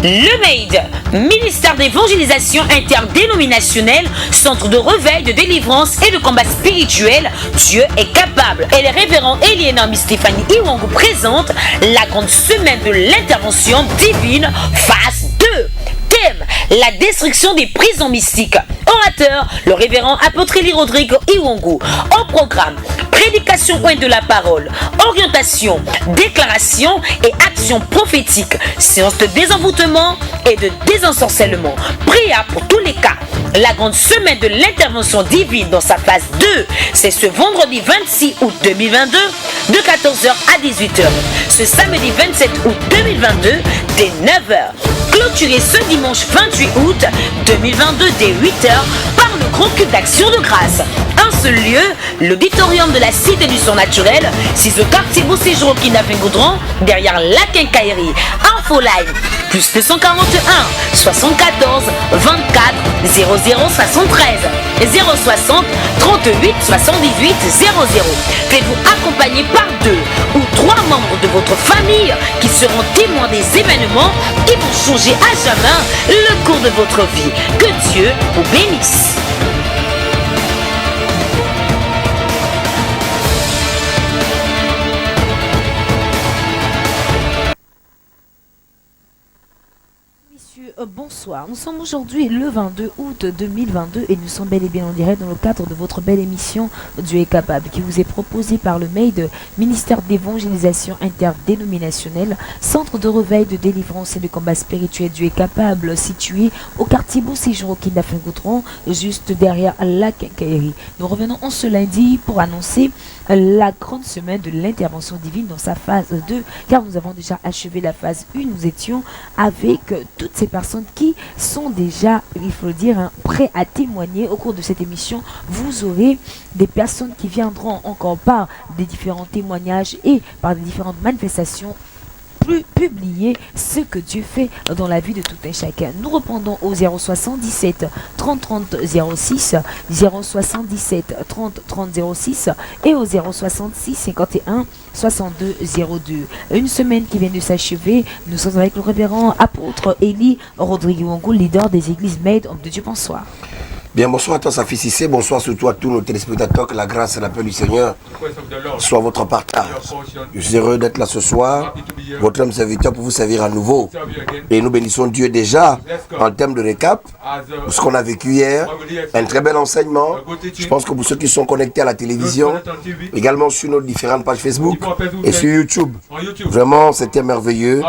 Le MAID, ministère d'évangélisation interdénominationnelle, centre de réveil, de délivrance et de combat spirituel, Dieu est capable. Et les révérends Eliénam et Stéphanie Iwangu présentent la grande semaine de l'intervention divine, phase 2. Thème, la destruction des prisons mystiques. Orateur, le révérend apôtre Eli Rodrigo Iwangu. Au programme, prédication de la parole, orientation, déclaration et action prophétique, séance de désenvoûtement et de désensorcellement, prière pour tous les cas. La grande semaine de l'intervention divine dans sa phase 2, c'est ce vendredi 26 août 2022 de 14h à 18h. Ce samedi 27 août 2022 dès 9h. Clôturé ce dimanche 28 août 2022 dès 8h par le grand culte d'action de grâce. Un seul lieu, l'auditorium de la Cité du Surnaturel, 6 au quartier Beau Séjour au Kidnaping-Goudron, derrière la quincaillerie. Infoline, plus 241 74 24 0073 060 38 78 00. Faites-vous accompagner par 2 ou 3 membres de votre famille qui seront témoins des événements qui vont changer à jamais le cours de votre vie. Que Dieu vous bénisse. Bonsoir, nous sommes aujourd'hui le 22 août 2022 et nous sommes bel et bien en direct dans le cadre de votre belle émission Dieu est capable qui vous est proposée par le MAID, ministère d'évangélisation interdénominationnelle, centre de réveil, de délivrance et de combat spirituel Dieu est capable, situé au quartier Beau Séjour au Kidnaping-Goudron, juste derrière la quincaillerie. Nous revenons en ce lundi pour annoncer la grande semaine de l'intervention divine dans sa phase 2, car nous avons déjà achevé la phase 1, nous étions avec toutes ces personnes qui sont déjà, il faut le dire, prêts à témoigner. Au cours de cette émission, vous aurez des personnes qui viendront encore par des différents témoignages et par des différentes manifestations publier ce que Dieu fait dans la vie de tout un chacun. Nous répondons au 077 30 30 06, 077 30 30 06 et au 066 51 62 02. Une semaine qui vient de s'achever, nous sommes avec le révérend apôtre Eli Rodrigo Iwangu, leader des églises MAID. Homme de Dieu, bonsoir. Bien, bonsoir à toi, Safi Cissé, bonsoir surtout à tous nos téléspectateurs, que la grâce et la paix du Seigneur soient votre partage. Je suis heureux d'être là ce soir, votre homme serviteur pour vous servir à nouveau. Et nous bénissons Dieu déjà en termes de récap, pour ce qu'on a vécu hier, un très bel enseignement. Je pense que pour ceux qui sont connectés à la télévision, également sur nos différentes pages Facebook et sur YouTube, vraiment c'était merveilleux.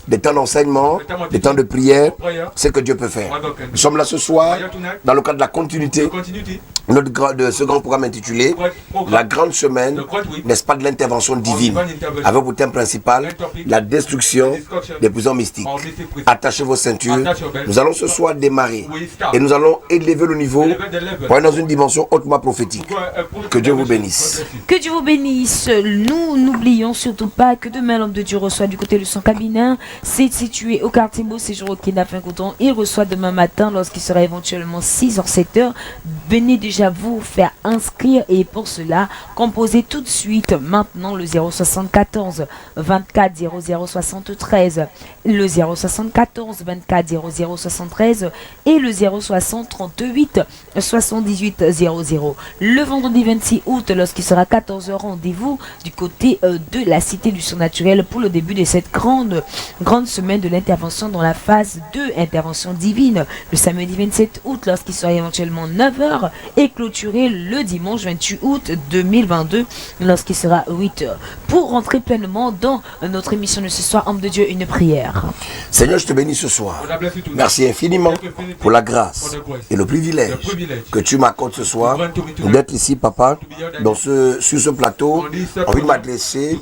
Des temps d'enseignement, des temps de prière, c'est que Dieu peut faire. Nous sommes là ce soir, dans le cadre de la continuité, de ce grand programme intitulé La grande semaine, n'est-ce pas, de l'intervention divine, avec pour thème principal la destruction des prisons mystiques. Attachez vos ceintures, nous allons ce soir démarrer et nous allons élever le niveau pour aller dans une dimension hautement prophétique. Que Dieu vous bénisse. Que Dieu vous bénisse. Nous n'oublions surtout pas que demain l'homme de Dieu reçoit du côté de son cabinet. C'est situé au quartier Beau Séjour au Kidnaping-Goudron. Il reçoit demain matin lorsqu'il sera éventuellement 6h, 7h. Venez déjà vous faire inscrire et pour cela, composez tout de suite maintenant le 074 24 00 73, le 074 24 00 73 et le 060 38 78 00. Le vendredi 26 août, lorsqu'il sera 14h, rendez-vous du côté de la Cité du Surnaturel pour le début de cette grande semaine de l'intervention dans la phase 2, intervention divine. Le samedi 27 août, lorsqu'il sera éventuellement 9h et clôturé le dimanche 28 août 2022 lorsqu'il sera 8h. Pour rentrer pleinement dans notre émission de ce soir, homme de Dieu, une prière. Seigneur, je te bénis ce soir. Merci infiniment pour la grâce et le privilège que tu m'accordes ce soir d'être ici, papa, sur ce plateau. Envie de m'adresser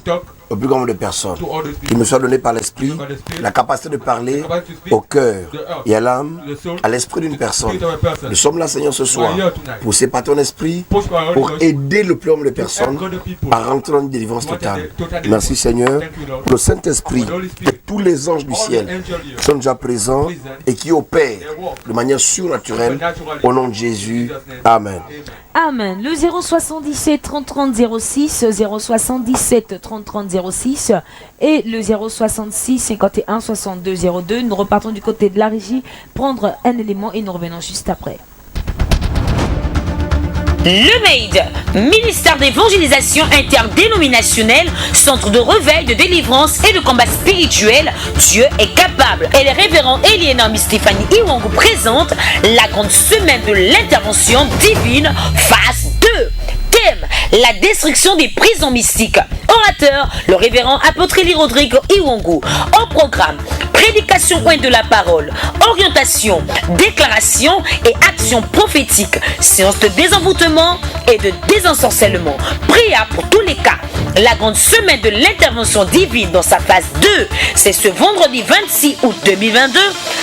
au plus grand nombre de personnes. Il me soit donné par l'esprit la capacité de parler au cœur et à l'âme, à l'esprit d'une personne. Nous sommes là, Seigneur, ce soir, poussés par ton esprit, pour aider le plus grand nombre de personnes à rentrer dans une délivrance totale. Merci, Seigneur, pour le Saint-Esprit et tous les anges du ciel qui sont déjà présents et qui opèrent de manière surnaturelle au nom de Jésus. Amen. Amen. Le 077 30 30 06, 077 30 30 06 et le 066 51 62 02. Nous repartons du côté de la régie, prendre un élément et nous revenons juste après. Le MAID, ministère d'évangélisation interdénominationnelle, centre de réveil, de délivrance et de combat spirituel, Dieu est capable. Et les révérends Eliénam Stéphanie Iwangu présente la grande semaine de l'intervention divine, phase 2. Thème, la destruction des prisons mystiques. Orateur, le révérend apôtre Eli Rodrigo Iwangu. Au programme, prédication de la parole, orientation, déclaration et action prophétique, séance de désenvoûtement et de désensorcellement, prière pour tous les cas. La grande semaine de l'intervention divine dans sa phase 2, c'est ce vendredi 26 août 2022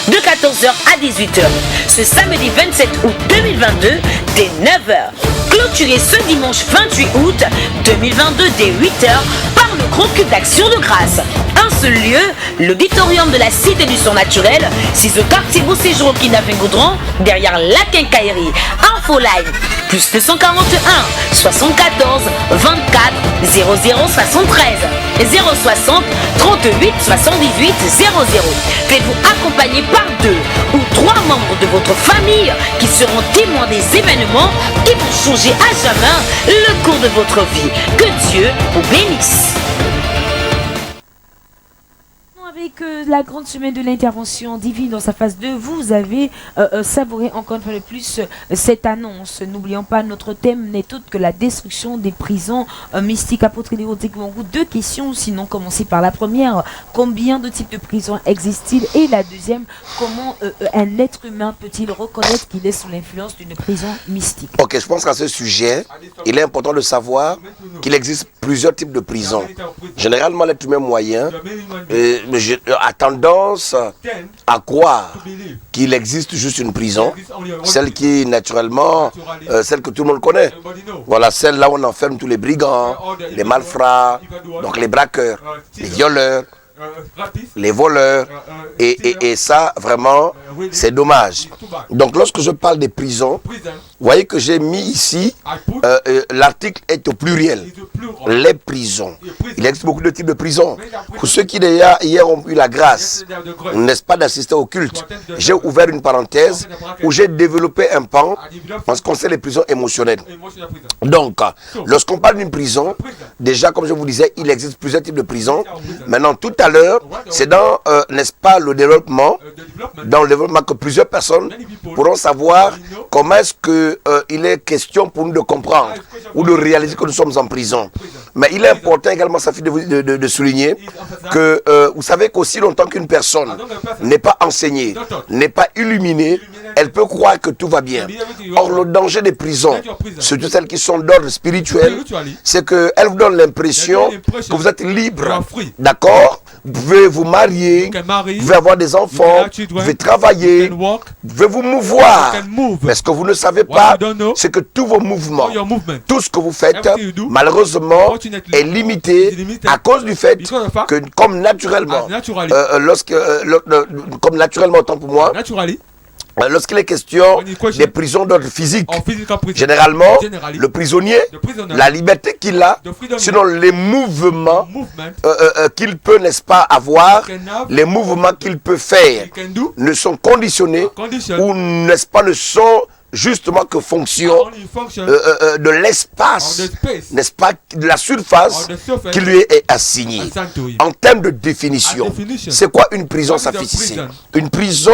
de 14h à 18h. Ce samedi 27 août 2022 dès 9h. Clôturé ce dimanche 28 août 2022 dès 8h par le grand culte d'action de grâce. Un seul lieu, l'auditorium de la Cité du Surnaturel, 6 au quartier Beau Séjour qui n'a Goudron, derrière la quincaillerie. Infoline, plus 241 74 24 00 73 060 38 78 00. Faites-vous accompagner par 2 ou 3 membres de votre famille qui seront témoins des événements qui vont changer à jamais le cours de votre vie. Que Dieu vous bénisse. Avec la grande semaine de l'intervention divine dans sa phase 2, vous avez savouré encore une fois de plus cette annonce. N'oublions pas, notre thème n'est autre que la destruction des prisons mystiques. Apôtre Eli Rodrigo, deux questions, sinon commencer par la première. Combien de types de prisons existent-ils? Et la deuxième, comment un être humain peut-il reconnaître qu'il est sous l'influence d'une prison mystique? Ok, je pense qu'à ce sujet, il est important de savoir qu'il existe plusieurs types de prisons. Généralement, l'être humain moyen a tendance à croire qu'il existe juste une prison, celle qui naturellement, celle que tout le monde connaît. Voilà, celle là où on enferme tous les brigands, les malfrats, donc les braqueurs, les violeurs, les voleurs, et ça vraiment c'est dommage. Donc lorsque je parle des prisons, vous voyez que j'ai mis ici l'article est au pluriel, les prisons. Il existe beaucoup de types de prisons. Pour ceux qui déjà hier ont eu la grâce, n'est-ce pas, d'assister au culte, j'ai ouvert une parenthèse où j'ai développé un pan en ce qui concerne les prisons émotionnelles. Donc lorsqu'on parle d'une prison, déjà comme je vous disais, il existe plusieurs types de prisons. Maintenant tout à l'heure, c'est dans, n'est-ce pas, le développement, dans le développement que plusieurs personnes pourront savoir comment est-ce que il est question pour nous de comprendre ou de réaliser que nous sommes en prison. Mais il est important également, ça fait de souligner que vous savez qu'aussi longtemps qu'une personne n'est pas enseignée, n'est pas illuminée, elle peut croire que tout va bien. Or, le danger des prisons, surtout celles qui sont d'ordre spirituel, c'est qu'elles vous donnent l'impression que vous êtes libre. D'accord? Vous pouvez vous marier, vous pouvez avoir des enfants, vous pouvez travailler, vous pouvez vous mouvoir. Mais ce que vous ne savez pas, c'est que tous vos mouvements, tout ce que vous faites, malheureusement, est limité à cause du fait que, comme naturellement, comme naturellement, autant pour moi, lorsqu'il est question des prisons d'ordre physique, généralement, le prisonnier, la liberté qu'il a, sinon les mouvements qu'il peut, n'est-ce pas, avoir, les mouvements qu'il peut faire ne sont conditionnés ou, n'est-ce pas, ne sont justement que fonction de l'espace, n'est-ce pas, de la surface qui lui est assignée. En termes de définition, c'est quoi une prison, ça fait ici? Une prison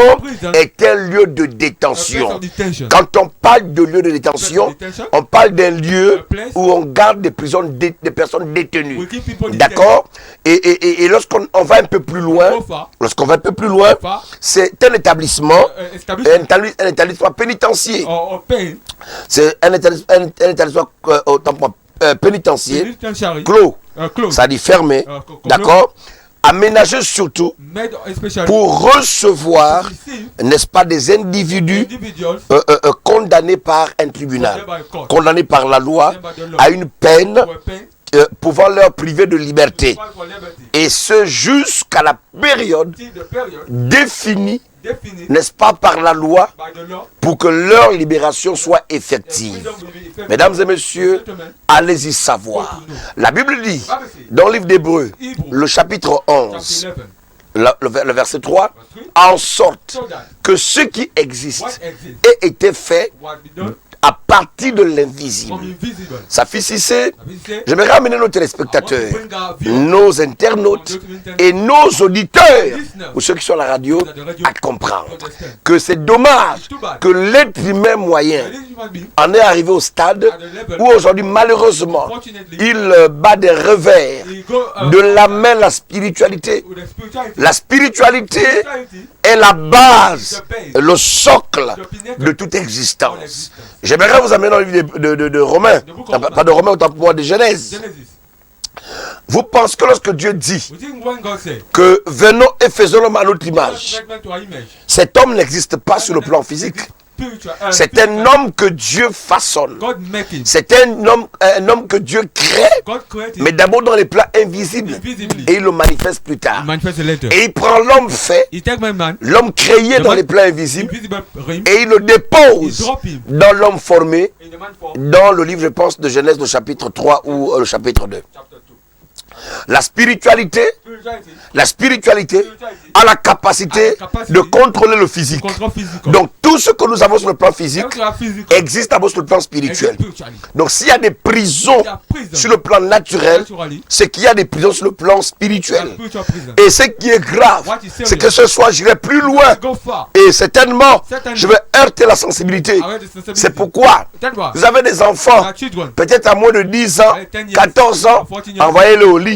est un lieu de détention. Quand on parle de lieu de détention, on parle d'un lieu où on garde des prisons, des personnes détenues. D'accord? Et lorsqu'on va un peu plus loin, c'est un établissement, un établissement pénitentiaire. C'est un établissement pénitentiaire clos, ça dit fermé, d'accord, aménagé surtout pour recevoir, n'est-ce pas, des individus condamnés par un tribunal, condamnés par la loi à une peine pouvant leur priver de liberté, et ce jusqu'à la période définie n'est-ce pas, par la loi, pour que leur libération soit effective. Mesdames et messieurs, allez-y savoir. La Bible dit, dans le livre d'Hébreux, le chapitre 11, le verset 3, en sorte que ce qui existe ait été fait à partir de l'invisible. Ça fait cesser. J'aimerais ramener nos téléspectateurs, nos internautes et nos auditeurs, ou ceux qui sont à la radio, à comprendre que c'est dommage que l'être humain moyen en est arrivé au stade où aujourd'hui, malheureusement, il bat des revers de la main la spiritualité. La spiritualité est la base, le socle de toute existence. J'aimerais vous amener dans le livre de Romains, pas de Romains, autant pour moi de Genèse. Vous pensez que lorsque Dieu dit que venons et faisons l'homme à notre image, cet homme n'existe pas sur le plan physique. C'est un homme que Dieu façonne. C'est un homme que Dieu crée, mais d'abord dans les plans invisibles. Et il le manifeste plus tard. Et il prend l'homme fait, l'homme créé dans les plans invisibles, et il le dépose dans l'homme formé, dans le livre, je pense, de Genèse, le chapitre 3 ou le chapitre 2. La spiritualité a la capacité de contrôler le physique. Donc tout ce que nous avons sur le plan physique existe d'abord sur le plan spirituel. Donc s'il y a des prisons sur le plan naturel, c'est qu'il y a des prisons sur le plan spirituel. Et ce qui est grave, c'est que ce soir j'irai plus loin. Et certainement, je vais heurter la sensibilité. C'est pourquoi vous avez des enfants, peut-être à moins de 10 ans, 14 ans, envoyez-les au lit.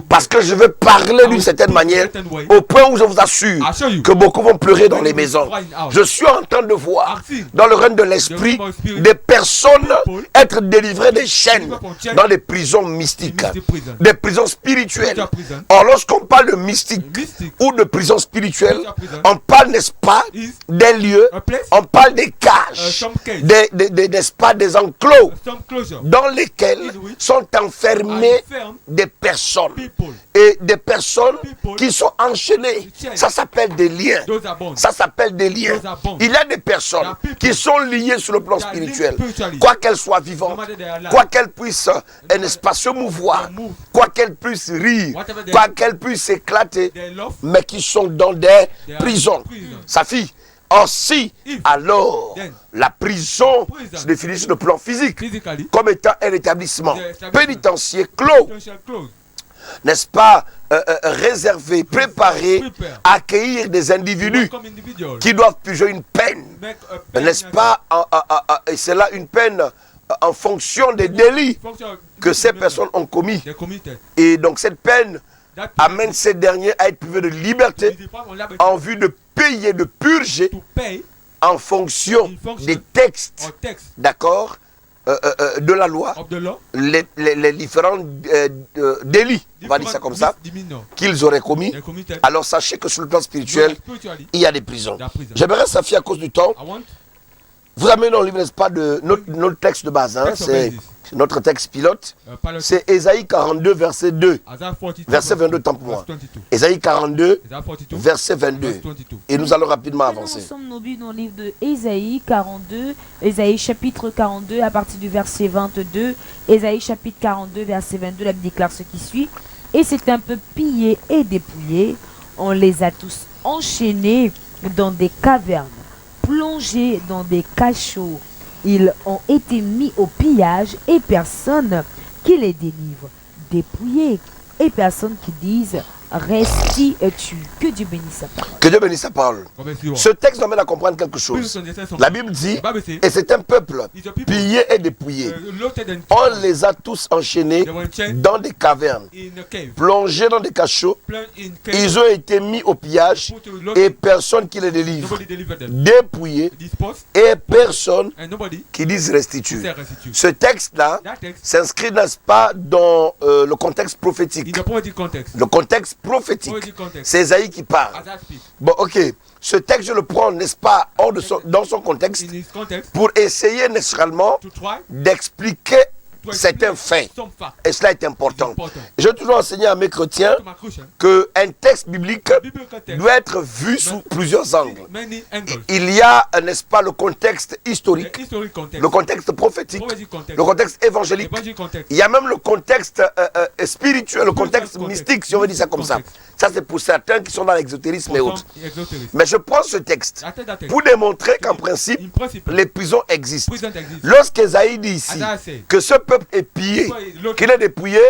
Parce que je veux parler d'une certaine manière, au point où je vous assure que beaucoup vont pleurer dans les maisons. Je suis en train de voir dans le règne de l'esprit des personnes être délivrées des chaînes dans des prisons mystiques, des prisons spirituelles. Or lorsqu'on parle de mystique ou de prison spirituelle, on parle, n'est-ce pas, des lieux, on parle des cages, n'est-ce pas, des enclos dans lesquels sont enfermés des personnes. Et des personnes qui sont enchaînées. Ça s'appelle des liens. Ça s'appelle des liens. Il y a des personnes qui sont liées sur le plan spirituel. Quoi qu'elles soient vivantes, quoi qu'elles puissent, n'est-ce pas, se mouvoir, quoi qu'elles puissent rire, quoi qu'elles puissent éclater, mais qui sont dans des prisons. Sa fille. Aussi, alors, la prison se définit sur le plan physique comme étant un établissement pénitentiaire clos. N'est-ce pas, réservé, préparé à accueillir des individus qui doivent purger une peine, n'est-ce pas, et c'est là une peine en fonction des délits que ces personnes ont commis. Et donc cette peine amène ces derniers à être privés de liberté en vue de payer, de purger en fonction des textes, d'accord, de la loi, les différents délits, on va dire ça comme ça, qu'ils auraient commis. Alors sachez que sur le plan spirituel, il y a des prisons. J'aimerais, Safi, à cause du temps, vous amenez dans le livre, n'est-ce pas, de notre texte de base, hein, c'est notre texte pilote, c'est Ésaïe 42, verset 2, verset 22, tant pour moi. Ésaïe 42, verset 22. Et nous allons rapidement avancer. Nous sommes dans le livre de Ésaïe 42, Ésaïe chapitre 42, à partir du verset 22. Ésaïe chapitre 42, verset 22, la Bible déclare ce qui suit. Et c'est un peu pillé et dépouillé, on les a tous enchaînés dans des cavernes, plongés dans des cachots. Ils ont été mis au pillage et personne qui les délivre. Dépouillés et personne qui disent restitue. Que Dieu bénisse sa parole. Que Dieu bénisse sa parole. Ce texte nous amène à comprendre quelque chose. La Bible dit, et c'est un peuple pillé et dépouillé. On les a tous enchaînés dans des cavernes, plongés dans des cachots. Ils ont été mis au pillage et personne qui les délivre. Dépouillés et personne qui dise restitue. Ce texte-là s'inscrit, n'est-ce pas, dans le contexte prophétique. Le contexte prophétique. C'est Esaïe qui parle. Bon, ok. Ce texte, je le prends, n'est-ce pas, dans son contexte, pour essayer naturellement d'expliquer C'est un fait. Et cela est important. J'ai toujours enseigné à mes chrétiens qu'un texte biblique doit être vu sous plusieurs angles. Il y a, n'est-ce pas, le contexte historique, le contexte prophétique, le contexte évangélique. Il y a même le contexte spirituel, le contexte mystique, si on veut dire ça comme ça. Ça, c'est pour certains qui sont dans l'exotérisme et autres. Mais je prends ce texte pour démontrer qu'en principe, les prisons existent. Lorsqu'Ésaïe dit ici que ce peuple est pillé, qu'il est dépouillé,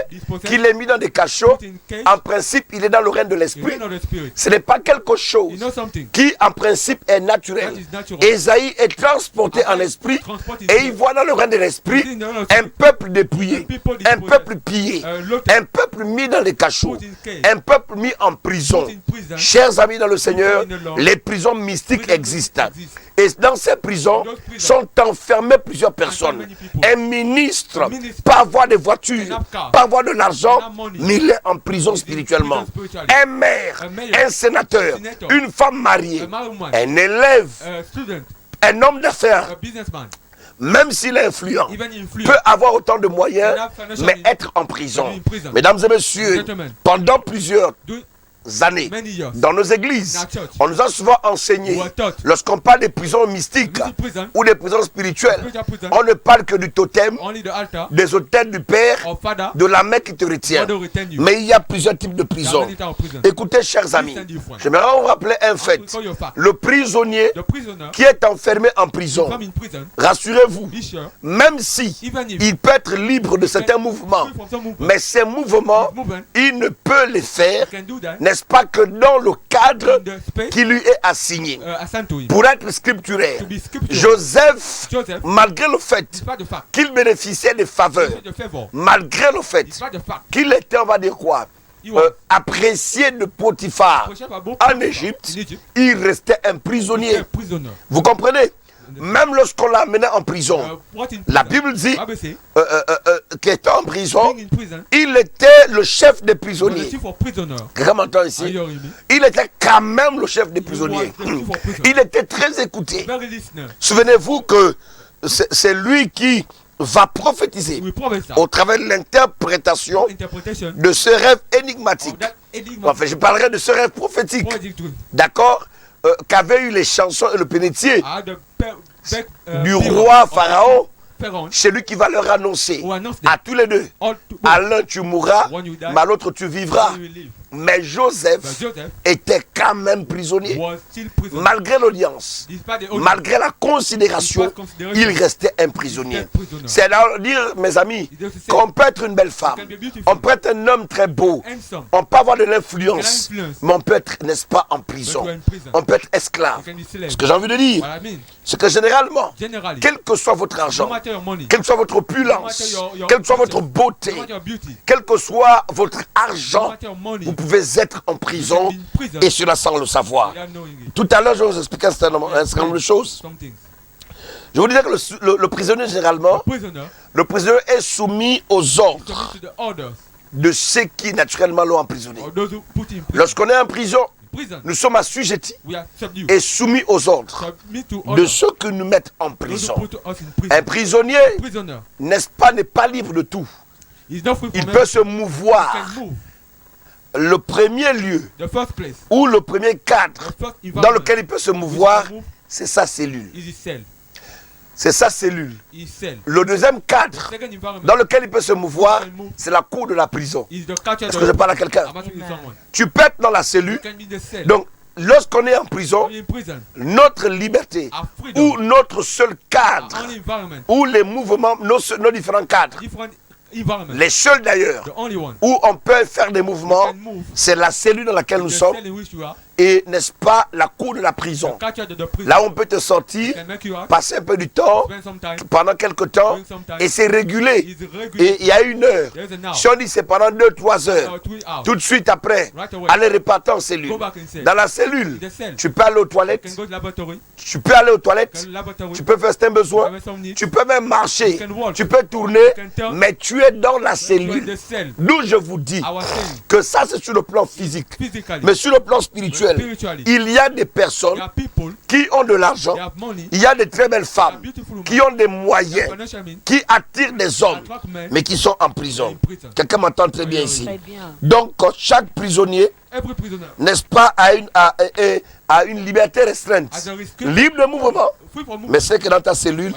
qu'il est mis dans des cachots, en principe, il est dans le règne de l'esprit. Ce n'est pas quelque chose qui, en principe, est naturel. Ésaïe est transporté en esprit et il voit dans le règne de l'esprit un peuple dépouillé, un peuple pillé, un peuple mis dans les cachots, un peuple mis en prison. Chers amis dans le Seigneur, les prisons mystiques existent. Et dans ces prisons sont enfermées plusieurs personnes. Un ministre, pas avoir des voitures, pas avoir de l'argent, mais il est en prison spirituellement. Un maire, un sénateur, une femme mariée, un élève, un homme d'affaires, même s'il est influent, peut avoir autant de moyens, mais être en prison. Mesdames et messieurs, pendant plusieurs années, dans nos églises, on nous a souvent enseigné, lorsqu'on parle des prisons mystiques ou des prisons spirituelles, on ne parle que du totem, des autels du Père, de la main qui te retient. Mais il y a plusieurs types de prisons. Écoutez, chers amis, j'aimerais vous rappeler un fait. Le prisonnier qui est enfermé en prison, rassurez-vous, même si il peut être libre de certains mouvements, mais ces mouvements, il ne peut les faire, n'est-ce pas, que dans le cadre qui lui est assigné. Pour être scripturaire, Joseph, malgré le fait qu'il bénéficiait des faveurs, malgré le fait qu'il était, on va dire quoi, apprécié de Potiphar en Égypte, il restait un prisonnier. Vous comprenez? Même lorsqu'on l'a amené en prison, la Bible dit qu'il était en prison, il était le chef des prisonniers. Quelqu'un m'entend ici? Il était quand même le chef des prisonniers. Il était très écouté. Souvenez-vous que c'est lui qui va prophétiser au travers de l'interprétation de ce rêve énigmatique. Enfin, je parlerai de ce rêve prophétique. D'accord? Qu'avaient eu les chansons et le pénitier du roi Pharaon, c'est lui qui va leur annoncer à tous les deux, à l'un tu mourras, mais à l'autre tu vivras. Mais Joseph était quand même prisonnier. Malgré l'audience, malgré la considération, il restait un prisonnier. C'est à dire, mes amis, qu'on peut être une belle femme, on peut être un homme très beau, on peut avoir de l'influence, mais on peut être, n'est-ce pas, en prison. On peut être esclave. Ce que j'ai envie de dire, c'est que généralement, quel que soit votre argent, quelle que soit votre opulence, quelle que soit votre beauté, quel que soit votre argent, vous pouvez être en prison et cela sans le savoir. Tout à l'heure, je vais vous expliquer un certain nombre de choses. Je vous disais que le prisonnier, généralement, le prisonnier est soumis aux ordres de ceux qui, naturellement, l'ont emprisonné. Lorsqu'on est en prison, nous sommes assujettis et soumis aux ordres de ceux qui nous mettent en prison. Un prisonnier, n'est-ce pas, n'est pas libre de tout. Il peut se mouvoir. Le premier lieu ou le premier cadre dans lequel il peut se mouvoir, c'est sa cellule. C'est sa cellule. Le deuxième cadre dans lequel il peut se mouvoir, c'est la cour de la prison. Est-ce que je parle à quelqu'un? Tu peux être dans la cellule. Donc, lorsqu'on est en prison, notre liberté ou notre seul cadre ou les mouvements, nos différents cadres, les seuls d'ailleurs où on peut faire des mouvements, c'est la cellule dans laquelle nous sommes et, n'est-ce pas, la cour de la prison. Là où on peut te sortir, passer un peu du temps, pendant quelques temps, et c'est régulé. Et il y a une heure. Si on dit c'est pendant 2-3 heures, tout de suite après, aller repartir en cellule. Dans la cellule, tu peux aller aux toilettes, tu peux aller aux toilettes, tu peux faire tes besoins, tu peux même marcher, tu peux tourner, mais tu es dans la cellule. D'où je vous dis que ça c'est sur le plan physique, mais sur le plan spirituel, spirituel, il y a des personnes qui ont de l'argent, il y a des très belles femmes qui ont des moyens, qui attirent des hommes, mais qui sont en prison. Quelqu'un m'entend très bien ici. Donc, chaque prisonnier, n'est-ce pas, a une liberté restreinte, libre de mouvement, mais c'est que dans ta cellule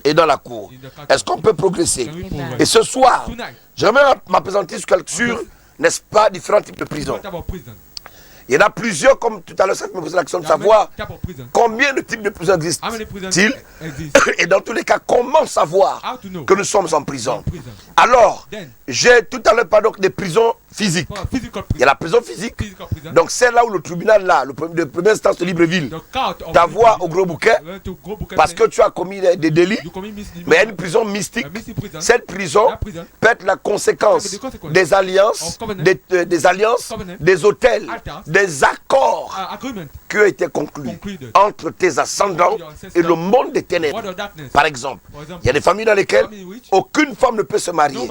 et dans la cour. Est-ce qu'on peut progresser? Et ce soir, j'aimerais m'appesantir sur, n'est-ce pas, différents types de prisons. Il y en a plusieurs, comme tout à l'heure, ça me posait la question de savoir combien de types de prisons existent-ils. Et dans tous les cas, comment savoir que nous sommes en prison? Alors, j'ai tout à l'heure parlé des prisons physiques. Il y a la prison physique, donc c'est là où le tribunal, là, le premier instance de Libreville, t'envoie au gros bouquet parce que tu as commis des délits. Mais il y a une prison mystique. Cette prison peut être la conséquence des alliances, des hôtels, des accords qui ont été conclus entre tes ascendants et le monde des ténèbres. Par exemple, il y a des familles dans lesquelles aucune femme ne peut se marier,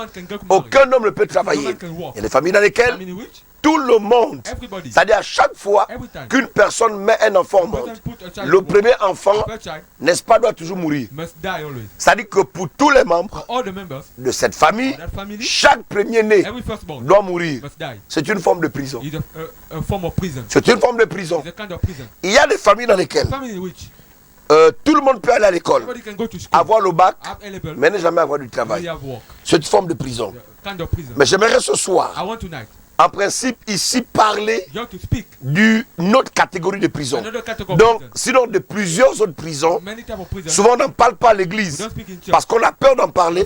aucun homme ne peut travailler. Il y a des familles dans lesquelles tout le monde, c'est-à-dire à chaque fois qu'une personne met un enfant au monde, le premier enfant, n'est-ce pas, doit toujours mourir. C'est-à-dire que pour tous les membres de cette famille, chaque premier-né doit mourir. C'est une forme de prison. C'est une forme de prison. Il y a des familles dans lesquelles tout le monde peut aller à l'école, avoir le bac, mais ne jamais avoir du travail. C'est une forme de prison. Mais j'aimerais ce soir, en principe, ici, parler d'une autre catégorie de prison. Donc, sinon, de plusieurs autres prisons, souvent on n'en parle pas à l'église, parce qu'on a peur d'en parler.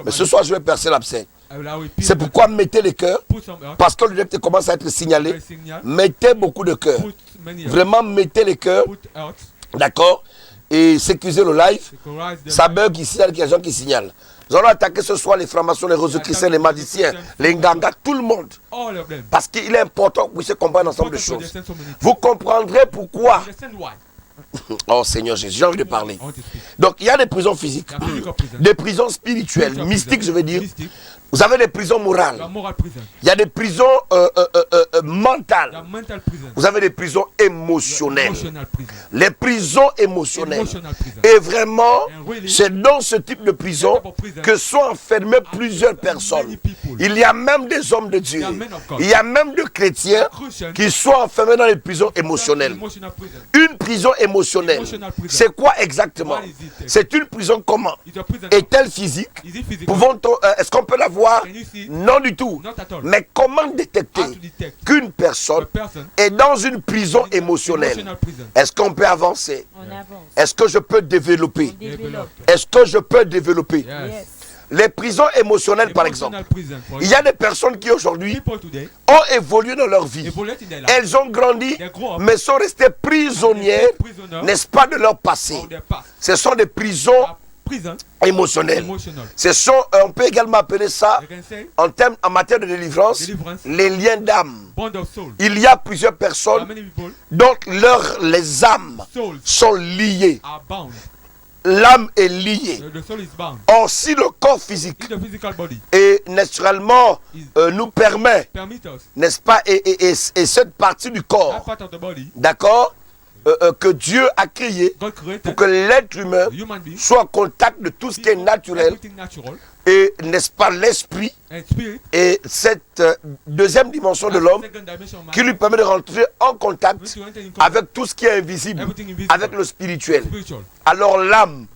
Mais ce soir, je vais percer l'abcès. C'est pourquoi mettez les cœurs, parce que le diable commence à être signalé. Mettez beaucoup de cœurs. Vraiment, mettez les cœurs. D'accord? Et sécurisez le live. Ça bug ici, il y a des gens qui signalent. Nous allons attaquer ce soir les francs-maçons, les rosicruciens, les magiciens, les ngangas, tout le monde. Parce qu'il est important que vous puissiez comprendre un ensemble de choses. Vous comprendrez pourquoi. Oh Seigneur Jésus, j'ai envie de parler. Donc il y a des prisons physiques, des prisons spirituelles, mystiques je veux dire. Vous avez des prisons morales. Il y a des prisons mentales. Vous avez des prisons émotionnelles. Les prisons émotionnelles. Et vraiment, c'est dans ce type de prison que sont enfermées plusieurs personnes. Il y a même des hommes de Dieu. Il y a même des chrétiens qui sont enfermés dans les prisons émotionnelles. Une prison émotionnelle, c'est quoi exactement? C'est une prison comment? Est-elle physique? Est-ce qu'on peut la voir? Non du tout. Mais comment détecter qu'une personne est dans une prison émotionnelle? Est-ce qu'on peut avancer? Est-ce que je peux développer? Est-ce que je peux développer? Les prisons émotionnelles, par exemple. Il y a des personnes qui aujourd'hui ont évolué dans leur vie. Elles ont grandi, mais sont restées prisonnières, n'est-ce pas, de leur passé. Ce sont des prisons émotionnelles. Ce sont, on peut également appeler ça, en matière de délivrance, les liens d'âme. Il y a plusieurs personnes dont les âmes sont liées. L'âme est liée. Or, si le corps physique et naturellement nous permet, n'est-ce pas, et cette partie du corps, d'accord, que Dieu a créé pour que l'être humain soit en contact de tout ce qui est naturel et, n'est-ce pas, l'esprit et cette deuxième dimension de l'homme qui lui permet de rentrer en contact avec tout ce qui est invisible, avec le spirituel. Alors l'âme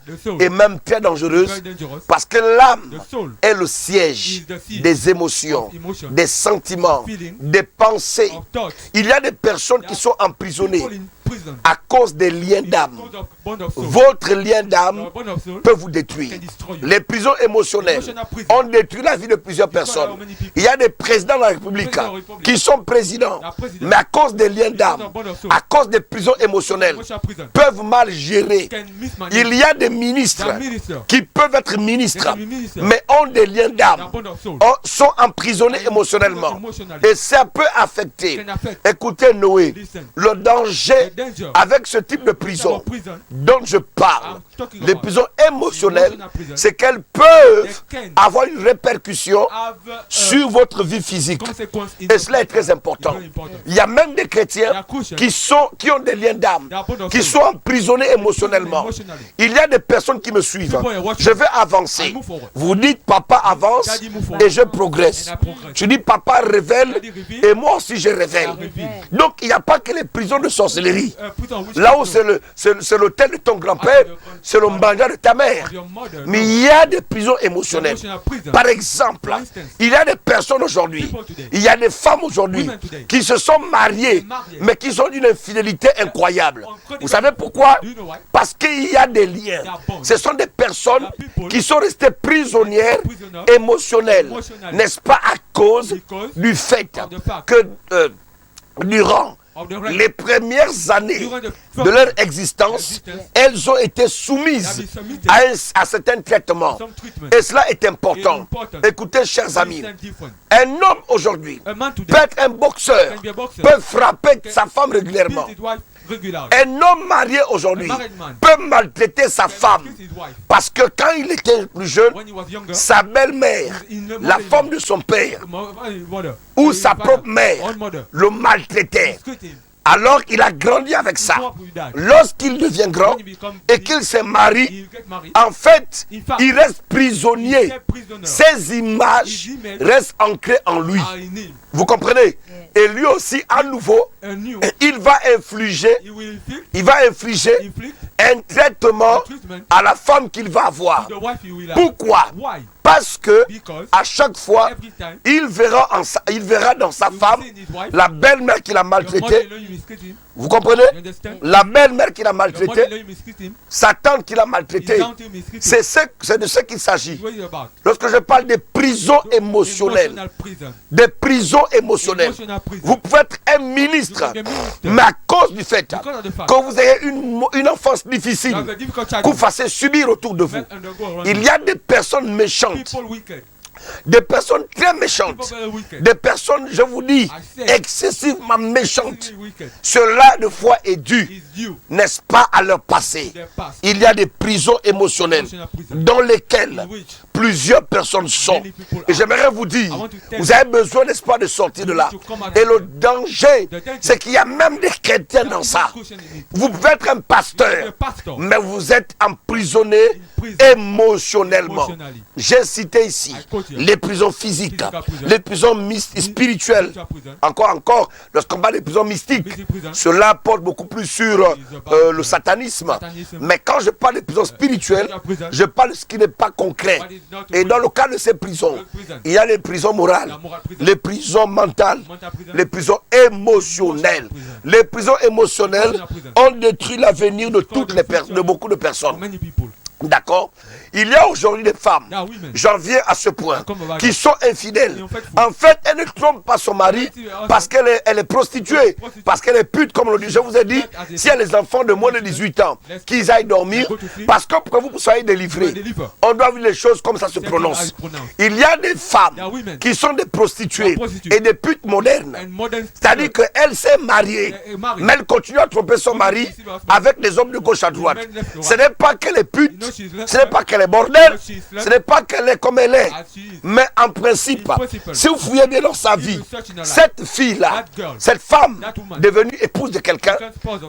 est même très dangereuse parce que l'âme est le siège des émotions, des sentiments, des pensées. Il y a des personnes qui sont emprisonnées à cause des liens d'âme. Votre lien d'âme peut vous détruire. Les prisons émotionnelles ont détruit la vie de plusieurs personnes. Il y a des présidents de la République qui sont présidents, mais à cause des liens d'âme, à cause des prisons émotionnelles, peuvent mal gérer. Il y a des ministres qui peuvent être ministres, mais ont des liens d'âme, sont emprisonnés émotionnellement. Et ça peut affecter. Écoutez Noé, le danger avec ce type de prison dont je parle, les prisons émotionnelles, c'est qu'elles peuvent avoir une répercussion sur votre vie physique. Et cela est très important. Il y a même des chrétiens qui ont des liens d'âme, qui sont emprisonnés émotionnellement. Il y a des personnes qui me suivent. Je vais avancer. Vous dites, papa avance et je progresse. Tu dis, papa révèle et moi aussi je révèle. Donc il n'y a pas que les prisons de sorcellerie. Là où c'est l'hôtel de ton grand-père, c'est le manga de ta mère. Mais il y a des prisons émotionnelles. Par exemple, il y a des personnes aujourd'hui, il y a des femmes aujourd'hui qui se sont mariées, mais qui sont d'une infidélité incroyable. Vous savez pourquoi? Parce qu'il y a des liens. Ce sont des personnes qui sont restées prisonnières émotionnelles, n'est-ce pas, à cause du fait que durant les premières années de leur existence, elles ont été soumises à certains traitements. Et cela est important. Écoutez, chers amis, un homme aujourd'hui peut être un boxeur, peut frapper sa femme régulièrement. Un homme marié aujourd'hui peut maltraiter sa femme parce que quand il était plus jeune, sa belle-mère, la femme de son père ou sa propre mère le maltraitait. Alors il a grandi avec ça. Lorsqu'il devient grand et qu'il se marie, en fait, il reste prisonnier. Ces images restent ancrées en lui. Vous comprenez? Et lui aussi, à nouveau, il va infliger un traitement à la femme qu'il va avoir. Pourquoi? Parce que à chaque fois, il verra dans sa femme la belle-mère qu'il a maltraitée. Vous comprenez? La belle-mère qu'il a maltraitée, sa tante qu'il a maltraitée. C'est de ce qu'il s'agit. Lorsque je parle des prisons émotionnelles, vous pouvez être un ministre, mais à cause du fait que vous ayez une enfance difficile, que vous fassiez subir autour de vous, il y a des personnes méchantes. Des personnes très méchantes, des personnes, je vous dis, excessivement méchantes. Cela de fois est dû, n'est-ce pas, à leur passé. Il y a des prisons émotionnelles dans lesquelles plusieurs personnes sont. Et j'aimerais vous dire, vous avez besoin, n'est-ce pas, de sortir de là. Et le danger, c'est qu'il y a même des chrétiens dans ça. Vous pouvez être un pasteur, mais vous êtes emprisonné émotionnellement. J'ai cité ici les prisons physiques, les prisons spirituelles. Encore, lorsqu'on parle des prisons mystiques, cela porte beaucoup plus sur le satanisme. Mais quand je parle des prisons spirituelles, je parle de ce qui n'est pas concret. Et dans le cas de ces prisons, il y a les prisons morales, les prisons mentales, les prisons émotionnelles. Les prisons émotionnelles ont détruit l'avenir de de beaucoup de personnes. D'accord? Il y a aujourd'hui des femmes, j'en viens à ce point, qui sont infidèles. En fait, elle ne trompe pas son mari parce qu'elle est prostituée, parce qu'elle est pute, comme on le dit. Je vous ai dit, s'il y a les enfants de moins de 18 ans, qu'ils aillent dormir, parce que pour que vous soyez délivrés, on doit voir les choses comme ça se prononce. Il y a des femmes qui sont des prostituées et des putes modernes. C'est-à-dire qu'elle s'est mariée, mais elle continue à tromper son mari avec des hommes de gauche à droite. Ce n'est pas qu'elle est pute, ce n'est pas qu'elle est bordel, ce n'est pas qu'elle est comme elle est. Mais en principe, si vous fouillez bien dans sa vie, cette fille-là, cette femme devenue épouse de quelqu'un,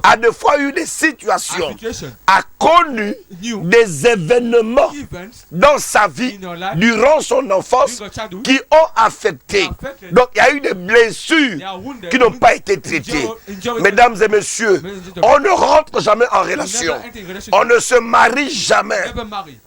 a des fois eu des situations, a connu des événements dans sa vie durant son enfance qui ont affecté. Donc il y a eu des blessures qui n'ont pas été traitées. Mesdames et messieurs, on ne rentre jamais en relation. On ne se marie jamais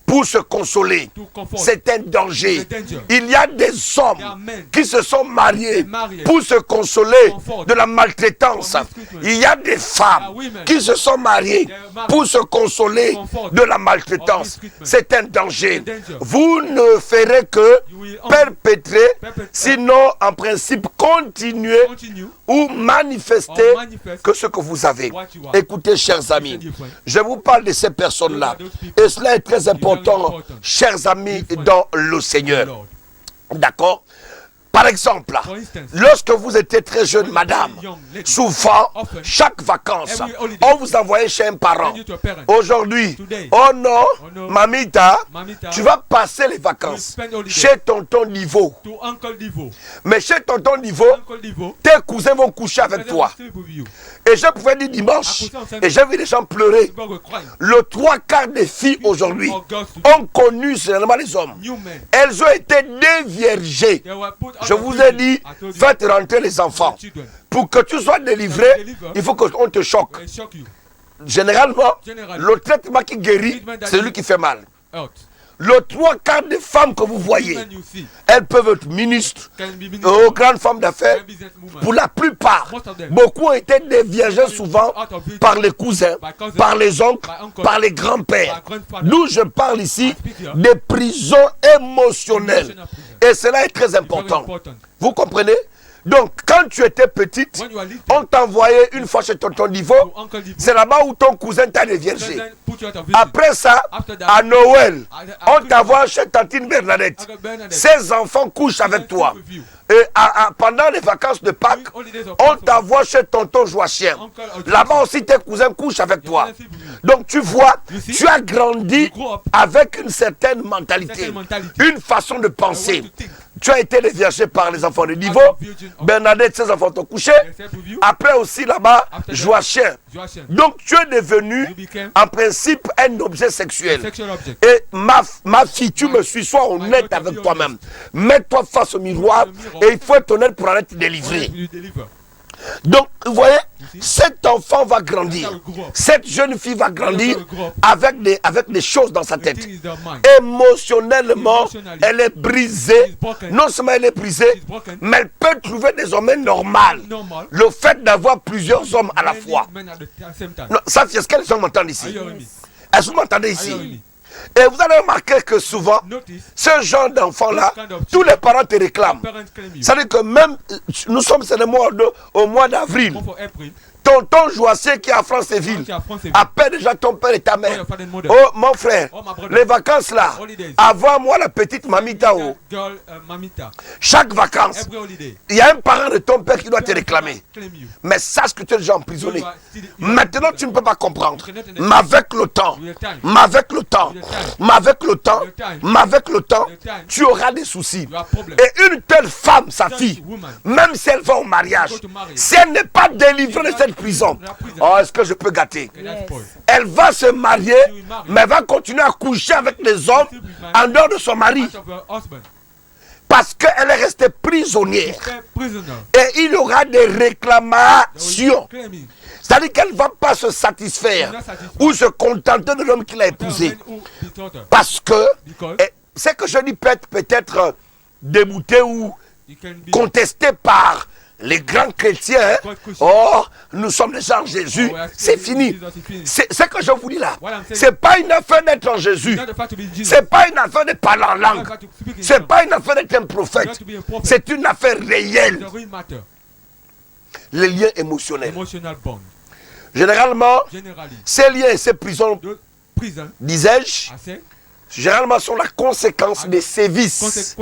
pour se consoler. C'est un danger. Il y a des hommes qui se sont mariés pour se consoler de la maltraitance. Il y a des femmes qui se sont mariées pour se consoler de la maltraitance. C'est un danger. Vous ne ferez que perpétrer, sinon en principe continuer ou manifester que ce que vous avez. Écoutez, chers amis, je vous parle de ces personnes-là. Et cela est très important, chers amis, dans le Seigneur. D'accord? Par exemple, lorsque vous étiez très jeune, madame, souvent, chaque vacances, on vous envoyait chez un parent. Aujourd'hui, oh non, mamita, tu vas passer les vacances chez tonton Niveau. Mais chez tonton Niveau, tes cousins vont coucher avec toi. Et je pouvais dire dimanche, et j'ai vu les gens pleurer. Le 3/4 des filles aujourd'hui ont connu généralement les hommes. Elles ont été déviergées. Je vous ai dit, faites rentrer les enfants. Pour que tu sois délivré, il faut qu'on te choque. Généralement, le traitement qui guérit, c'est lui qui fait mal. Le 3/4 des femmes que vous voyez, elles peuvent être ministres, grandes femmes d'affaires. Pour la plupart, beaucoup ont été déviergés souvent par les cousins, par les oncles, par les grands-pères. D'où je parle ici des prisons émotionnelles. Et cela est très important. Vous comprenez? Donc, quand tu étais petite, on t'envoyait une fois chez tonton Niveau. C'est là-bas où ton cousin t'a déviergé. Après ça, à Noël, on t'envoie chez tantine Bernadette. Ses enfants couchent avec toi. Et pendant les vacances de Pâques, on t'envoie chez tonton Joachim. Là-bas aussi, tes cousins couchent avec toi. Donc, tu vois, tu as grandi avec une certaine mentalité, une façon de penser. Tu as été déviergé par les enfants de Niveau. Bernadette, ses enfants t'ont couché. Après aussi là-bas, Joachim. Donc tu es devenu en principe un objet sexuel. Et ma fille, tu me suis, sois honnête avec toi-même. Mets-toi face au miroir et il faut être honnête pour aller te délivrer. Donc, vous voyez, cet enfant va grandir. Cette jeune fille va grandir avec des choses dans sa tête. Émotionnellement, elle est brisée. Non seulement elle est brisée, mais elle peut trouver désormais normal le fait d'avoir plusieurs hommes à la fois. Non, ça, est-ce que les gens m'entendent ici? Est-ce que vous m'entendez ici? Et vous allez remarquer que souvent, ce genre d'enfant-là, tous les parents te réclament. C'est-à-dire que même, nous sommes au mois d'avril. Tonton Joassier qui est à Franceville appelle déjà ton père et ta mère. Oh mon frère, les vacances là, avant moi la petite mamita. Chaque vacances, il y a un parent de ton père qui doit te réclamer. Mais sache que tu es déjà emprisonné. Maintenant tu ne peux pas comprendre. Mais avec le temps, tu auras des soucis. Et une telle femme, sa fille, même si elle va au mariage, si elle n'est pas délivrée de cette prison, oh, est-ce que je peux gâter? Elle va se marier, mais elle va continuer à coucher avec les hommes en dehors de son mari. Parce qu'elle est restée prisonnière. Et il y aura des réclamations. C'est-à-dire qu'elle ne va pas se satisfaire ou se contenter de l'homme qu'il a épousé. Parce que, c'est que je dis peut-être débouté ou contesté par les grands chrétiens. Oh, nous sommes déjà en Jésus. C'est fini. C'est ce que je vous dis là. Ce n'est pas une affaire d'être en Jésus. Ce n'est pas une affaire de parler en langue. Ce n'est pas une affaire d'être un prophète. C'est une affaire réelle. Les liens émotionnels. Généralement, ces liens et ces prisons, disais-je, généralement sont la conséquence des sévices.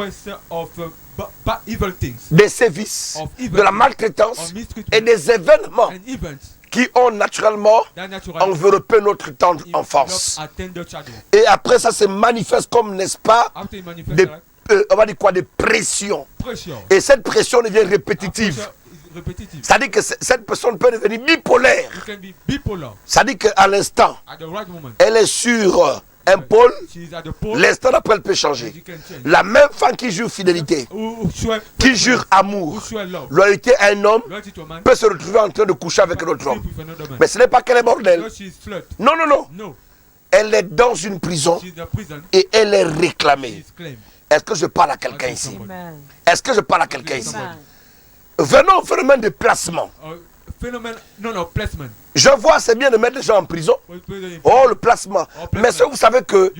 Des sévices, de la maltraitance et des événements qui ont naturellement enveloppé notre tendre enfance. Et après ça se manifeste comme, n'est-ce pas, on va dire quoi, des pressions. Et cette pression devient répétitive. C'est-à-dire que cette personne peut devenir bipolaire. C'est-à-dire qu'à l'instant, elle est sur un pôle, l'instant d'après elle peut changer. La même femme qui jure fidélité, qui jure amour, loyauté à un homme, peut se retrouver en train de coucher avec un autre homme. Mais ce n'est pas qu'elle est bordel. Non, non, non. Elle est dans une prison et elle est réclamée. Est-ce que je parle à quelqu'un ici? Est-ce que je parle à quelqu'un ici? Venons au phénomène de placement. Je vois, c'est bien de mettre les gens en prison. Oh, le placement. Mais est-ce que vous savez que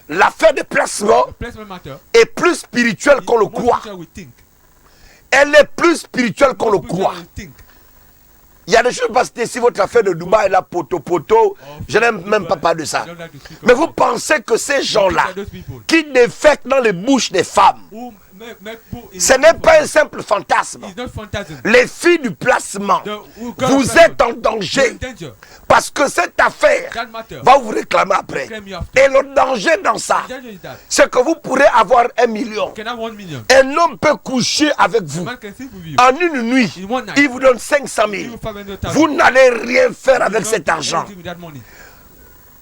l'affaire de placement est plus spirituelle qu'on le croit. Elle est plus spirituelle qu'on le croit. Il y a des choses, parce que si votre affaire de Dubaï est là, poto, je n'aime même pas parler de ça. Mais vous pensez que ces gens-là, qui défèquent dans les bouches des femmes, Ce n'est pas un simple fantasme. Les filles du placement, vous êtes en danger. Parce que cette affaire va vous réclamer après. Et le danger dans ça, c'est que vous pourrez avoir 1 million. Un homme peut coucher avec vous. En une nuit, il vous donne 500 000. Vous n'allez rien faire avec cet argent.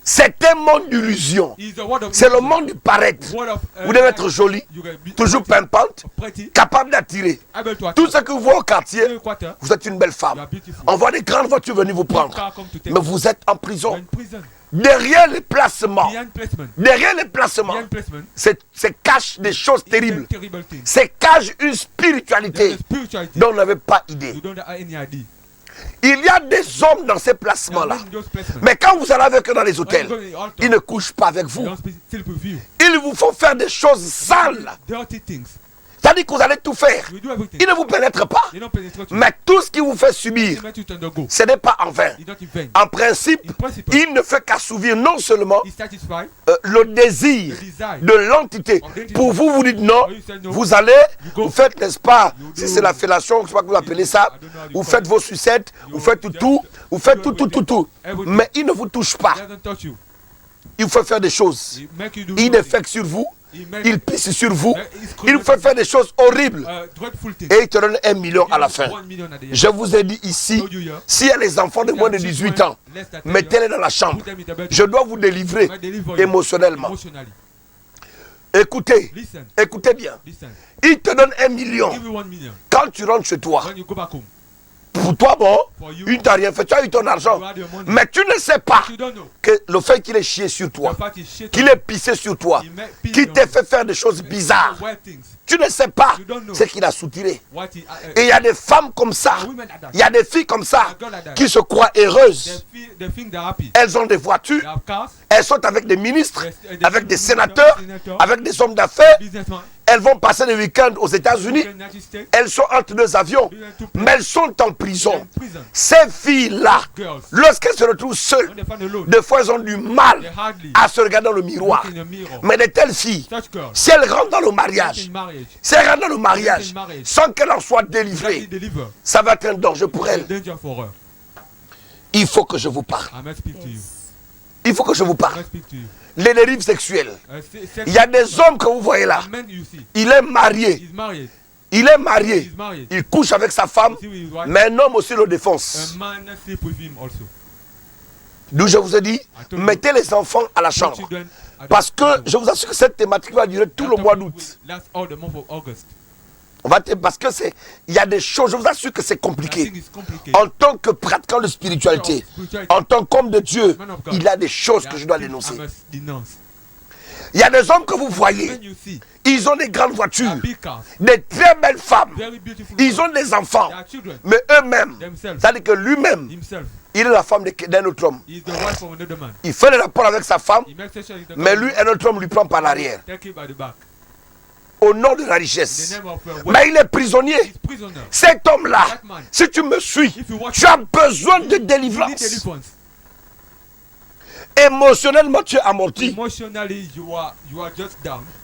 C'est un monde d'illusion. C'est le monde du paraître. Vous devez être jolie, toujours pimpante, capable d'attirer. Tout ce que vous voyez au quartier, vous êtes une belle femme. On voit des grandes voitures venir vous prendre. Mais vous êtes en prison. Derrière les placements, c'est cache des choses terribles. C'est cache une spiritualité dont on n'avait pas idée. Il y a des hommes dans ces placements-là. Mais quand vous allez avec eux dans les hôtels, ils ne couchent pas avec vous. Ils vous font faire des choses sales. C'est-à-dire que vous allez tout faire. Ils ne vous pénètrent pas. Mais tout ce qui vous fait subir, ce n'est pas en vain. En principe, il ne fait qu'assouvir non seulement le désir de l'entité. Pour vous, vous dites non, vous allez, vous faites, n'est-ce pas, si c'est la fellation, je ne sais pas comment vous appelez ça, vous faites vos sucettes, vous faites tout, vous faites tout. Mais il ne vous touche pas. Il faut faire des choses. Il défecte sur vous. Il pisse sur vous. Il vous fait faire des choses horribles. Et il te donne 1 million à la fin. Je vous ai dit ici, s'il y a les enfants de moins de 18 ans, mettez-les dans la chambre. Je dois vous délivrer émotionnellement. Écoutez, écoutez bien. Il te donne 1 million. Quand tu rentres chez toi, pour toi, bon, il ne t'a rien fait, tu as eu ton argent. Mais tu ne sais pas que le fait qu'il ait chié sur toi, qu'il ait pissé sur toi, qu'il t'ait fait faire des choses bizarres, tu ne sais pas ce qu'il a soutiré. Et il y a des femmes comme ça, il y a des filles comme ça, qui se croient heureuses. Elles ont des voitures, elles sont avec des ministres, avec des sénateurs, avec des hommes d'affaires. Elles vont passer le week-end aux États-Unis. Elles sont entre 2 avions. Mais elles sont en prison. Ces filles-là, lorsqu'elles se retrouvent seules, des fois elles ont du mal à se regarder dans le miroir. Mais de telles filles, si elles rentrent dans le mariage, sans qu'elles en soient délivrées, ça va être un danger pour elles. Il faut que je vous parle. Il faut que je vous parle. Les dérives sexuelles. Il y a des hommes que vous voyez là. Il est marié. Il couche avec sa femme, mais un homme aussi le défonce. D'où je vous ai dit, mettez les enfants à la chambre. Parce que je vous assure que cette thématique va durer tout le mois d'août. Parce que il y a des choses, je vous assure que c'est compliqué. En tant que pratiquant de spiritualité, en tant qu'homme de Dieu, il y a des choses que je dois dénoncer. Il y a des hommes que vous voyez, ils ont des grandes voitures, des très belles femmes, ils ont des enfants, mais eux-mêmes, c'est-à-dire que lui-même, il est la femme d'un autre homme. Il fait le rapport avec sa femme, mais lui, un autre homme lui prend par l'arrière. Au nom de la richesse. Mais il est prisonnier. Cet homme-là, si tu me suis, tu as besoin de délivrance. Émotionnellement, tu es amorti.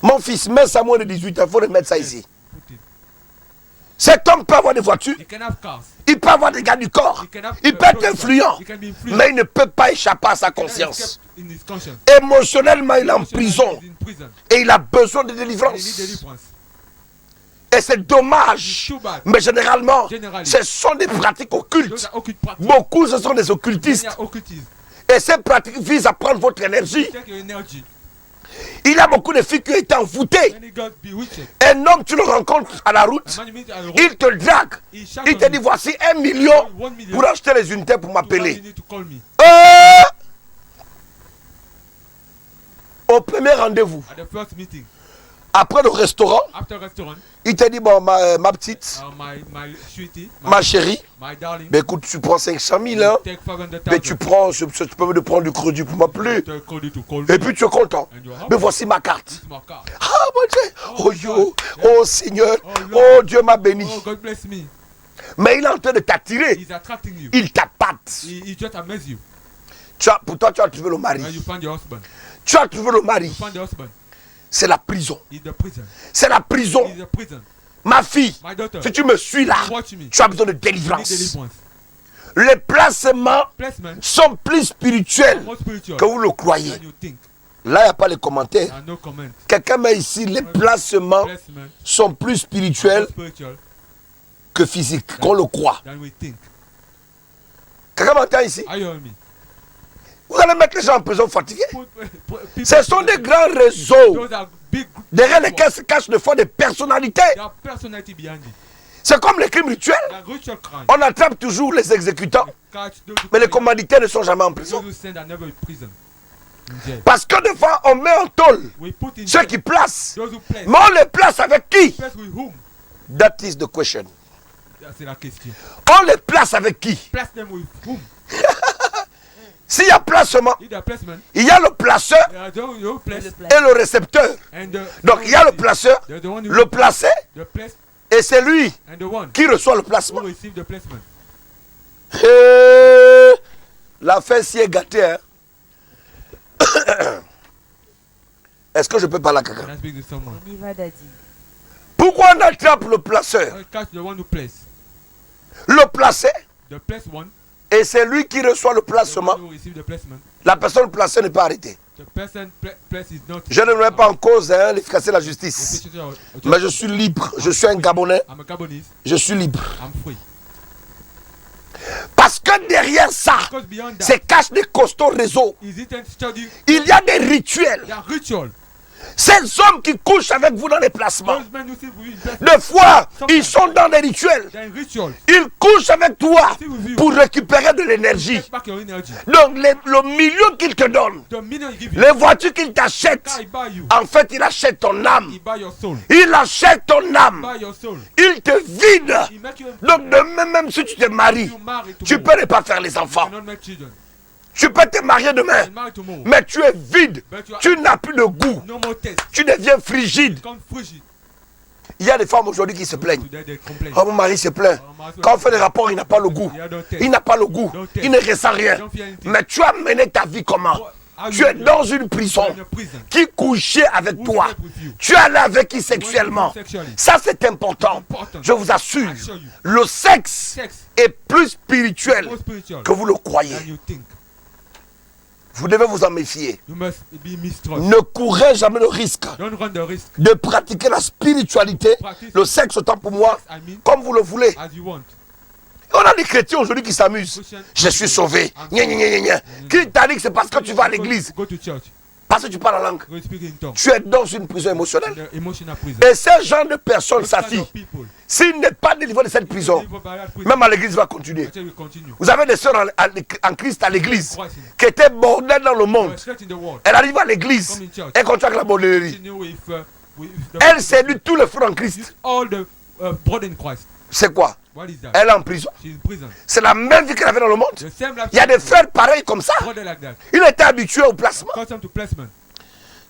Mon fils, mets ça moins de 18 ans, il faut remettre ça ici. Cet homme peut avoir des voitures, il peut avoir des gars du corps, il peut être influent, mais il ne peut pas échapper à sa conscience. Émotionnellement, il est en prison et il a besoin de délivrance. Et c'est dommage, mais généralement, ce sont des pratiques occultes. Beaucoup, ce sont des occultistes. Et ces pratiques visent à prendre votre énergie. Il y a beaucoup de filles qui ont été envoûtées. Un homme, tu le rencontres à la route, il te drague. Il te dit, voici 1 million pour acheter les unités pour m'appeler. Au premier rendez-vous, après le restaurant, il te dit, bon, ma petite, ma chérie, mais écoute, tu prends 500 000, hein, mais tu peux me prendre du crédit pour m'appeler. Et puis tu es content. Mais voici ma carte. Ah, mon Dieu, oh Dieu, oh Seigneur, oh Dieu m'a béni. Mais il est en train de t'attirer. Il t'appâte. Pour toi, tu as trouvé le mari. Tu as trouvé le mari. c'est la prison. is the prison. C'est la prison. Is the prison. Ma fille, My daughter, si tu me suis là, watch me. tu as besoin de You need délivrance. deliverance. Les placements Placement sont plus spirituels more spiritual que vous le croyez. than you think. Là, il n'y a pas les commentaires. And no comment. Quelqu'un met ici, les placements Placement sont plus more spirituels spiritual que physiques, qu'on le croit. than we think. Quelqu'un m'entend ici? Are you hearing me? Vous allez mettre les gens en prison fatigués. People- Ce sont des grands réseaux Those are big. derrière lesquels se cachent des fois des personnalités. There are personality behind it. C'est comme les crimes rituels. There are ritual crimes. On attrape toujours les exécutants, Catch those who mais les commit- commanditaires ne sont jamais en prison. those who send are never in prison. In jail. Parce que des fois, on met en tôle We put in ceux jail qui placent. those who place. Mais on les place avec qui? Place with whom? That is the question. C'est la question. On les place avec qui? Place them with whom? S'il y a placement, Either placement, il y a le placeur those who place, et le récepteur. and Donc il y a le placeur, the one who le placé, the place, et c'est lui and the one qui reçoit le who placement. receive the placement. La fesse s'y est gâtée. Hein? Est-ce que je peux parler à quelqu'un? Can I speak to someone? On y va, Daddy. Pourquoi on attrape le placeur, Catch the one who place. le placé, The place one, et c'est lui qui reçoit le the placement? one who receive the placement. La personne placée n'est pas arrêtée. The person place is not. Je ne mets pas en cause hein, l'efficacité de la justice. Efficiency of- Mais je suis libre. Je suis un Gabonais. I'm a Gabonese. Je suis libre. I'm free. Parce que derrière ça, Because beyond that, se cachent des costauds réseaux. is it a study? Il y a des rituels. There are ritual. Ces hommes qui couchent avec vous dans les placements, Those men who see with you in placement, des fois, ils sont dans des rituels. they're in ritual. Ils couchent avec toi pour récupérer de l'énergie. Take back your energy. Donc, le million qu'ils te donnent, The million you give you, les voitures qu'ils t'achètent, car he buy you. en fait, il achète ton âme. He buy your soul. Il achète ton âme. Buy your soul. Il te vide. He make you. Donc, demain, même si tu te maries, You marry tu tomorrow. peux ne pas faire les You enfants. cannot make children. Tu peux te marier demain, You marry tomorrow. mais tu es vide. Tu n'as plus de goût. No more taste. Tu deviens frigide. Come frigid. Il y a des femmes aujourd'hui qui se plaignent. Today they complain. Oh, mon mari se plaint. Quand on fait des rapports, il n'a pas le goût. Il n'a pas le goût. Il ne ressent rien. Mais tu as mené ta vie comment? Tu es dans une prison. In a prison. Qui couchait avec Who toi? slept with you? Tu es allé avec qui sexuellement? Ça, c'est important. Je vous assure, le sexe Sex est plus spirituel more spiritual que vous le croyez. than you think. Vous devez vous en méfier. You must be mistrust. Ne courez jamais le risque Don't run the risk. de pratiquer la spiritualité, le sexe autant pour moi, I mean, comme vous le voulez. as you want. On a des chrétiens aujourd'hui qui s'amusent. Je suis sauvé. Gna, gna, gna, gna. Qui t'a dit que c'est parce que tu vas à l'église? Go to church. Parce que tu parles la langue. Go speak in tongues. Tu es dans une prison émotionnelle. The emotional prison. Et ce genre de personnes, Those sa kind fille, of people. s'il n'est pas délivré de cette prison, Delivered by that prison. même à l'église, il va continuer. Until we continue. Vous avez des sœurs en Christ à l'église qui étaient bordées dans le We're monde. straight in the world. Elle arrive à l'église et continue avec la bordellerie. Continue with the Elle séduit tous les frères en Christ. all the brother in Christ. C'est quoi? What is that? Elle est en prison. She's in prison. C'est la même vie qu'elle avait dans le monde. The same life. Il y a des frères pareils comme ça. brother like that. Il était habitué au placement. Custom to placement.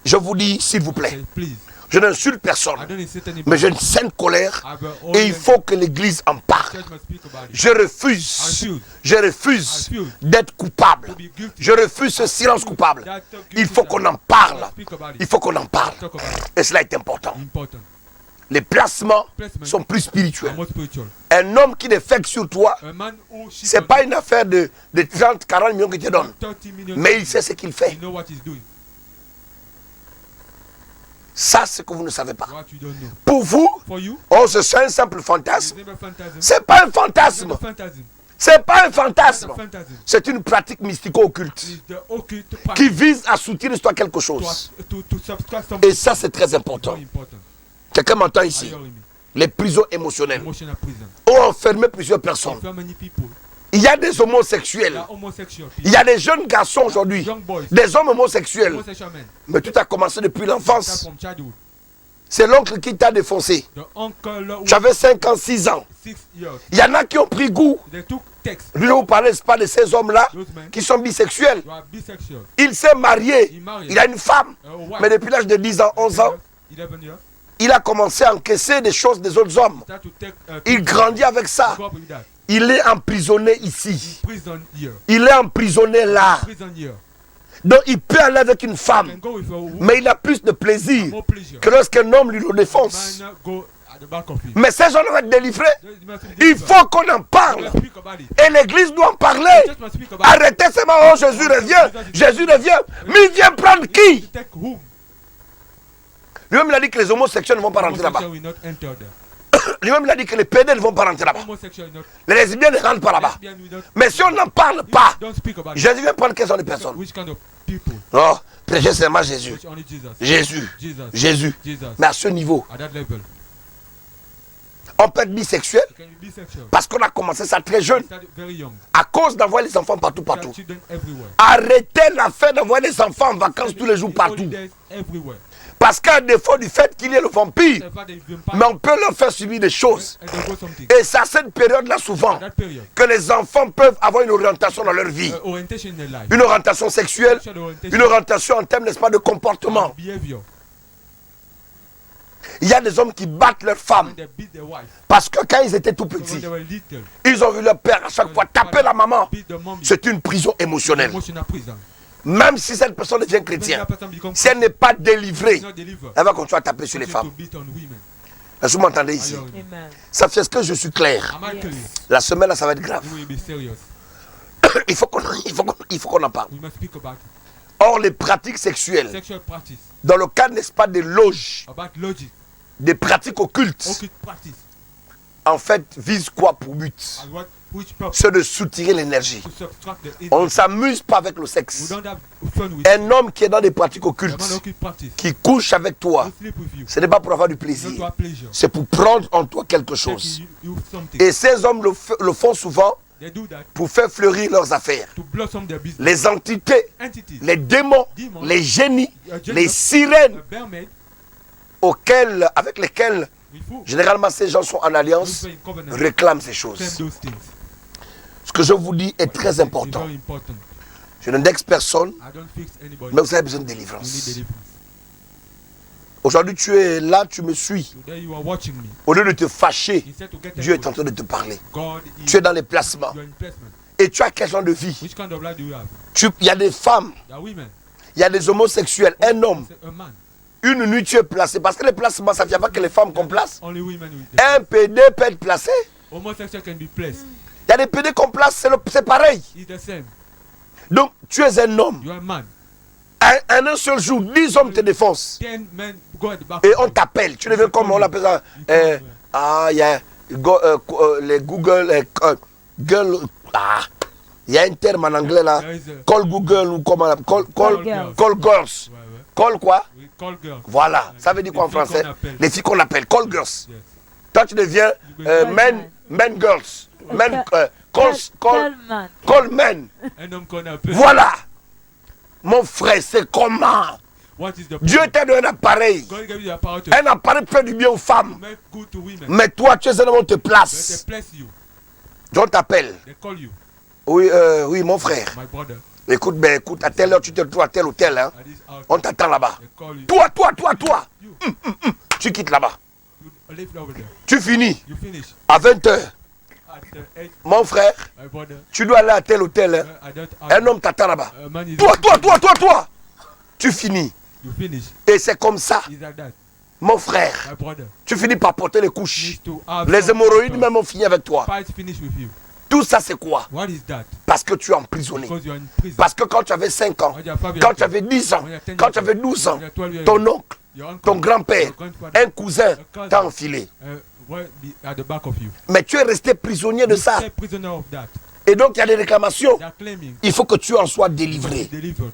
Je vous dis, s'il vous plaît, Say, please. je n'insulte personne, I don't insist anybody. mais j'ai une sainte colère I have a et il audience. faut que l'église en parle. Church must speak about it. Je refuse, je refuse d'être coupable. To be guilty. Je refuse ce silence coupable. That Il faut qu'on en parle. Speak about it. Il faut qu'on en parle. Talk about it. Et cela est important. Important. Les placements Placements sont plus are spirituels. more spiritual. Un homme qui défecte sur toi, A man who cheats ce n'est on pas une affaire de 30, 40 millions qu'il te donne. 30 million. Mais il sait ce qu'il fait. You know what he's doing. Ça, c'est ce que vous ne savez pas. What you don't know. Pour vous, For you, oh, c'est un simple it's fantasme. never fantasm. C'est pas un It's fantasme. not a fantasm. C'est pas un It's a fantasme. fantasm. C'est une pratique mystico-occulte It's the occulte qui practice vise à soutenir sur toi quelque chose. to subscribe something. Et ça, c'est très important. Very important. Quelqu'un m'entend Are ici? you hearing me? Les prisons émotionnelles Emotional prison. ont enfermé plusieurs personnes. So many people. Il y a des They homosexuels. are homosexual Il people. y a des jeunes garçons aujourd'hui, Young boys. des hommes homosexuels. Homosexual men. Mais tout a commencé depuis Start l'enfance. from childhood. C'est l'oncle qui t'a défoncé. The uncle who J'avais 5 ans, 6 ans. 6 years. Il y en a qui ont pris goût. They took text. Je vous parle pas de ces hommes-là Those men qui sont bisexuels. who are bisexual. Il s'est marié. He married. Il a une femme. A wife. Mais depuis l'âge de 10 ans, 11 ans, 11 years. il a commencé à encaisser des choses des autres hommes. Start to take. Il grandit avec ça. Go up with that. Il est emprisonné ici. Prison year. Il est emprisonné là. Prison year. Donc il peut aller avec une You femme, can go with a woman. mais il a plus de plaisir More pleasure. que lorsqu'un homme lui le défonce. Man go at the back of him. Mais ces gens doivent être délivrés. You must be Il delivered. faut qu'on en You parle. must speak about it. Et l'église doit en parler. You just must speak about it. Arrêtez ces moments. Oh, Jésus revient. Jésus revient. Mais il vient prendre qui? You take whom? Lui-même, il a dit que les homosexuels ne vont pas rentrer là-bas. Homosexual will not enter there. Lui-même, il a dit que les pédés ne vont pas rentrer là-bas. Homosexual will not. Les lesbiennes ne rentrent pas là-bas. Lesbian will not. Mais si on n'en parle pas, Don't speak about it. Jésus vient prendre quelles sont les personnes? Which kind of people? Oh, prêchez seulement Jésus. Which only Jesus. Jésus. Jesus. Jésus. Jesus. Mais à ce niveau, At that level. on peut être bisexuel You can be bisexual. parce qu'on a commencé ça très jeune. Start very young. À cause d'envoyer les enfants partout, There are partout. children everywhere. Arrêtez l'affaire d'envoyer les enfants en vacances tous les jours partout. Holidays everywhere. Parce qu'à défaut du fait qu'il y ait le vampire, The fact that you've been part- mais on peut leur faire subir des choses. and they go something. Et c'est à cette période-là souvent That period. que les enfants peuvent avoir une orientation dans leur vie. Orientation in their life. Une orientation sexuelle, Sexual orientation. une orientation en termes, n'est-ce pas, de comportement. Behavior. Il y a des hommes qui battent leurs femmes When they beat their wife. parce que quand ils étaient tout When petits, they were little. ils ont vu leur père à chaque fois taper la maman. Beat the mommy. C'est une prison émotionnelle. Emotional prison. Même si cette personne devient When chrétienne, that person becomes si elle n'est pas délivrée, not delivered, elle va continuer à taper sur les continue femmes. to beat on women. Est-ce que vous m'entendez ici? Alors, Amen. Ça fait ce que je suis clair. am I clear? La semaine là, ça va être grave. You will be serious. Il faut qu'on en parle. We must speak about it. Or, les pratiques sexuelles, Sexual practice. dans le cas, n'est-ce pas, des loges, About logic. des pratiques occultes, Occult practice. en fait, visent quoi pour but? And what, which purpose? C'est de soutirer l'énergie. To subtract the On ne energy. s'amuse pas avec le We sexe. don't have fun with Un homme qui est dans des pratiques the man occultes, occult practice. qui couche avec toi, We sleep with you. ce n'est pas pour avoir du Not to plaisir. have pleasure. C'est pour prendre en toi quelque chose. Take you something. Et ces hommes le font souvent They do that pour faire fleurir leurs affaires. to blossom their business. Les entités, Entities. les démons, les génies, les sirènes A mermaid avec lesquelles with who? généralement ces gens sont en alliance, We in covenant. réclament ces Claim choses. those things. Ce que je vous dis est très It's important. very important. Je n'indexe personne, I don't fix anybody. mais vous avez besoin de You need délivrance. deliverance. Aujourd'hui, tu es là, tu me suis. Today you are watching me. Au lieu de te fâcher, Instead to get Dieu est angry, en train de te parler. God is Tu es dans les placements. you are in placement. Et tu as quel genre de vie? Which kind of life do you have? Il y a des femmes, There are women. il y a des homosexuels, un homme. A man. Une nuit, tu es placé. Parce que les placements, ça ne vient pas que les femmes qu'on place. Only women with Un PD peut être placé. homosexual can be placed. Il y a des PD qu'on place, c'est pareil. It's the same. Donc, tu es un homme. You are a man. En un seul jour, 10 hommes te défoncent. 10 men go at the back. Et of on you. t'appelle. Tu deviens comme on l'appelle ça. Il y a les Google. Il y a un terme en anglais là. There is a- Call Google ou comment on appelle. Call girls. Call girls. Ouais, ouais. Call quoi? We call girls. Voilà. Ça veut dire quoi en Les filles français? qu'on appelle. Les filles qu'on appelle. Call girls. Yes. Toi, tu deviens men girls. Men, Coleman. call men. Un homme qu'on appelle. Voilà. Mon frère, c'est comment? What is the Dieu problem? t'a donné un appareil. God gave you the power to Un appareil fait du bien aux femmes. make good to women. Mais toi, tu es un homme, on te But they place. place you. On t'appelle. They call you. Oui, oui, mon frère. My brother. Écoute, écoute, à telle heure, tu te trouves à tel hôtel. Hein. At this hour. On t'attend là-bas. They call you. Toi. You. Tu quittes là-bas. You live over there. Tu finis You finish. à 20h. At the age. Mon frère, My brother. tu dois aller à tel hôtel. Hein. At that hour. Un homme t'attend là-bas. A man is. Toi. Tu finis. You finish. Et c'est comme ça, It's like that. mon frère. My brother. Tu finis par porter les couches. Needs to have Les some hémorroïdes stuff. même ont fini avec toi. Fight finish with you. Tout ça, c'est quoi? What is that? Parce que tu es emprisonné. Because you are in prison. Parce que quand tu avais 5 ans, When you are 5 quand years tu avais 10 ans, when you are 10 quand tu years avais old, 12 ans, when you are 12 years ton old, oncle, your uncle, ton grand-père, your grandfather, un cousin a cousin, t'a enfilé. will be at the back of you. Mais tu es resté prisonnier de You ça. stay prisoner of that. Et donc, il y a des réclamations. They are claiming Il faut que tu en sois to be délivré. delivered.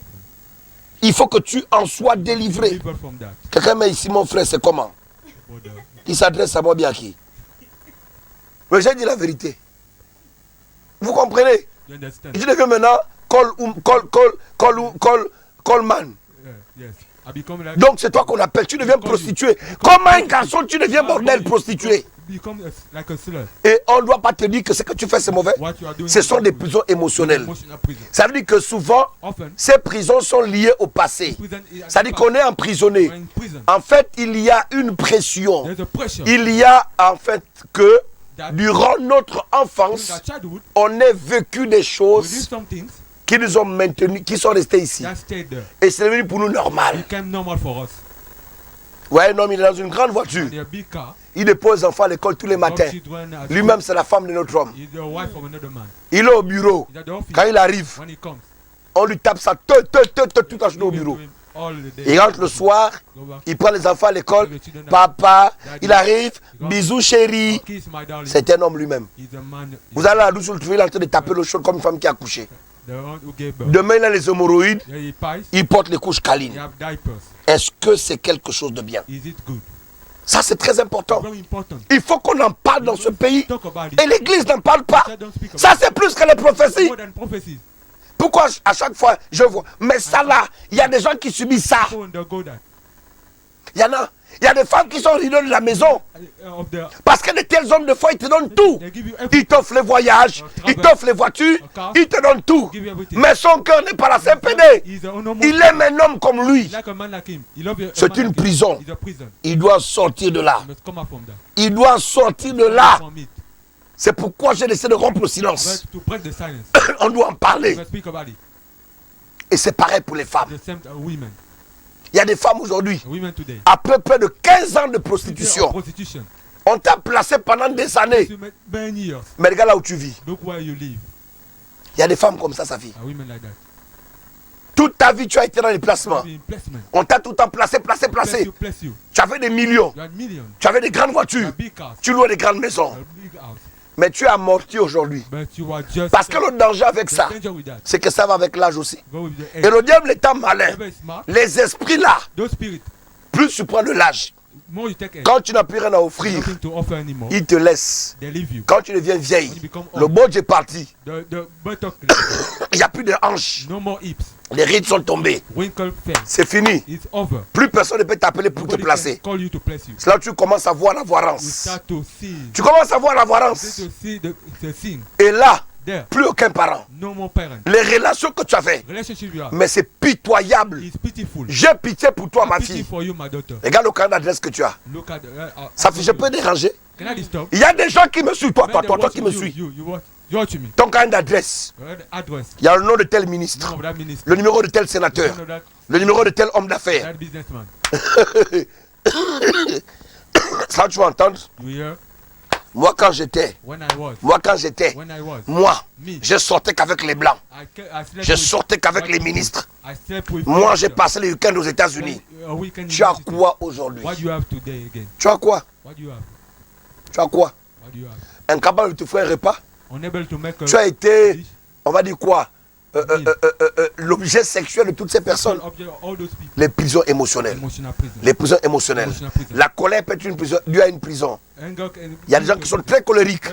Il faut que tu en sois délivré. Delivered from that. Quelqu'un met ici, mon frère, c'est comment? Brother. Il s'adresse à moi bien qui? Mais j'ai dit la vérité. Vous comprenez? You understand? Je deviens maintenant callman. Yes. I become like. Donc c'est toi qu'on appelle. Tu deviens prostituée. Comment un garçon, tu deviens bordel prostituée? Become like a slave. Et on ne doit pas te dire que ce que tu fais c'est mauvais. What you are doing. Ce sont des prisons émotionnelles. Emotional prison. Ça veut dire que souvent, Often. ces prisons sont liées au passé. Prison is Ça veut dire qu'on est emprisonné. We're in prison. En fait, il y a une pression. There's a pressure. Il y a en fait que That durant notre during enfance, our childhood, on ait vécu des we did choses some things qui nous ont maintenus, qui sont restés ici. that stayed there. Et c'est devenu pour nous normal. It became normal for us. Ouais, un homme, il est dans une grande voiture. And a big car. Il dépose les enfants à l'école tous les matins. Children at Lui-même, c'est la femme de notre homme. He's the wife of another man. Il est au bureau. He's at the office. Quand il arrive, When he comes, on lui tape ça toute la journée au give it bureau. to him all the day. Il rentre le soir, Go back. il prend les enfants à l'école. Papa, il arrive, bisous chérie. Kiss my darling. C'est un homme lui-même. He's a man. Vous allez à la douche, vous le trouvez, il est en train de taper l'eau chaude comme une femme qui a accouché. The one who gave birth. Demain, il a les hémorroïdes, Yeah, he pies. il porte les couches He câlines. have diapers. Est-ce que c'est quelque chose de bien? Is it good? Ça, c'est très important. Very important. Il faut qu'on en parle dans ce pays. Talk about it. Et l'église n'en parle pas. Don't speak about Ça, c'est plus que les prophéties. more than prophecies. Pourquoi à chaque fois je vois? Mais ça là, il y a des gens qui subissent ça. People undergo that. Il y en a. Il y a des femmes qui sont rideaux de la maison. Of the, Parce que de tels hommes, de fois, ils te donnent tout. they give you everything. Ils t'offrent les voyages, ils t'offrent les voitures, ils te donnent tout. Give you everything. Mais son cœur n'est pas la CPD. He's a honorable. Il aime un homme comme lui. Like a man like him. He love you. C'est une prison. He's a prison. Il doit sortir de là. You must come out from that. Il doit sortir de là. From it. C'est pourquoi j'ai décidé de rompre le silence. But to break the silence. On doit en You parler. must speak about it. Et c'est pareil pour les femmes. The same women. Il y a des femmes aujourd'hui, Women today. après près de 15 ans de Of prostitution, prostitution. on t'a placé pendant des années. You make many years. Mais regarde là où tu vis. Look where you live. Il y a des femmes comme ça, fille. A women like that. Toute ta vie, tu as été dans les placements. Be in placement. On t'a tout le temps placé. Bless you. Tu avais des millions. You had millions. Tu avais des grandes You voitures. had big cars. Tu louais des grandes maisons. A big house. Mais tu es amorti aujourd'hui. But you are just. Parce que le danger avec the ça, danger with that. c'est que ça va avec l'âge aussi. Go with the Et age. le diable étant malin, Whoever is smart, les esprits là, those spirits, plus tu prends de l'âge, more you take age, quand tu n'as plus rien à offrir, nothing to offer anymore. ils te laissent. They leave you. Quand tu deviens vieille, When you become le old, bon Dieu est parti. the buttock, Il n'y a plus de hanches. no more hips, Les rides sont tombées. wrinkle face. C'est fini. It's over. Plus personne ne peut t'appeler pour te Nobody placer. can call you to place you. C'est là où tu commences à voir la You voirance. start to see. Tu commences à voir la You voirance. start to see the thing Et là, there. plus aucun parent. No more parents. Les relations que tu avais, Relationship you have mais c'est pitoyable. is pitiful. J'ai pitié pour toi, ma Pity fille. for you, my daughter. Regarde le carnet d'adresse que tu as. Look at the. Ça fait, je peux déranger. Can I disturb? Il y a des gens qui me suivent. Toi When they qui me watching suis. You watch me. Ton carnet d'adresse. The address. Il y a le nom de tel Name ministre. of that minister. Le numéro de tel The sénateur. name of that, Le numéro de tel homme d'affaires. that businessman. Ça, tu vas entendre. You hear? Moi, quand j'étais, When I was. moi, Me. je sortais qu'avec les blancs. I slept Je with sortais qu'avec white les people. ministres. I slept with Moi, white j'ai people. passé le week-end aux États-Unis. A weekend in Tu as the city. quoi aujourd'hui? What do you have today again? Tu as quoi? What do you have? Tu as quoi? What do you have? Incapable de te faire un repas? Unable to make a Tu as été, dish? on va dire quoi? L'objet sexuel de toutes ces personnes. Object of all those people. Les prisons émotionnelles. Emotional prison. Les prisons émotionnelles. Emotional prison. La colère peut être une prison, dû à une prison. Anger can- Il y a des gens qui sont très colériques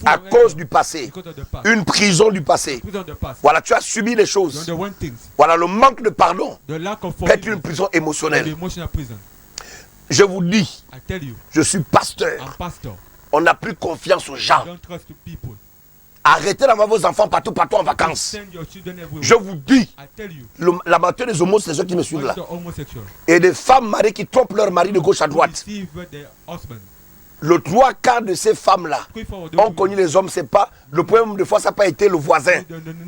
à cause du passé. Because of the past. Une prison du passé. Prison of the past. Voilà, tu as subi des You choses. underwent things. Voilà, le manque de pardon The lack of peut être une forgiveness. prison The émotionnelle. emotional prison. Je vous dis, I tell you, je suis pasteur. I'm pastor. On n'a plus confiance aux gens. Don't trust the people. Arrêtez d'avoir vos enfants partout en vacances. Send your children everywhere. Je vous dis, I tell you, la majorité des homos, c'est ceux qui me suivent what là. is the homosexual? Et des femmes mariées qui trompent leur mari de gauche à Who droite. deceive their husband. Le 3/4 de ces femmes-là ont connu les hommes, c'est pas. Le problème, des fois, ça n'a pas été le voisin.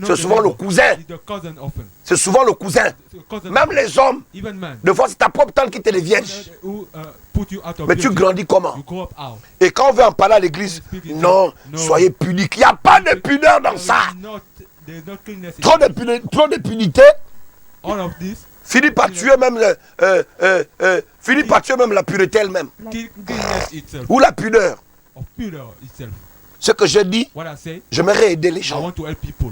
C'est souvent le cousin. It's the cousin often. C'est souvent le cousin. The cousin Même les hommes, even man. des fois, c'est ta propre tante qui te les vierge. Who put you out of Mais tu virtue. grandis comment? You grow up out. Et quand on veut en parler à l'église, non, soyez pudiques. Il n'y a pas de pudeur dans ça. There's no cleanness in Trop it. trop de punité. All of this. Finit par tuer même finit par tuer même la pureté elle-même. Cleanness itself. Ou la pudeur. Of pure itself. Ce que je dis, What I say, j'aimerais aider les I gens. want to help people.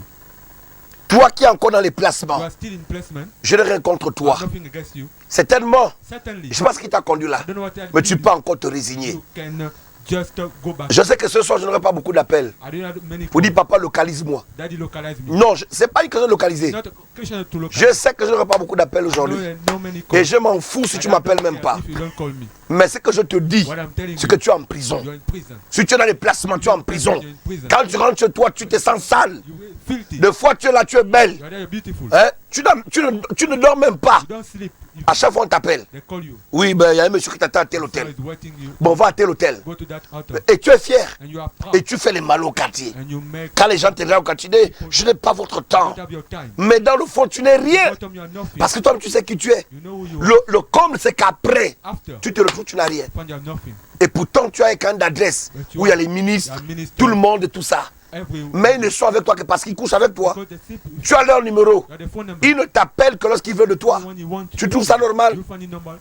Toi qui es encore dans les You placements, are still in placement. je n'ai rien contre toi. Nothing against you. Certainement, Certainly. je ne sais pas ce qui t'a conduit là, I don't know what I mais tu peux encore te résigner. You can just go back. Je sais que ce soir, je n'aurai pas beaucoup d'appels. I don't have many Pour dire, calls. papa, localise-moi. Daddy localize me. Non, ce n'est pas une question de localiser. Not a question to localize. Je sais que je n'aurai pas beaucoup d'appels aujourd'hui. No many calls. Et je m'en fous si tu I m'appelles don't même care pas. if you don't call me. Mais ce que je te dis, What I'm telling c'est you, que tu es en prison. you're in prison. Si tu es dans les placements, tu es en prison. You're in prison. Quand tu rentres chez toi, tu te sens sale. You filthy. Des fois, tu es là, tu es belle. You're there, you're beautiful. Hein? Tu ne dors même pas. You don't sleep. À chaque fois, on t'appelle. They call you. Oui, ben, il y a un monsieur qui t'attend à tel Someone hôtel. is waiting you. Bon, va à tel hôtel. Go to that hotel. Et tu es fier. And you are proud. Et tu fais les malins au quartier. And you make. Quand les gens te regardent au quartier, tu dis, je n'ai pas votre temps. Don't have your time. Mais dans le fond, tu n'es rien. Bottom, you are nothing. Parce que toi, tu sais qui tu es. You know who you are. Le comble, c'est qu'après, After. tu te retrouves, tu n'as rien. Find you are nothing. Et pourtant, tu as un camp d'adresse où il y a les ministres, You are minister. tout le monde et tout ça. Every. Mais ils ne sont avec toi que parce qu'ils couchent avec toi. Because they see you. Tu as leur numéro. You are the phone number. Ils ne t'appellent que lorsqu'ils veulent de toi. When you want Tu trouves ça normal? you find it normal.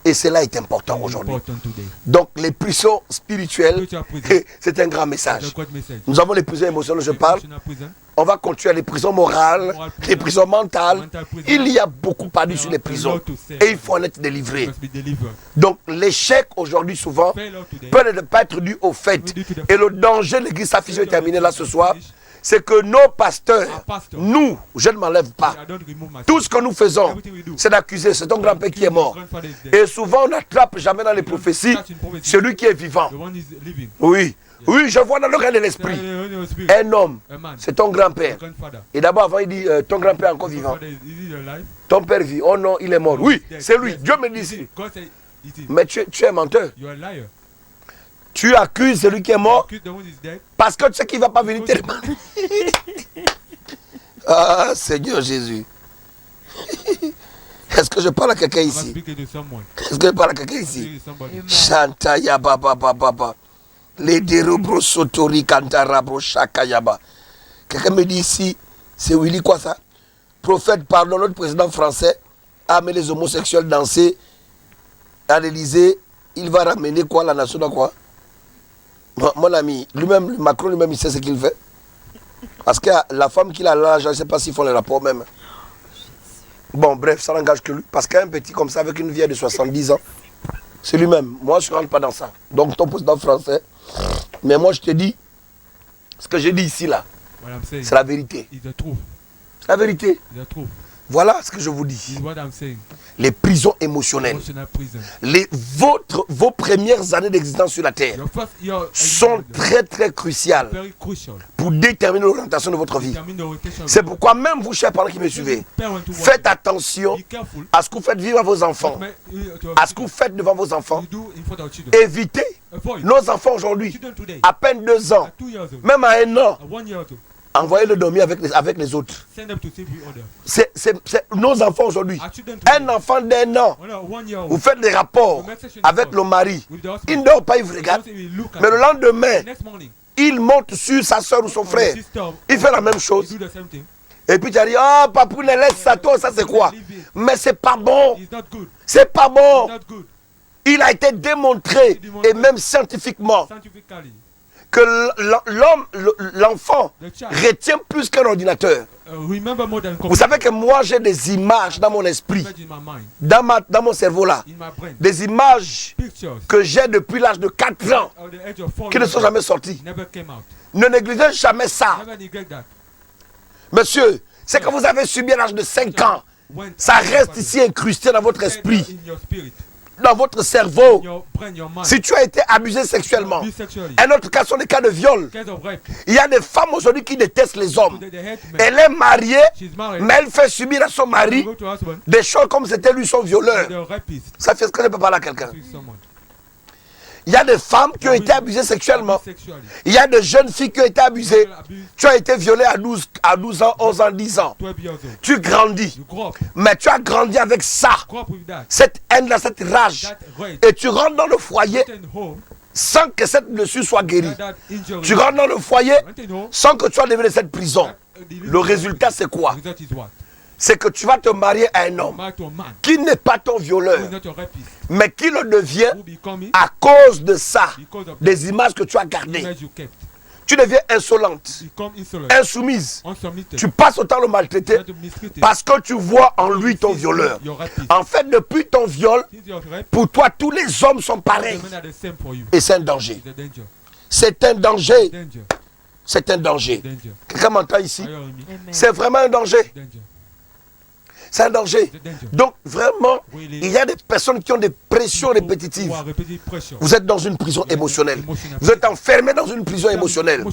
Et cela est important It's aujourd'hui. important today. Donc les prisons spirituelles, Spiritual prison. c'est un grand The message. God message. Nous avons les prisons émotionnelles, je parle. Emotional prison. On va continuer les prisons morales, les prisons mentales. Mental prison. Il y a beaucoup par-dessus les prisons. Et il faut en être délivré. Must be delivered. Donc l'échec aujourd'hui souvent Failure today. peut ne pas être dû au fait. Et le danger de l'église affichée est terminé là ce soir. C'est que nos pasteurs, nous, je ne m'enlève pas. I don't remove myself. Tout ce que nous faisons, Everything we do. c'est d'accuser. C'est ton grand-père qui est mort. Grandfather is dead. Et souvent, on n'attrape jamais dans les prophéties celui qui est vivant. The one is living. Oui, oui, je vois dans le règne de l'esprit. Un homme, A man. c'est ton grand-père. Grandfather. Et d'abord, avant, il dit, ton grand-père est encore vivant. Grandfather is he alive? Ton père vit. Oh non, il est mort. Oui, c'est lui. Dieu me dit ici. God said it is. Mais tu es menteur. You are a liar. Tu accuses celui qui est mort Accuse the one is dead. parce que tu sais qu'il ne va pas venir te demander. Ah, Seigneur Jésus. Est-ce que je parle à quelqu'un I'm ici? speaking to someone. Est-ce que je parle à quelqu'un ici? Speaking to somebody. Chanta yaba baba baba. Les dérobro sotori kantara bro shaka yaba. Quelqu'un me dit ici, c'est Willy quoi ça? Prophète, pardon, notre président français a amené les homosexuels danser à l'Élysée. Il va ramener quoi, la nation dans quoi? Mon ami, lui-même, Macron lui-même, il sait ce qu'il fait. Parce que la femme qu'il a là, je ne sais pas s'ils font les rapports même. Bon, bref, ça n'engage que lui. Parce qu'un petit comme ça, avec une vieille de 70 ans, c'est lui-même. Moi, je ne rentre pas dans ça. Donc, ton président français. Mais moi, je te dis, ce que j'ai dit ici, là, What I'm saying c'est la vérité. is the truth. C'est la vérité. It's the truth. Voilà ce que je vous dis. It's what I'm saying. Les prisons émotionnelles. Emotional prison. Vos premières années d'existence sur la terre Your first year sont très, très cruciales very crucial. pour déterminer l'orientation de votre vie. Determine the rotation of C'est your pourquoi même vous, chers parents qui me suivez, parent to watch. faites attention Be careful. à ce que vous faites vivre à vos enfants, à ce que vous faites devant vos enfants. you do in front of children. Évitez Avoid. nos enfants aujourd'hui, Children today. à peine 2 ans, At 2 years old. même à 1 an, At 1 year old. envoyez-le dormir avec les autres. Send them to sleep with others. C'est nos enfants aujourd'hui. At children today. Un enfant d'1 an, When a 1 year old. vous faites des rapports avec le mari. With the husband. Il ne dort pas, il vous regarde. Don't even look at Mais le him. lendemain, The next morning. il monte sur sa soeur ou son or frère. sister, Il fait la même you chose. do the same thing. Et puis tu as dit, oh, papou, ne laisse ça, toi, ça c'est quoi? Mais c'est pas bon. It's not good. C'est pas bon. It's not good. Il a été démontré, et même scientifiquement, Scientifically. que l'enfant The child. retient plus qu'un ordinateur. Remember more than Vous savez que moi j'ai des images dans mon esprit, in my mind. dans mon cerveau là, In my brain. des images Pictures. que j'ai depuis l'âge de 4 ans, At the age of 4 qui ne sont jamais sorties. never came out. Ne négligez jamais ça. Never neglect that. Monsieur, c'est que vous avez subi à l'âge de 5 ans. When Ça reste ici incrusté dans votre esprit, in your spirit, dans votre cerveau. your brain, your mind. Si tu as été abusé sexuellement, Abuse sexually. un autre cas sont des cas de viol. Case of rape. Il y a des femmes aujourd'hui qui détestent les hommes. Today they hate men. Elle est mariée, She's married. mais elle fait subir à son You mari go to her husband. des choses comme c'était lui son violeur. The rapist. Ça fait ce que je peux parler à quelqu'un. With someone. Il y a des femmes qui ont été abusées sexuellement. Sexually. Il y a des jeunes filles qui ont été abusées. Abuse. Tu as été violé à 12 ans, 11 ans, 10 ans. 12 years old. Tu grandis. You grow up. Mais tu as grandi avec ça. Grow up with that. Cette haine-là, cette rage. That rage. Et tu rentres dans le foyer Went in home. sans que cette blessure soit guérie. That injury. Tu rentres dans le foyer Went in home. sans que tu sois devenu cette prison. The Le résultat, c'est quoi? result is what? C'est que tu vas te marier à un homme Married to a man qui n'est pas ton who violeur, is not your rapist. mais qui le devient Who become it à cause de ça, because of des images que tu as the gardées. image you kept. Tu deviens insolente, Become insolent. insoumise. Unsubmitted. Tu passes autant le maltraiter Try to mistreat it. parce que tu vois en lui ton violeur. Your rapist. En fait, depuis ton viol, Since your rape, pour toi, tous les hommes sont the pareils. men are the same for you. Et c'est un danger. It's a danger. C'est un danger. Danger. C'est un danger. Danger. Quelqu'un m'entend ici? Are you hearing me? Amen. C'est vraiment un danger. Danger. C'est un danger. It's a danger. Donc vraiment, Really. il y a des personnes qui ont des pressions répétitives. Who are repeated pressure. Vous êtes dans une prison émotionnelle. Vous êtes enfermé dans une prison émotionnelle.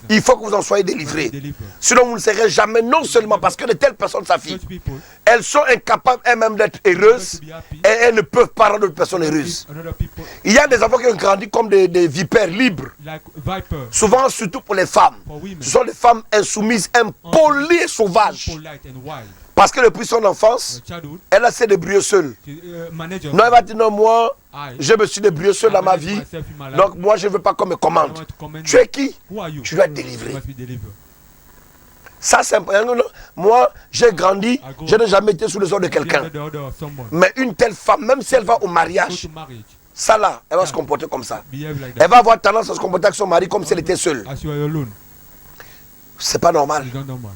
Il faut que vous en soyez délivrés. Sinon, vous ne serez jamais, non seulement parce que de telles personnes s'affirment, Such people elles sont incapables elles-mêmes d'être heureuses et elles ne peuvent pas rendre d'autres personnes heureuses. another people Il y a des enfants qui ont grandi comme des vipères libres. like viper Souvent, surtout pour les femmes. for women. Ce sont des femmes insoumises, impolies et sauvages. Polite and wild. Parce que depuis son enfance, Childhood, elle a s'est débrouillée seule. manager. Non, elle va dire non, moi, I je me suis débrouillé seule dans ma vie. myself in my life. Donc moi, je ne veux pas qu'on me I commande. want to commend Tu es qui? Who are you? Tu dois être délivré. You must be delivered. Ça, c'est important. Moi, j'ai grandi, je n'ai jamais été sous les ordres de quelqu'un. Under the order of someone. Mais une telle femme, même si elle va au Go mariage, to marriage. ça là, elle va se comporter comme ça. Behave like Elle that. va avoir tendance à se comporter avec son mari comme si elle était seule. As you are alone, C'est pas normal. it's not normal.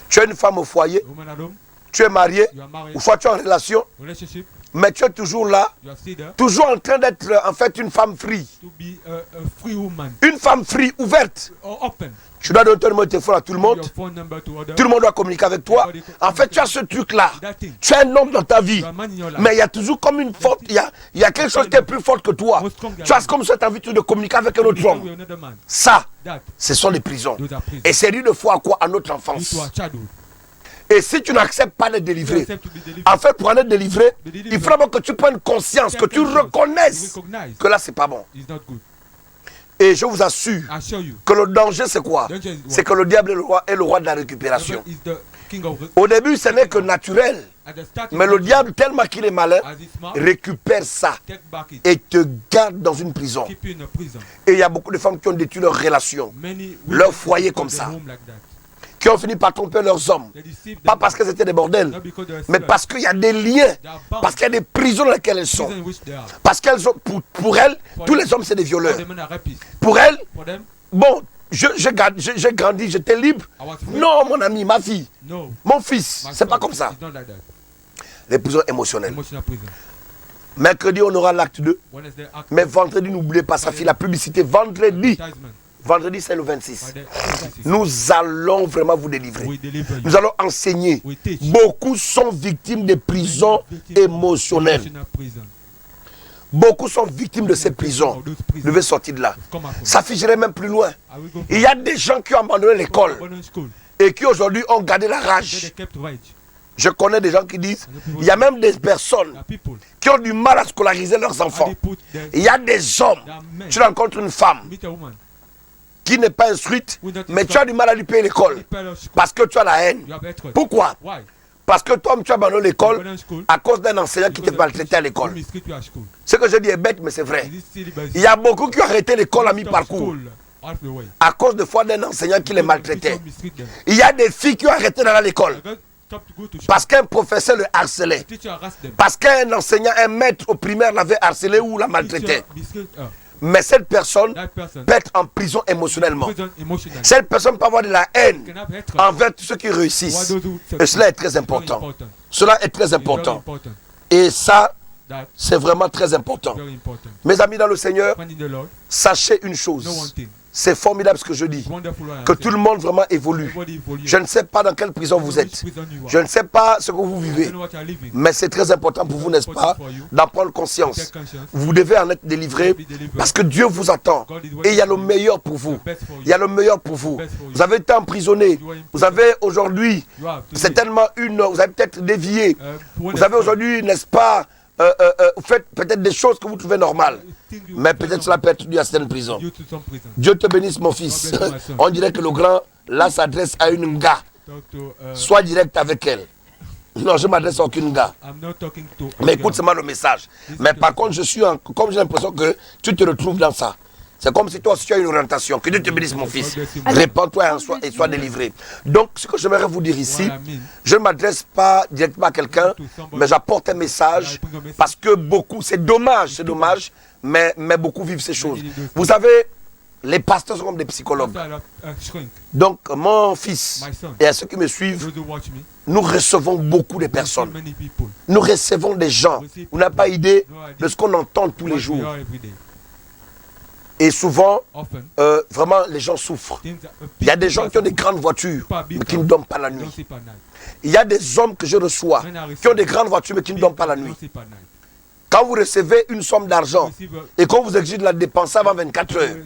Tu es une femme au foyer, Woman at home, tu es marié, you are married, ou soit tu es en relation, relationship, mais tu es toujours là, you are still there toujours en train d'être en fait une femme free. to be a free woman Une femme free, ouverte. or open. Tu dois donner ton numéro de téléphone à tout le monde. Your phone number to other. Tout le monde doit communiquer avec toi. En fait, tu as ce truc-là. That thing. Tu es un homme dans ta vie. You are a man in your life. Mais il y a toujours comme une faute. Il y a quelque chose qui est plus fort que toi. Tu as comme ça, tu as envie de communiquer avec un autre Because homme. we are another man. Ça, That ce sont les prisons. those are prisons. Et c'est une fois à quoi? À notre Due enfance. to our childhood. Et si tu n'acceptes pas d'être You délivré, accept to be delivered. en fait, pour en être délivré, il faut d'abord que tu prennes conscience, que tu reconnaisses Recognize que là, c'est pas bon. it's not good. Et je vous assure I assure you. que le danger, c'est quoi? Danger is what? C'est que le diable est le roi de la récupération. Devil is the king of Au début, ce n'est que naturel. at the starting. Mais le diable, tellement qu'il est malin, as it's smart, récupère ça take back it. et te garde dans une prison. Keep you in a prison. Et il y a beaucoup de femmes qui ont détruit leur relation, Many Leur women foyer become comme their ça. home like that. qui ont fini par tromper leurs hommes. They deceive Pas them. parce qu'elles étaient des bordels, Not because they are mais sluts. parce qu'il y a des liens, They are bound. parce qu'il y a des prisons dans lesquelles elles sont. Prison in which they are. Parce qu'elles ont, pour elles, tous les hommes c'est des violeurs. All the men are rapists. Pour elles, For them, bon, j'ai grandi, j'étais libre. I was free. Non, mon ami, ma fille, No. mon fils, My c'est pas son, comme ça. It's not like that. Les prisons émotionnelles. Emotional prison. Mercredi, on aura l'acte 2. Wednesday, act Mais vendredi, n'oubliez pas, ça fait la publicité. Vendredi, advertisement. vendredi c'est le 26. Friday, Nous allons vraiment vous délivrer. we deliver you. Nous allons enseigner. We teach. Beaucoup sont victimes de prisons émotionnelles. Emotional prison. Beaucoup sont victimes de ces prisons. Vous devez sortir de là. Come out from Ça ficherait même plus loin. I will go Il y a des gens qui ont abandonné l'école abandon school. et qui aujourd'hui ont gardé la Then rage. they kept rage. Je connais des gens qui disent, il y a même des personnes There are people. qui ont du mal à scolariser leurs And enfants. they put their, Il y a des hommes, there are men. tu rencontres une femme Meet a woman. qui n'est pas instruite, Who not mais tu as du mal à lui payer l'école They pay her school. parce que tu as la haine. You have hatred. Pourquoi? Why? Parce que toi, tu as abandonné l'école Abandon school. à cause d'un enseignant qui t'a maltraité à Who l'école. mistreat you at school. Ce que je dis est bête, mais c'est vrai. Is it silly, but Il y a beaucoup qui ont arrêté l'école à mi-parcours school half the way. à cause de fois d'un enseignant qui les maltraitait. Teacher mistreat them. Il y a des filles qui ont arrêté d'aller à l'école They got stopped to go to school. parce qu'un professeur le harcelait. Teacher harassed them. Parce qu'un enseignant, un maître au primaire l'avait harcelé ou la maltraitait. Teacher mistreat her. Mais cette personne That person peut être en prison émotionnellement. prison emotionally. Cette personne peut avoir de la haine Can have hatred. envers tous ceux qui Why réussissent. those who Et cela est très It's very important. important. Cela est très It's very important. important. Et ça, That c'est vraiment très important. very important. Mes amis dans le Seigneur, Find in the Lord. sachez une No one chose. thing. C'est formidable ce que je dis. It's wonderful what I Que say. tout le monde vraiment évolue. Everybody evolue. Je ne sais pas dans quelle prison vous êtes. Which prison you are. Je ne sais pas ce que vous I vivez. don't know what you are living. Mais c'est très important pour vous, n'est-ce pas, d'en prendre conscience. Take conscience. Vous devez en être délivré parce que Dieu vous attend. Et il y a le meilleur pour vous. The best for Il y a you. le meilleur pour vous. Vous avez été emprisonné. Vous avez aujourd'hui, You have to c'est live. tellement vous avez peut-être dévié. When Vous avez aujourd'hui, n'est-ce pas, vous faites peut-être des choses que vous trouvez normales. Mais peut-être cela peut être dû à certaines prisons. You to some prison. Dieu te bénisse, mon fils. God bless you, my son. On dirait que le grand, là, s'adresse à une gars. Talk to, Sois direct avec elle. Non, je m'adresse à aucune gars. I'm not talking to. Mais écoute seulement le message. Mais par contre, comme j'ai l'impression que tu te retrouves dans ça. C'est comme si toi aussi tu as une orientation. Que Dieu te bénisse, mon fils. Répands-toi et sois délivré. Donc, ce que j'aimerais vous dire ici, je ne m'adresse pas directement à quelqu'un, mais j'apporte un message parce que beaucoup, c'est dommage, mais beaucoup vivent ces choses. Vous savez, les pasteurs sont comme des psychologues. Shrink. Donc, mon fils et à ceux qui me suivent, Those who watch me. nous recevons beaucoup de See personnes. many people. Nous recevons des gens. Vous n'avez pas idée de ce qu'on entend tous les What we jours. are every day. Et souvent, often, vraiment, les gens souffrent. things that, Il y a des gens qui ont des grandes voitures, mais qui ne dorment pas la don't nuit. sleep at night. Il y a des hommes que je reçois qui ont des grandes voitures, mais qui ne dorment pas la nuit. Don't sleep at night. Quand vous recevez une somme d'argent Receive et qu'on vous exige de la dépenser avant 24 heures,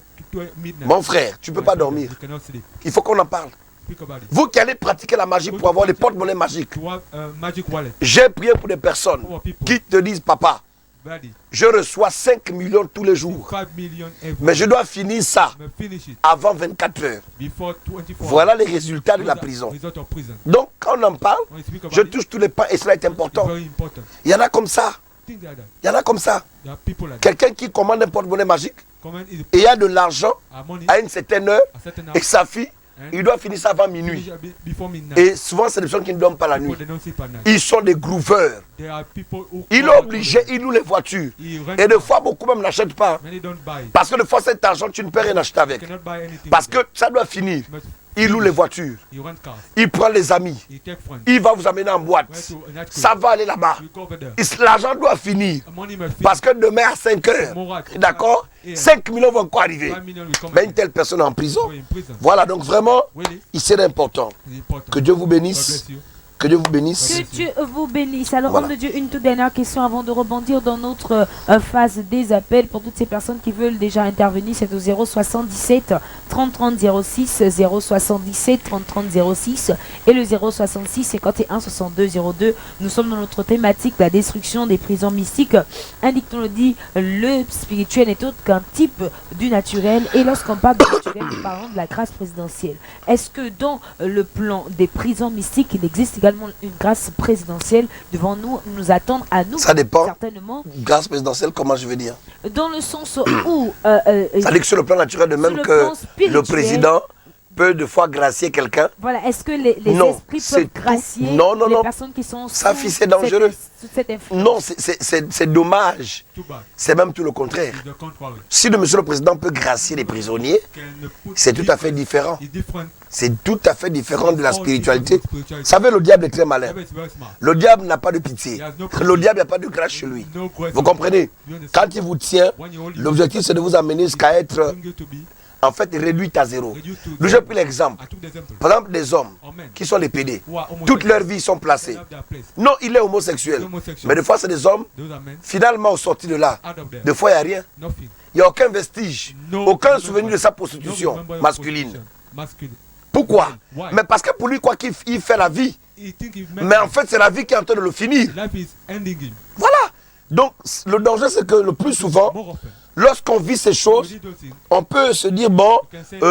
midnight. mon frère, tu ne peux pas dormir. You cannot sleep. Il faut qu'on en parle. Speak about it. Vous qui allez pratiquer la magie pour avoir les porte-monnaies magiques, To have a magic wallet. j'ai prié pour des personnes qui te disent, papa, Buddy, je reçois 5 millions tous les jours, 5 million every mais je dois finir ça but finish it avant 24 heures. before 24 Voilà les résultats de la Those are prison. result of prison. Donc, quand on en parle, When you speak about je it, touche tous les pas et cela est important. it's very important. Il y en a comme ça. Things like that. Il y en a comme ça. There are people like that. Quelqu'un qui commande un porte-monnaie magique Comment is et il y a de l'argent money à une certaine heure a certain et sa fille, il doit finir ça avant minuit. finish before midnight. Et souvent, c'est des personnes qui ne dorment pas la nuit. People, they don't sleep at night. Ils sont des grooveurs. There are people who Ils come ont out obligé, to them. ils louent les voitures. Ils rentent Et des cars. fois, beaucoup même n'achètent pas. Many don't buy it. Parce que des fois, cet argent, tu ne peux rien acheter You avec. cannot buy anything. Parce with que ça doit finir. it. But Il loue les voitures. you rent cars. Il prend les amis. You take friends. Il va vous amener en boîte. Where to a night Ça club. va aller là-bas. You go over there. L'argent doit finir. Money must fit. Parce que demain à 5 heures, d'accord, 5 millions vont encore arriver. 5 million will come Mais again. une telle personne est en prison. Go in prison. Voilà, donc vraiment, Really? c'est important. It's important. Que Dieu vous God bénisse. bless you. Que Dieu vous bénisse. Que Dieu vous bénisse. Alors, Voilà. homme de Dieu, une toute dernière question avant de rebondir dans notre phase des appels. Pour toutes ces personnes qui veulent déjà intervenir, c'est au 077 30 30 06, 077 30 30 06 et le 066 51 62 02. Nous sommes dans notre thématique, la destruction des prisons mystiques. Indique-t-on le dit, le spirituel n'est autre qu'un type du naturel. Et lorsqu'on parle du naturel, nous parlons de la grâce présidentielle. Est-ce que dans le plan des prisons mystiques, il existe également une grâce présidentielle devant nous attendre à nous? Ça dépend. Certainement. Grâce présidentielle, comment je vais dire? Dans le sens où Ça dit que sur le plan naturel, de sur même le que plan spirituel, le président peut de fois gracier quelqu'un. voilà, est-ce que les Non, esprits c'est peuvent gracier tout. Non, non, les non. personnes qui sont Ça, sous fils, c'est dangereux. sous cette influence? Non, c'est dommage. Too bad. C'est même tout le contraire. It's the contrary. Si le monsieur le président peut gracier les prisonniers, Can put c'est tout à fait différent. It's different. C'est tout à fait différent de la All spiritualité. different Vous spirituality. savez, le diable est très malin. Devil is very smart. Le diable n'a pas de pitié. He has no Le diable n'a pas de grâce chez lui. No grace. Vous comprenez? You understand? Quand il vous tient, When you hold it, l'objectif c'est de vous amener jusqu'à être bring you to be en fait réduit à zéro. reduced to Nous j'ai pris l'exemple. I took the example. Par exemple, des hommes Amen. qui sont des PD. Who are Toute homosexual. leur vie ils sont They placés. have their place. Non, il est homosexuel. Homosexual. Mais des fois, c'est des hommes, Those are men. finalement, au sorti de là, Out of there. des fois, il n'y a rien. Nothing. Il n'y a aucun vestige, No- aucun no souvenir de remembrance. sa No prostitution remembrance of masculine. prostitution. Masculine. Pourquoi? Why? Mais parce que pour lui, quoi qu'il il fait la vie, He think he mais en fait, c'est la vie qui est en train de le finir. life is ending him. Voilà. Donc, le danger, c'est que le plus souvent, More often. lorsqu'on vit ces choses, We do those things. on peut se dire, bon,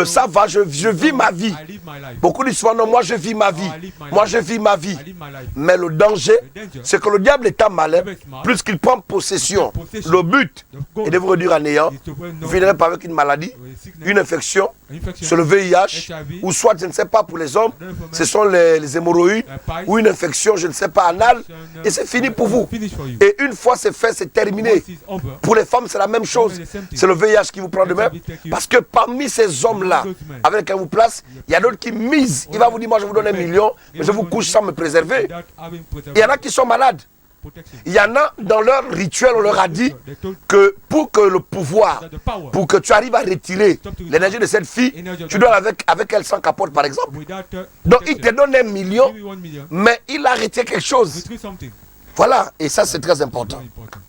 ça va, je vis ma vie. I live my life. Beaucoup disent souvent, non, moi je vis ma vie. Moi je vis ma vie. I live my life. Mais le danger, The danger. c'est que le diable étant malin, plus qu'il prend possession, le but The goal est de vous réduire à néant. is to bring Vous no finirez par avec une maladie, sickness, une infection, infection, sur le VIH, HIV, ou soit, je ne sais pas, pour les hommes, I don't know for ce men, sont les hémorroïdes, pies, ou une infection, je ne sais pas, anale, et c'est fini pour vous. Finish for you. Et une fois c'est fait, c'est terminé. Once it's over, Pour les femmes, c'est la même chose. C'est le VIH qui vous prend demain. Parce que parmi ces hommes-là, avec lesquels vous place, il y a d'autres qui misent. Il va vous dire, moi je vous donne 1 million, mais je vous couche sans me préserver. without having Il y en a qui sont malades. protection. Il y en a, dans leur rituel, on leur a dit They told que pour que le pouvoir, that the power pour que tu arrives à retirer l'énergie de cette fille, tu dois avec elle sans capote, par exemple. without Donc il te protection. donne 1 million, Give me 1 million. mais il a retiré quelque chose. Retrieve something. Voilà, et ça c'est très important. Very important.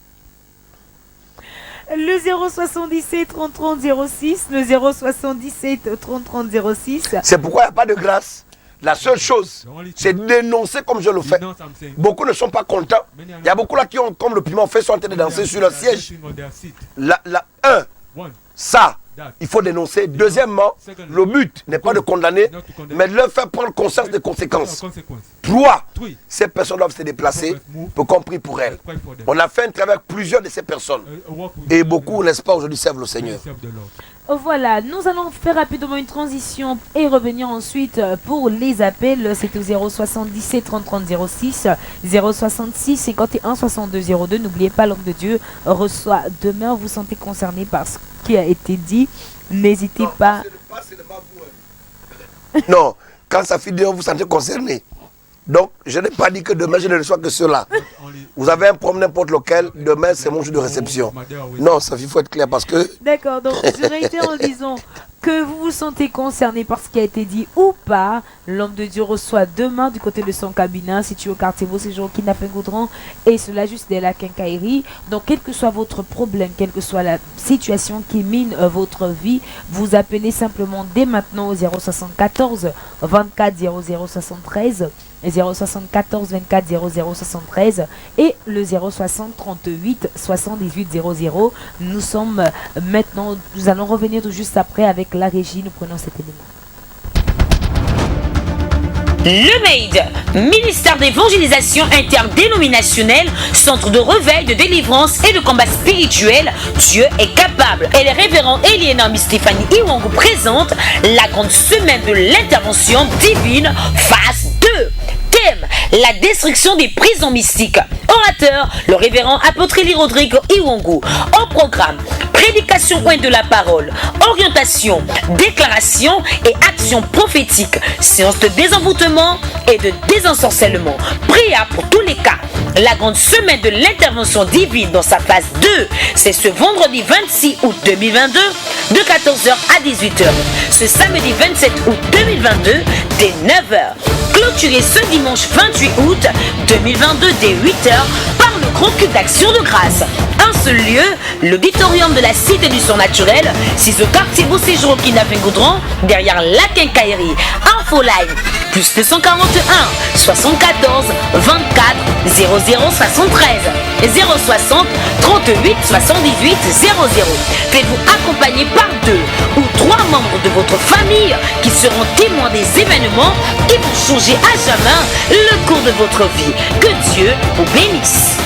Le 077 30 30 06, le 077 30 30 06. C'est pourquoi il n'y a pas de grâce. La seule chose, c'est d'énoncer comme je le You fais. know what I'm saying? Beaucoup ne sont pas contents. Il y a beaucoup là qui ont, comme le piment fait, sont en train de danser sur leur siège. On their seat. Un, One, ça, that. il faut dénoncer. Deuxièmement, le but n'est pas de condamner, Not to condemn. mais de leur faire prendre conscience des conséquences. Consequence. 3, Three, ces personnes doivent se déplacer, y compris pour elles. pray for them. On a fait un travail avec plusieurs de ces personnes. Walk with Et them. beaucoup, n'est-ce pas, aujourd'hui servent le Seigneur. Serve the Lord. Voilà, nous allons faire rapidement une transition et revenir ensuite pour les appels. C'est au 077 30 30 06, 066 51 62 02. N'oubliez pas, l'homme de Dieu reçoit demain. Vous sentez concerné par ce qui a été dit. N'hésitez pas. Non, quand ça fait 2 ans, vous vous sentez concerné. Donc, je n'ai pas dit que demain, je ne reçois que cela. Vous avez un problème n'importe lequel, demain, c'est mon jour de réception. Non, ça, il faut être clair parce que... D'accord, donc je réitère en disant que vous vous sentez concerné par ce qui a été dit ou pas. L'homme de Dieu reçoit demain du côté de son cabinet, situé au quartier Beau Séjour, Kidnapping-Goudron, et cela juste dès la quincaillerie. Donc, quel que soit votre problème, quelle que soit la situation qui mine votre vie, vous appelez simplement dès maintenant au 074 24 0073. 074 24 0073 et le 060 38 78 00. Nous sommes maintenant, nous allons revenir tout juste après avec la régie. Nous prenons cet élément. Le MAID, ministère d'évangélisation interdénominationnelle, centre de réveil, de délivrance et de combat spirituel, Dieu est capable. Et les révérends Eliénami Stéphanie Iwangu présentent la grande semaine de l'intervention divine, phase 2. Thème, la destruction des prisons mystiques. Orateur, le révérend apôtre Eli Rodrigo Iwangu. Au programme, prédication de la parole, orientation, déclaration et action prophétique, séance de désenvoûtement et de désensorcellement, prière pour tous les cas. La grande semaine de l'intervention divine dans sa phase 2, c'est ce vendredi 26 août 2022 de 14h à 18h. Ce samedi 27 août 2022 dès 9h. Clôturé ce dimanche 28 août 2022 dès 8h par le grand culte d'action de grâce. Un seul lieu, l'auditorium de la Cité du Surnaturel, 6 au quartier Beau Séjour Kidnapping-Goudron, derrière la quincaillerie. Infoline, plus 241 74 24 0073 060 38 78 00. Faites-vous accompagner par 2 ou 3 membres de votre famille qui seront témoins des événements qui vont changer à jamais le cours de votre vie. Que Dieu vous bénisse.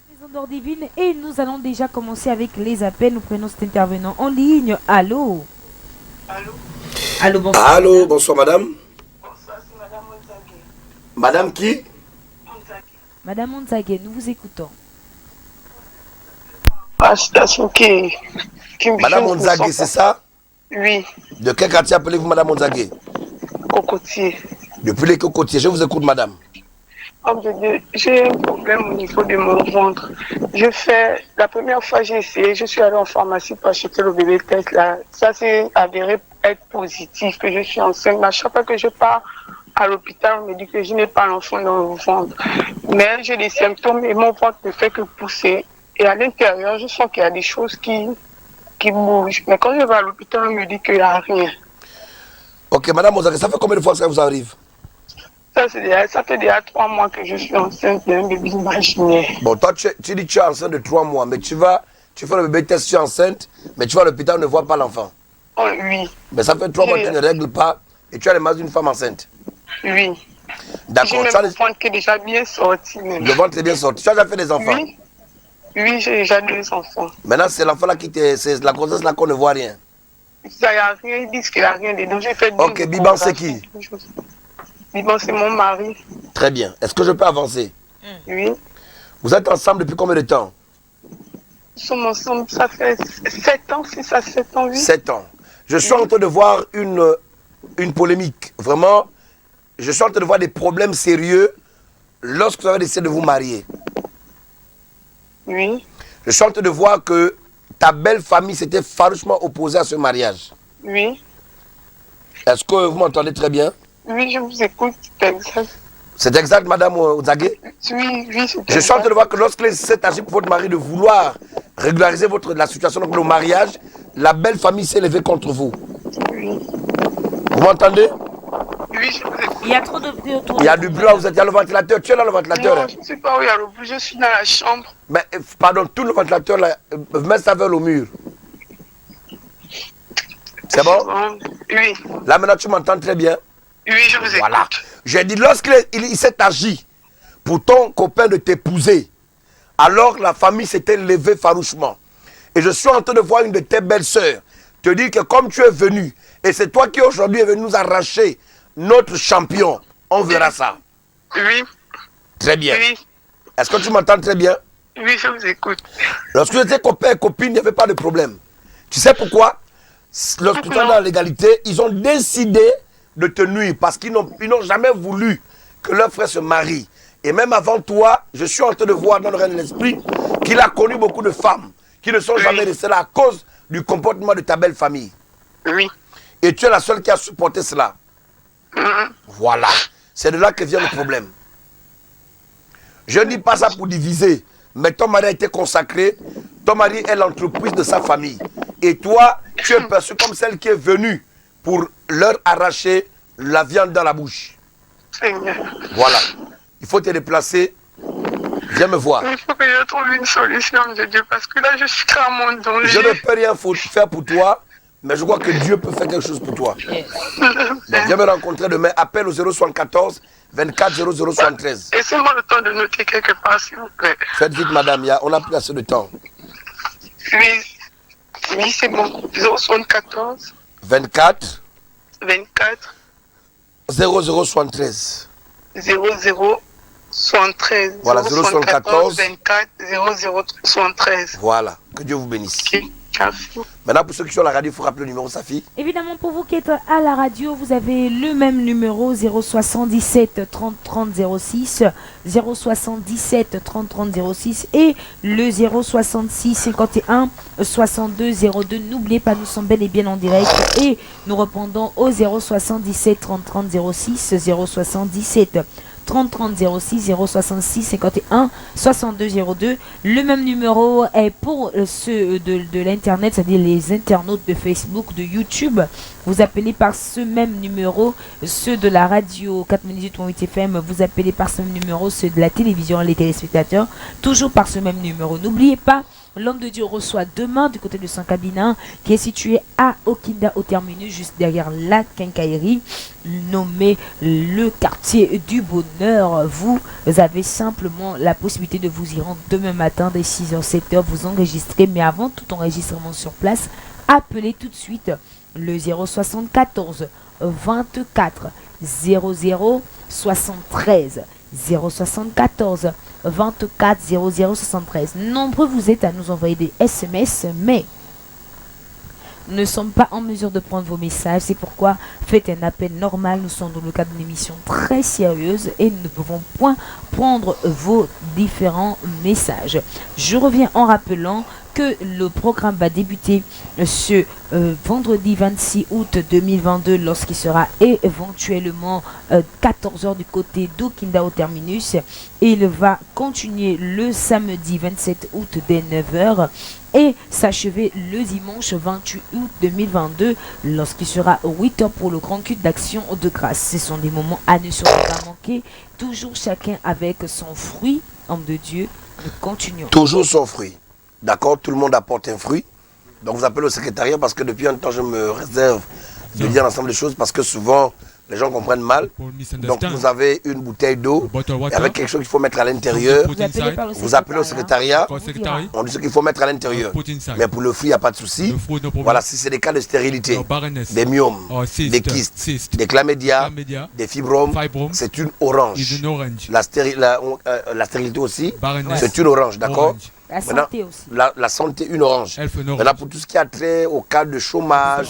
Maison d'or divine et nous allons déjà commencer avec les appels. Nous prenons cet intervenant en ligne. Allô? Allô, bonsoir. Allô, bonsoir madame. Bonsoir, c'est madame Monzagé. Madame qui? Madame Monzagé, nous vous écoutons. Madame Monzagé, c'est ça? Oui. De quel quartier appelez-vous madame Monzagé? Cocotier. Depuis les cocotiers, je vous écoute madame. Oh, j'ai un problème au niveau de mon ventre. La première fois j'ai essayé, je suis allée en pharmacie pour acheter le bébé test là. Ça s'est avéré être positif, que je suis enceinte. Mais à chaque fois que je pars à l'hôpital, on me dit que je n'ai pas l'enfant dans le ventre. Mais j'ai des symptômes et mon ventre ne fait que pousser. Et à l'intérieur, je sens qu'il y a des choses qui bougent. Mais quand je vais à l'hôpital, on me dit qu'il n'y a rien. Ok, madame Monzagé, ça fait combien de fois que ça vous arrive? Ça fait déjà 3 mois que je suis enceinte d'un bébé imaginaire. Bon, toi, tu dis que tu es enceinte de 3 mois, mais tu fais le bébé test, tu es enceinte, mais tu vas à l'hôpital, on ne voit pas l'enfant. Oh, oui. Mais ça fait 3 mois que tu ne règles pas et tu as les masses d'une femme enceinte. Oui. D'accord. J'ai même le ventre qui est déjà bien sorti. Même. Le ventre est bien sorti. Tu as déjà fait des enfants? Oui. Oui, j'ai déjà 2 enfants. Maintenant, c'est l'enfant là c'est la grossesse là qu'on ne voit rien. Ça, il n'y a rien, ils disent qu'il n'y a rien dedans. J'ai fait ok, Biban, c'est qui? Biban, c'est mon mari. Très bien. Est-ce que je peux avancer? Oui. Vous êtes ensemble depuis combien de temps? Nous sommes ensemble, ça fait 7 ans, c'est ça, 7 ans, oui. 7 ans. Je suis en train de voir une polémique. Vraiment, je suis en train de voir des problèmes sérieux lorsque vous avez décidé de vous marier. Oui. Je suis en train de voir que ta belle famille s'était farouchement opposée à ce mariage. Oui. Est-ce que vous m'entendez très bien? Oui, je vous écoute, c'est exact. C'est exact, madame Monzagé? Oui, oui, c'est exact. Je suis en train de voir que lorsque s'est agi pour votre mari de vouloir régulariser la situation, donc le mariage, la belle famille s'est levée contre vous. Oui. Vous m'entendez? Oui, je vous écoute. Il y a trop de bruit autour. Il y a du bruit, vous êtes dans le ventilateur. Tu es dans le ventilateur? Non, je ne sais pas où il y a le bruit, je suis dans la chambre. Mais pardon, tout le ventilateur là, mets ça vers le mur. C'est bon? Oui. Là maintenant tu m'entends très bien? Oui, je vous écoute. Voilà. J'ai dit, lorsqu'il s'est agi pour ton copain de t'épouser, Alors la famille s'était levée farouchement. Et je suis en train de voir une de tes belles sœurs te dire que comme tu es venu, et c'est toi qui aujourd'hui es venu nous arracher notre champion, on verra ça. Oui. Très bien. Oui. Est-ce que tu m'entends très bien? Oui, je vous écoute. Lorsque j'étais copain et copine, il n'y avait pas de problème. Tu sais pourquoi? Lorsque tu es dans la légalité, ils ont décidé de te nuire parce qu'ils n'ont jamais voulu que leur frère se marie. Et même avant toi, je suis en train de voir dans le règne de l'esprit qu'il a connu beaucoup de femmes qui ne sont jamais restées là à cause du comportement de ta belle famille. Oui. Et tu es la seule qui a supporté cela. Voilà. C'est de là que vient le problème. Je ne dis pas ça pour diviser, mais ton mari a été consacré. Ton mari est l'entreprise de sa famille. Et toi, tu es perçu comme celle qui est venue pour leur arracher la viande dans la bouche. Seigneur. Voilà. Il faut te déplacer. Viens me voir. Il faut que je trouve une solution de Dieu parce que là, je suis à mon danger. Je ne peux rien faire pour toi, mais je crois que Dieu peut faire quelque chose pour toi. Donc, viens me rencontrer demain. Appelle au 074 24 0073. Laissez-moi le temps de noter quelque part, s'il vous plaît. Faites vite, madame. On n'a plus assez de temps. Oui, c'est bon. 074 24 24 0073. 0073. Voilà, 074 24 0073. Voilà. Que Dieu vous bénisse. Ok, merci. Maintenant, pour ceux qui sont à la radio, il faut rappeler le numéro, Safi. Évidemment, pour vous qui êtes à la radio, vous avez le même numéro 077 30 30 06, 077 30 30 06 et le 066 51 62 02. N'oubliez pas, nous sommes bel et bien en direct et nous répondons au 077 30 30 06, 077 30 30 06 066 51 62 02. Le même numéro est pour ceux de l'internet, c'est-à-dire les internautes de Facebook, de YouTube. Vous appelez par ce même numéro. Ceux de la radio 98.8 FM, vous appelez par ce même numéro. Ceux de la télévision, les téléspectateurs, toujours par ce même numéro. N'oubliez pas, l'homme de Dieu reçoit demain du côté de son cabinet qui est situé à Okinda au terminus, juste derrière la quincaillerie, nommé le quartier du bonheur. Vous avez simplement la possibilité de vous y rendre demain matin dès 6h, 7h, vous enregistrez. Mais avant tout enregistrement sur place, appelez tout de suite le 074 24 00 73. 074 24 00 73. Nombreux vous êtes à nous envoyer des SMS, mais nous ne sommes pas en mesure de prendre vos messages. C'est pourquoi faites un appel normal. Nous sommes dans le cadre d'une émission très sérieuse et nous ne pouvons point prendre vos différents messages. Je reviens en rappelant que le programme va débuter ce vendredi 26 août 2022 lorsqu'il sera éventuellement 14h du côté d'Okinda au terminus, et il va continuer le samedi 27 août dès 9h et s'achever le dimanche 28 août 2022 lorsqu'il sera 8h pour le grand culte d'action de grâce. Ce sont des moments à ne surtout pas manquer, toujours chacun avec son fruit. Homme de Dieu, nous continuons. Toujours son fruit. D'accord, tout le monde apporte un fruit. Donc vous appelez au secrétariat parce que depuis un temps je me réserve de dire l'ensemble des choses parce que souvent les gens comprennent mal. Donc vous avez une bouteille d'eau et avec quelque chose qu'il faut mettre à l'intérieur. Vous appelez au secrétariat, on dit ce qu'il faut mettre à l'intérieur. Mais pour le fruit, il n'y a pas de souci. Voilà, si c'est des cas de stérilité, des myomes, des kystes, des chlamydia, des fibromes, c'est une orange. La stérilité aussi, c'est une orange, d'accord? La santé aussi. La santé, une orange. Maintenant, pour tout ce qui a trait au cas de chômage,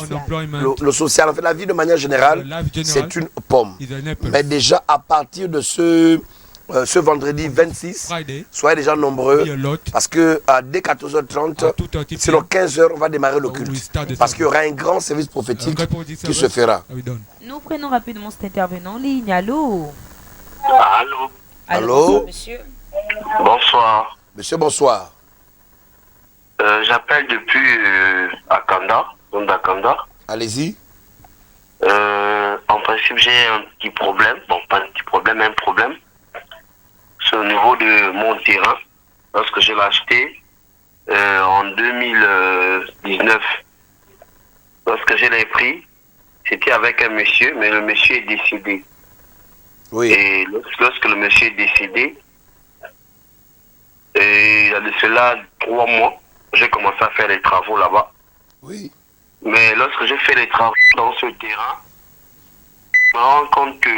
le social, en fait, la vie de manière générale, c'est une pomme. Mais déjà, à partir de ce vendredi 26, soyez déjà nombreux, parce que dès 14h30, sinon 15h, on va démarrer le culte. Parce qu'il y aura un grand service prophétique qui se fera. Nous prenons rapidement cet intervenant en ligne. Allô? Allô? Allô? Bonsoir, monsieur. Bonsoir. Monsieur, bonsoir. J'appelle depuis Akanda, zone d'Akanda. Allez-y. En principe, j'ai un petit problème. Bon, pas un petit problème, un problème. C'est au niveau de mon terrain. Lorsque je l'ai acheté en 2019, lorsque je l'ai pris, c'était avec un monsieur, mais le monsieur est décédé. Oui. Et lorsque le monsieur est décédé, Et il y a de cela 3 mois, j'ai commencé à faire les travaux là-bas. Oui. Mais lorsque j'ai fait les travaux dans ce terrain, je me rends compte que...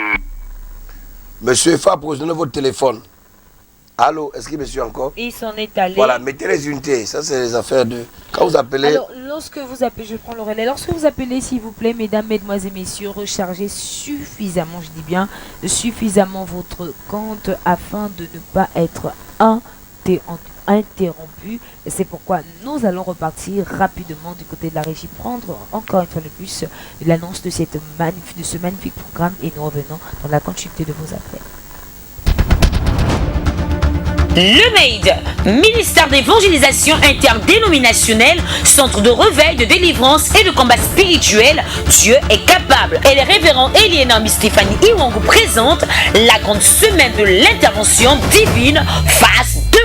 Monsieur Fabre, donnez votre téléphone. Allô, est-ce qu'il me suit encore? Il s'en est allé. Voilà, mettez les unités. Ça, c'est les affaires de... Quand vous appelez... Alors, lorsque vous appelez, je prends le relais. Lorsque vous appelez, s'il vous plaît, mesdames, mesdemoiselles, messieurs, rechargez suffisamment, je dis bien, suffisamment votre compte afin de ne pas être interrompu. C'est pourquoi nous allons repartir rapidement du côté de la régie, prendre encore une fois de plus l'annonce de, de ce magnifique programme et nous revenons dans la continuité de vos appels. Le MAID, ministère d'évangélisation interdénominationnelle, centre de réveil, de délivrance et de combat spirituel, Dieu est capable. Et le révérend Eliénambi Stéphanie Iwangu présente la grande semaine de l'intervention divine, phase 2.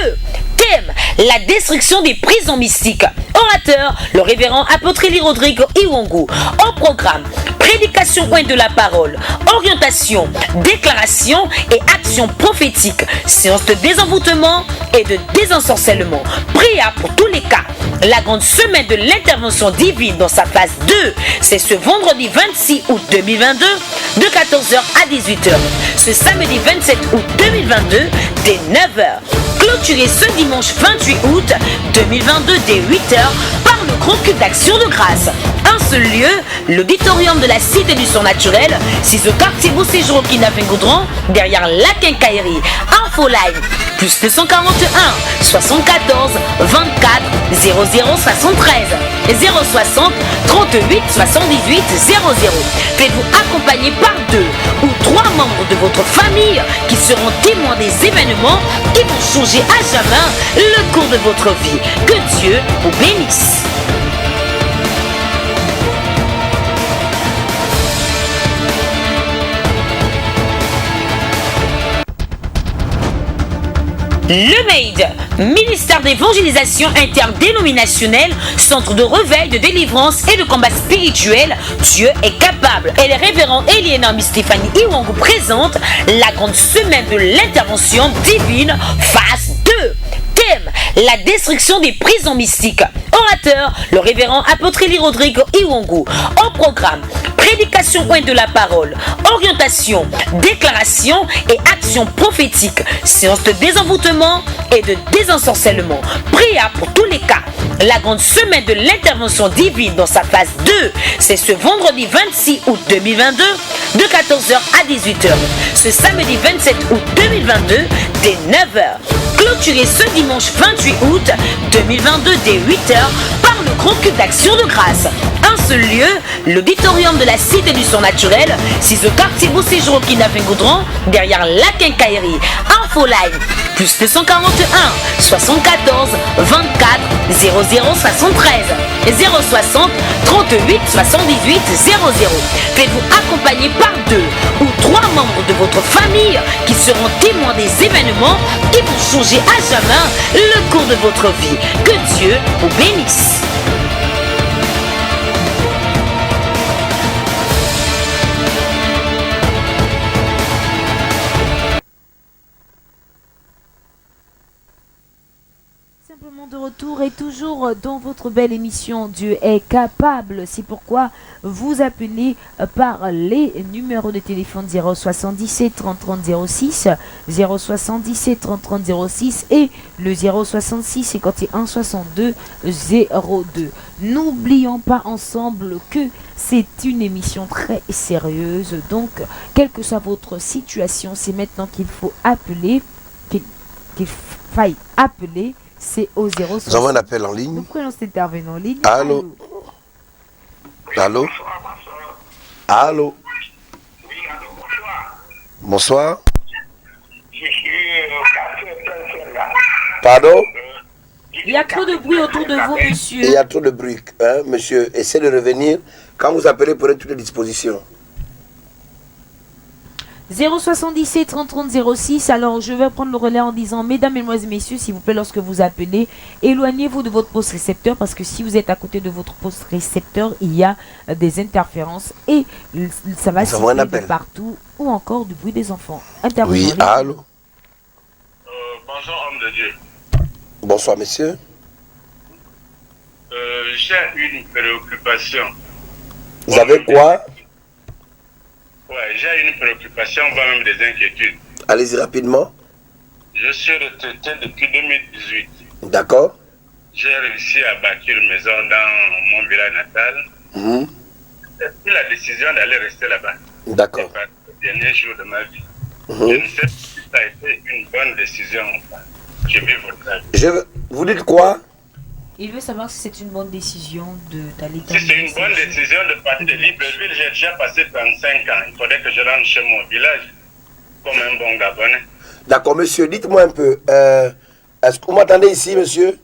Thème, la destruction des prisons mystiques. Orateur, le révérend apôtre Eli Rodrigo Iwangu. Au programme, prédication de la parole, orientation, déclaration et action prophétique, séance de désenvoûtement et de désensorcellement, prière pour tous les cas. La grande semaine de l'intervention divine dans sa phase 2, c'est ce vendredi 26 août 2022 de 14h à 18h. Ce samedi 27 août 2022 dès 9h. Clôturé ce dimanche 28 août 2022 dès 8h par le grand culte d'action de grâce. Un seul lieu, l'auditorium de la Cité du Surnaturel, 6 au quartier Beau Séjour qui n'a fait goudron, derrière la quincaillerie. Info live, plus 241 74 24 00 73 060 38 78 00. Faites-vous accompagner par 2 ou 3 membres de votre famille qui seront témoins des événements qui vont changer à jamais le cours de votre vie. Que Dieu vous bénisse. Le MAID, ministère d'évangélisation interdénominationnelle, centre de réveil, de délivrance et de combat spirituel, Dieu est capable. Et le révérend Eliénambi Stéphanie Iwangu présente la grande semaine de l'intervention divine, phase 2. Thème, la destruction des prisons mystiques. Orateur, le révérend apôtre Eli Rodrigo Iwangu. Au programme, prédication de la parole, orientation, déclaration et action prophétique, séance de désenvoûtement et de désensorcellement, prière pour tous les cas. La grande semaine de l'intervention divine dans sa phase 2, c'est ce vendredi 26 août 2022 de 14h à 18h. Ce samedi 27 août 2022 dès 9h. Clôturé ce dimanche 28 août 2022 dès 8h par le grand culte d'action de grâce. Un seul lieu, l'auditorium de la Cité du Surnaturel, 6 au quartier Beau Séjour qui n'a fait goudron, derrière la quincaillerie. Info live, plus 241 74 24 00 73 060 38 78 00. Faites-vous accompagner par 2 ou 3 membres de votre famille qui seront témoins des événements qui vont changer à jamais le cours de votre vie. Que Dieu vous bénisse. De retour et toujours dans votre belle émission Dieu est capable. C'est pourquoi vous appelez par les numéros de téléphone 077 30 30 06, 077 30 30 06 et le 066 51 62 02. N'oublions pas ensemble que c'est une émission très sérieuse. Donc, quelle que soit votre situation, c'est maintenant qu'il faut appeler, qu'il faille appeler. C'est au 060. Nous avons un appel en ligne. Nous prenons cet intervenant en ligne. Allô. Allô. Allô. Oui, allô, bonsoir. Bonsoir. Je suis au quartier Pensenga. Pardon. Il y a trop de bruit autour de vous, monsieur. Il y a trop de bruit. Hein, monsieur, essayez de revenir. Quand vous appelez, prenez toutes les dispositions. 077 30 30 06. Alors je vais prendre le relais en disant, mesdames, mesdemoiselles, messieurs, s'il vous plaît, lorsque vous appelez, éloignez-vous de votre poste récepteur, parce que si vous êtes à côté de votre poste récepteur, il y a des interférences et ça va siffler de partout, ou encore du bruit des enfants. Oui, allô. Bonjour, homme de Dieu. Bonsoir, monsieur. J'ai une préoccupation. Vous avez quoi? Ouais, j'ai une préoccupation, voire même des inquiétudes. Allez-y rapidement. Je suis retraité depuis 2018. D'accord. J'ai réussi à bâtir une maison dans mon village natal. J'ai pris la décision d'aller rester là-bas. D'accord. C'est le dernier jour de ma vie. Je ne sais pas si ça a été une bonne décision ou pas. Je vais votre avis. Vous dites quoi? Il veut savoir si c'est une bonne décision d'aller Si c'est une bonne décision de partir de Libreville, j'ai déjà passé 35 ans. Il faudrait que je rentre chez mon village comme un bon Gabonais. D'accord, monsieur, dites-moi un peu. Est-ce que vous m'entendez ici, monsieur?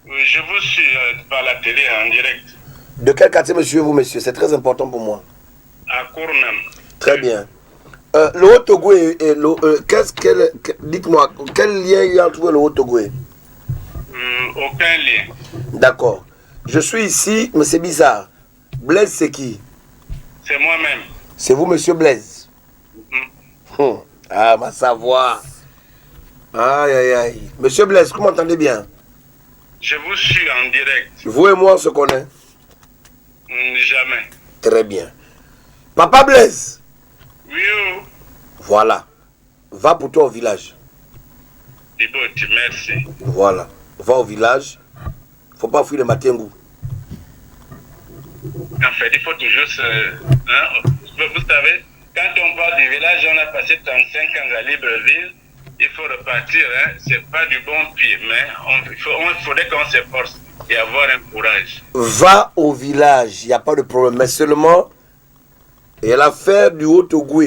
Je vous suis par la télé en direct. De quel quartier, monsieur, vous, monsieur? C'est très important pour moi. À Kournam. Très bien. Le Haut-Togo et dites-moi, quel lien il y a entre le Haut-Togo? Aucun lien. D'accord. Je suis ici, mais c'est bizarre. Blaise, c'est qui? C'est moi-même. C'est vous, monsieur Blaise? Ah, ma savoir. Aïe, aïe, aïe. Monsieur Blaise, vous m'entendez bien? Je vous suis en direct. Vous et moi, on se connaît? Jamais. Très bien. Papa Blaise? Oui, oh. Voilà. Va pour toi au village. Diboti, merci. Voilà. Va au village. Faut pas fuir le matin goût. En fait, il faut toujours se... vous savez, quand on part du village, on a passé 35 ans à Libreville. Il faut repartir, hein. C'est pas du bon pied, mais il faudrait qu'on s'efforce et avoir un courage. Va au village, il n'y a pas de problème. Mais seulement, et l'affaire du Haut-Togo,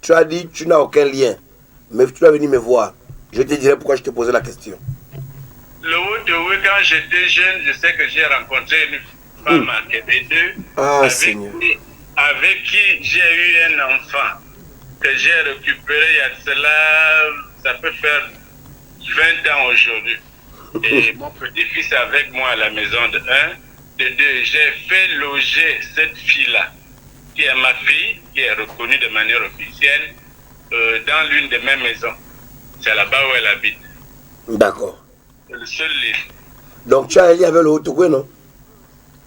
tu as dit tu n'as aucun lien. Mais tu vas venir me voir. Je te dirai pourquoi je te posais la question. Le Haut-Togo, quand j'étais jeune, je sais que j'ai rencontré une femme à Québec, avec qui j'ai eu un enfant que j'ai récupéré il y a cela, ça peut faire 20 ans aujourd'hui. Et mon petit-fils est avec moi à la maison de 1, de 2. J'ai fait loger cette fille-là, qui est ma fille, qui est reconnue de manière officielle, dans l'une de mes maisons. C'est là-bas où elle habite. D'accord. C'est le seul lit. Donc tu as un lien avec le Haut-Togo, non?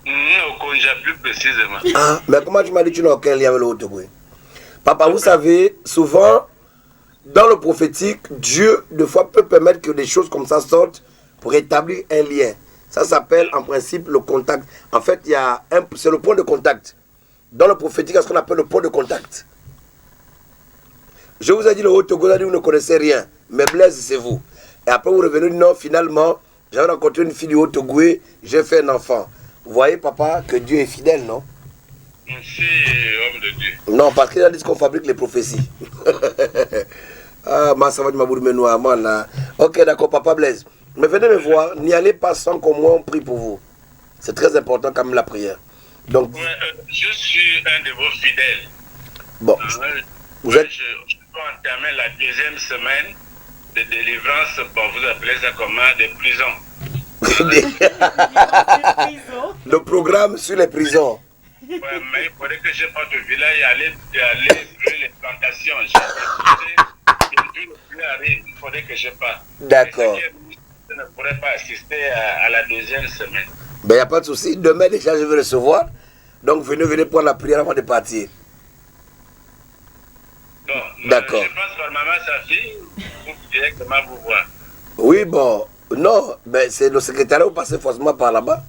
Au Konja plus précisément. Ah, mais comment tu m'as dit que tu n'as aucun lien avec le Haut-Togo? Papa, vous savez, souvent, dans le prophétique, Dieu, des fois, peut permettre que des choses comme ça sortent pour établir un lien. Ça s'appelle, en principe, le contact. En fait, c'est le point de contact. Dans le prophétique, il y a ce qu'on appelle le point de contact. Je vous ai dit le Haut-Togo, vous ne connaissez rien. Mais Blaise, c'est vous. Et après, vous revenez, non, finalement, j'avais rencontré une fille du Haut-Togo, j'ai fait un enfant. Vous voyez, papa, que Dieu est fidèle, non? Merci, homme de Dieu. Non, parce qu'il a dit qu'on fabrique les prophéties. Ah, ça va, là. Ok, d'accord, papa Blaise. Mais venez me voir, n'y allez pas sans qu'au moins on prie pour vous. C'est très important quand même la prière. Donc, je suis un de vos fidèles. Bon, vous êtes... Je peux entamer la deuxième semaine de délivrance, bon, vous appelez ça comment, des prisons. Le programme sur les prisons. Ouais, mais il faudrait que je parte au village et aller sur les plantations. J'ai le plus arrive, il faudrait que je parte. D'accord. Je ne pourrais pas assister à la deuxième semaine. Ben, il n'y a pas de souci. Demain, déjà, je vais recevoir. Donc, venez prendre la prière avant de partir. Bon, d'accord. Je passe par maman, sa fille, pour directement vous voir. Oui, bon, non, ben, c'est le secrétariat, vous passez forcément par là-bas.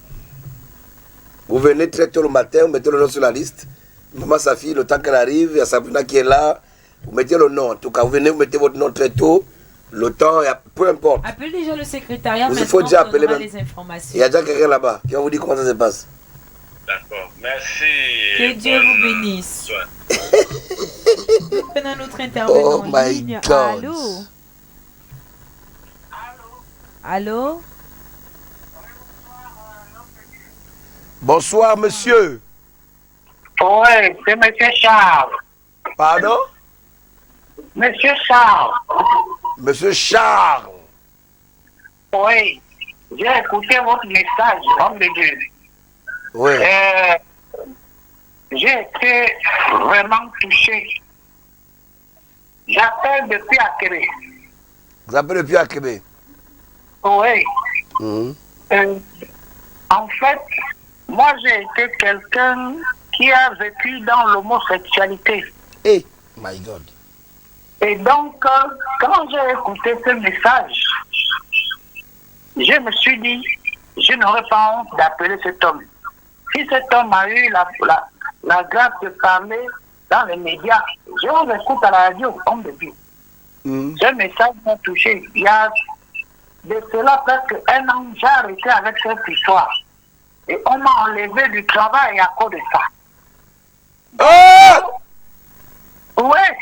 Vous venez très tôt le matin, vous mettez le nom sur la liste. Maman, sa fille, le temps qu'elle arrive, il y a Sabrina qui est là. Vous mettez le nom. En tout cas, vous venez, vous mettez votre nom très tôt. Le temps, peu importe. Appelez déjà le secrétariat, il faut déjà appeler même. Les informations. Il y a déjà quelqu'un là-bas qui va vous dire comment ça se passe. D'accord, merci. Que Dieu vous bénisse. Nous prenons notre intervenant Oh en my ligne. God. Allô? Allô? Bonsoir, monsieur. Oui, c'est monsieur Charles. Pardon? Monsieur Charles. Monsieur Charles. Oui, j'ai écouté votre message, homme de Dieu. Oui. J'ai été vraiment touché. J'appelle depuis Akébé. Vous appelez depuis Akébé? Oui. En fait, moi j'ai été quelqu'un qui a vécu dans l'homosexualité. Eh, my God. Et donc, quand j'ai écouté ce message, je me suis dit, je n'aurais pas honte d'appeler cet homme. Si cet homme a eu la grâce de parler dans les médias, je vous écoute à la radio, homme de Dieu. Ce message m'a touché. Il y a de cela presque 1 an, j'ai arrêté avec cette histoire. Et on m'a enlevé du travail à cause de ça. Ouais.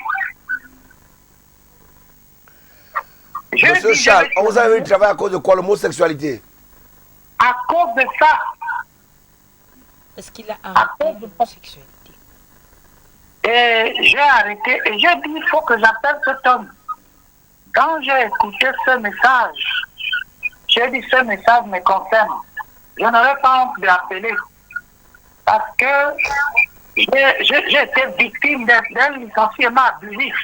Monsieur Charles, on vous a eu du travail à cause de quoi? L'homosexualité? À cause de ça. Est-ce qu'il a arrêté l'homosexualité? Et j'ai arrêté et j'ai dit il faut que j'appelle cet homme. Quand j'ai écouté ce message, j'ai dit ce message me concerne. Je n'aurais pas honte de l'appeler. Parce que j'ai été victime d'un licenciement abusif.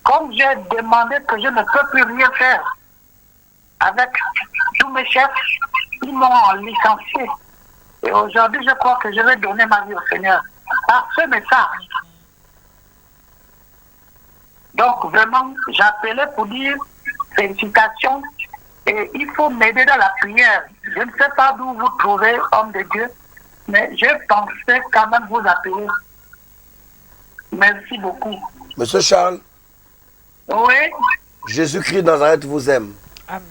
Comme j'ai demandé que je ne peux plus rien faire avec tous mes chefs, ils m'ont licencié. Et aujourd'hui, je crois que je vais donner ma vie au Seigneur par ce message. Donc vraiment, j'appelais pour dire félicitations et il faut m'aider dans la prière. Je ne sais pas d'où vous trouvez, homme de Dieu, mais je pensais quand même vous appeler. Merci beaucoup. Monsieur Charles. Oui. Jésus-Christ de Nazareth vous aime. Amen.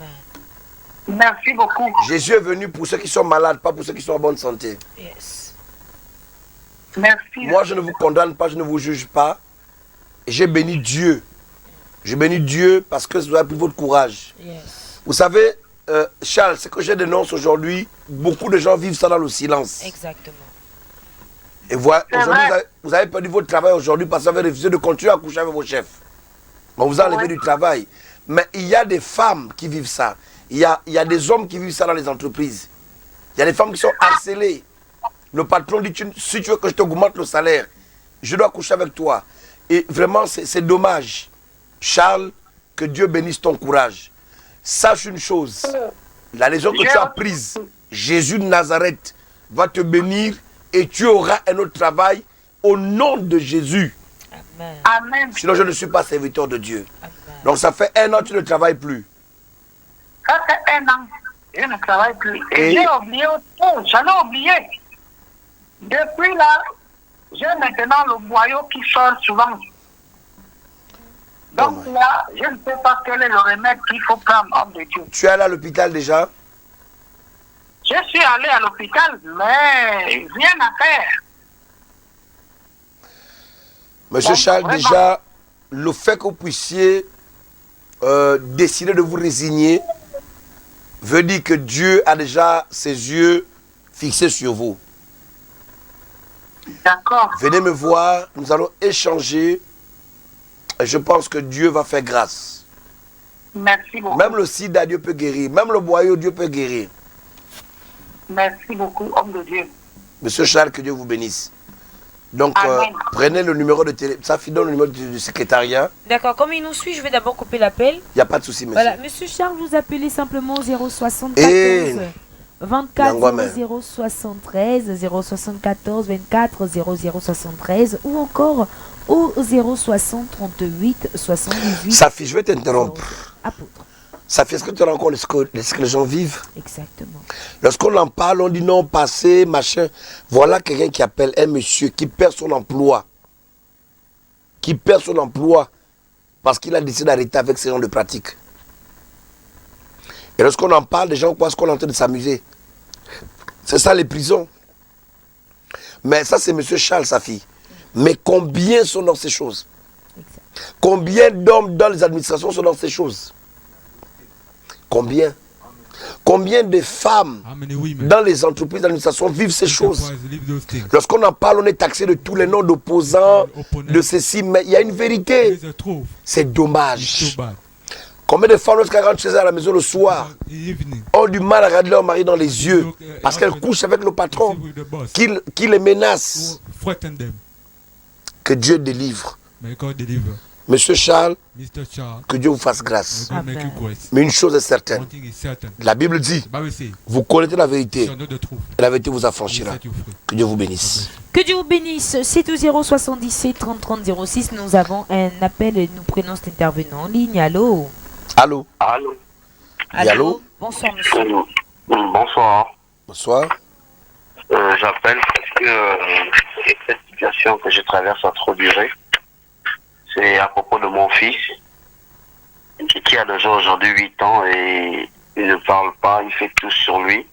Merci beaucoup. Jésus est venu pour ceux qui sont malades, pas pour ceux qui sont en bonne santé. Yes. Merci. Moi, je ne vous condamne pas, je ne vous juge pas. J'ai béni Dieu. J'ai béni Dieu parce que vous avez pris votre courage. Yes. Vous savez, Charles, ce que je dénonce aujourd'hui, beaucoup de gens vivent ça dans le silence. Exactement. Et voilà, aujourd'hui, vous avez perdu votre travail aujourd'hui parce que vous avez refusé de continuer à coucher avec vos chefs. On vous a enlevé du travail. Mais il y a des femmes qui vivent ça. Il y a des hommes qui vivent ça dans les entreprises. Il y a des femmes qui sont harcelées. Le patron dit, si tu veux que je t'augmente le salaire, je dois coucher avec toi. Et vraiment, c'est dommage. Charles, que Dieu bénisse ton courage. Sache une chose. La légion que tu as prise, Jésus de Nazareth, va te bénir et tu auras un autre travail au nom de Jésus. Amen. Amen. Sinon, je ne suis pas serviteur de Dieu. Amen. Donc, ça fait 1 an que tu ne travailles plus. Ça fait 1 an. Je ne travaille plus. Et j'ai oublié autre chose. J'en ai oublié. Depuis là, j'ai maintenant le boyau qui sort souvent. Donc là, je ne sais pas quel est le remède qu'il faut prendre, homme de Dieu. Tu es allé à l'hôpital déjà? Je suis allé à l'hôpital, mais rien à faire. Monsieur Charles, vraiment, déjà, le fait que vous puissiez décider de vous résigner veut dire que Dieu a déjà ses yeux fixés sur vous. D'accord. Venez me voir, nous allons échanger et je pense que Dieu va faire grâce. Merci beaucoup. Même le sida, Dieu peut guérir. Même le boyau, Dieu peut guérir. Merci beaucoup, homme de Dieu. Monsieur Charles, que Dieu vous bénisse. Donc, prenez le numéro de téléphone. Ça finit dans le numéro du secrétariat. D'accord, comme il nous suit, je vais d'abord couper l'appel. Il n'y a pas de souci, monsieur. Voilà, monsieur Charles, vous appelez simplement 074 24 0073 074 24 0073 ou encore au 060 38 78. Safi, je vais t'interrompre. Apôtre. Safi, est-ce que tu te rends compte de ce que les gens vivent? Exactement. Lorsqu'on en parle, on dit non, passé, machin. Voilà quelqu'un qui appelle un monsieur qui perd son emploi. Qui perd son emploi parce qu'il a décidé d'arrêter avec ce genre de pratique. Et lorsqu'on en parle, les gens pensent qu'on est en train de s'amuser. C'est ça les prisons. Mais ça, c'est monsieur Charles, Safi. Mais combien sont dans ces choses? Exact. Combien d'hommes dans les administrations sont dans ces choses? Combien? Combien de femmes dans les entreprises d'administration vivent ces choses? Lorsqu'on en parle, on est taxé de tous les noms d'opposants, de ceci, mais il y a une vérité. C'est dommage. Combien de femmes, lorsqu'elles rentrent chez elles à la maison le soir, ont du mal à regarder leur mari dans les yeux parce qu'elles couchent avec le patron qui les menace? Que Dieu délivre. Monsieur Charles, Mr. Charles, que Dieu vous fasse grâce. may God make you Amen. grace. Mais une chose est certaine, One thing is certain. la Bible dit, The Bible says, vous connaissez la you vérité, shall know the truth. et la vérité vous Will affranchira. set you free. Que Dieu vous bénisse. Que Dieu vous bénisse. C'est au 077 30 30 06. Nous avons un appel et nous prenons cet intervenant en ligne. Allô? Allô? Allô. Oui, allô? Bonsoir, monsieur. Bonsoir. Bonsoir. J'appelle parce que cette situation que je traverse a trop duré. C'est à propos de mon fils qui a déjà aujourd'hui 8 ans et il ne parle pas, il fait tout sur lui.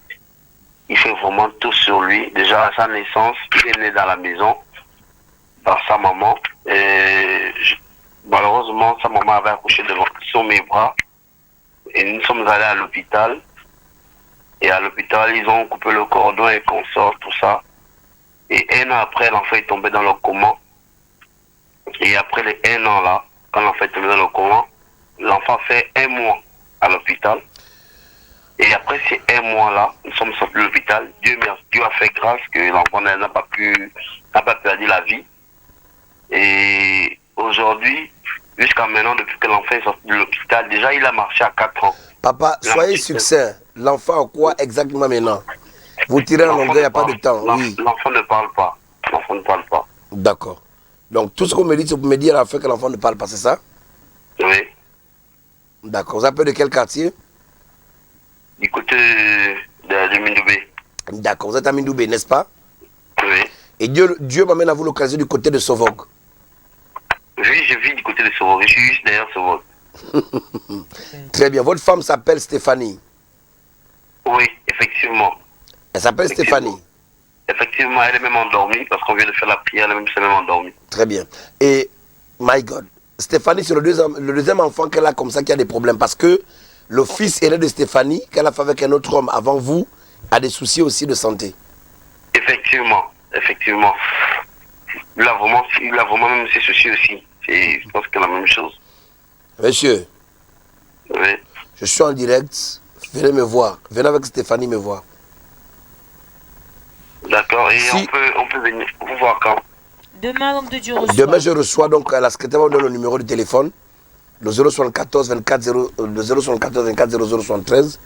Il fait vraiment tout sur lui. Déjà à sa naissance, il est né dans la maison par sa maman. Et malheureusement, sa maman avait accouché sur mes bras. Et nous sommes allés à l'hôpital. Et à l'hôpital, ils ont coupé le cordon et consort, tout ça. Et 1 an après, l'enfant est tombé dans le coma. Et après les 1 an là, quand l'enfant est tombé dans le coma, l'enfant fait 1 mois à l'hôpital. Et après ces 1 mois là, nous sommes sortis de l'hôpital. Dieu a fait grâce que l'enfant n'a pas perdu la vie. Et aujourd'hui, jusqu'à maintenant, depuis que l'enfant est sorti de l'hôpital, déjà il a marché à 4 ans. Papa, soyez succinct. L'enfant a quoi exactement maintenant? Vous tirez en longueur, il n'y a pas de temps. Oui. L'enfant ne parle pas. L'enfant ne parle pas. D'accord. Donc tout ce qu'on me dit, c'est pour me dire à la fin que l'enfant ne parle pas, c'est ça? Oui. D'accord. Vous appelez de quel quartier? Du côté de Mindoubé. D'accord. Vous êtes à Mindoubé, n'est-ce pas? Oui. Et Dieu m'amène à vous l'occasion du côté de Sovog. Oui, je vis du côté de Sovog. Je suis juste derrière Sovog. Très bien. Votre femme s'appelle Stéphanie. Oui, effectivement. Elle s'appelle Stéphanie. Effectivement, elle est même endormie parce qu'on vient de faire la prière, elle s'est même endormie. Très bien. Et, my God, Stéphanie, c'est le deuxième enfant qu'elle a comme ça qui a des problèmes. Parce que le fils aîné de Stéphanie, qu'elle a fait avec un autre homme avant vous, a des soucis aussi de santé. Effectivement, effectivement. Il a vraiment même ses soucis aussi. Je pense que c'est la même chose. Monsieur, Oui. je suis en direct. Venez me voir. Venez avec Stéphanie me voir. D'accord. Et Si- on peut venir vous voir quand? Demain, l'homme de Dieu reçoit. Demain, je reçois donc à la secrétaire va me donner le numéro de téléphone, le 074 24 0, le 074 24 0073.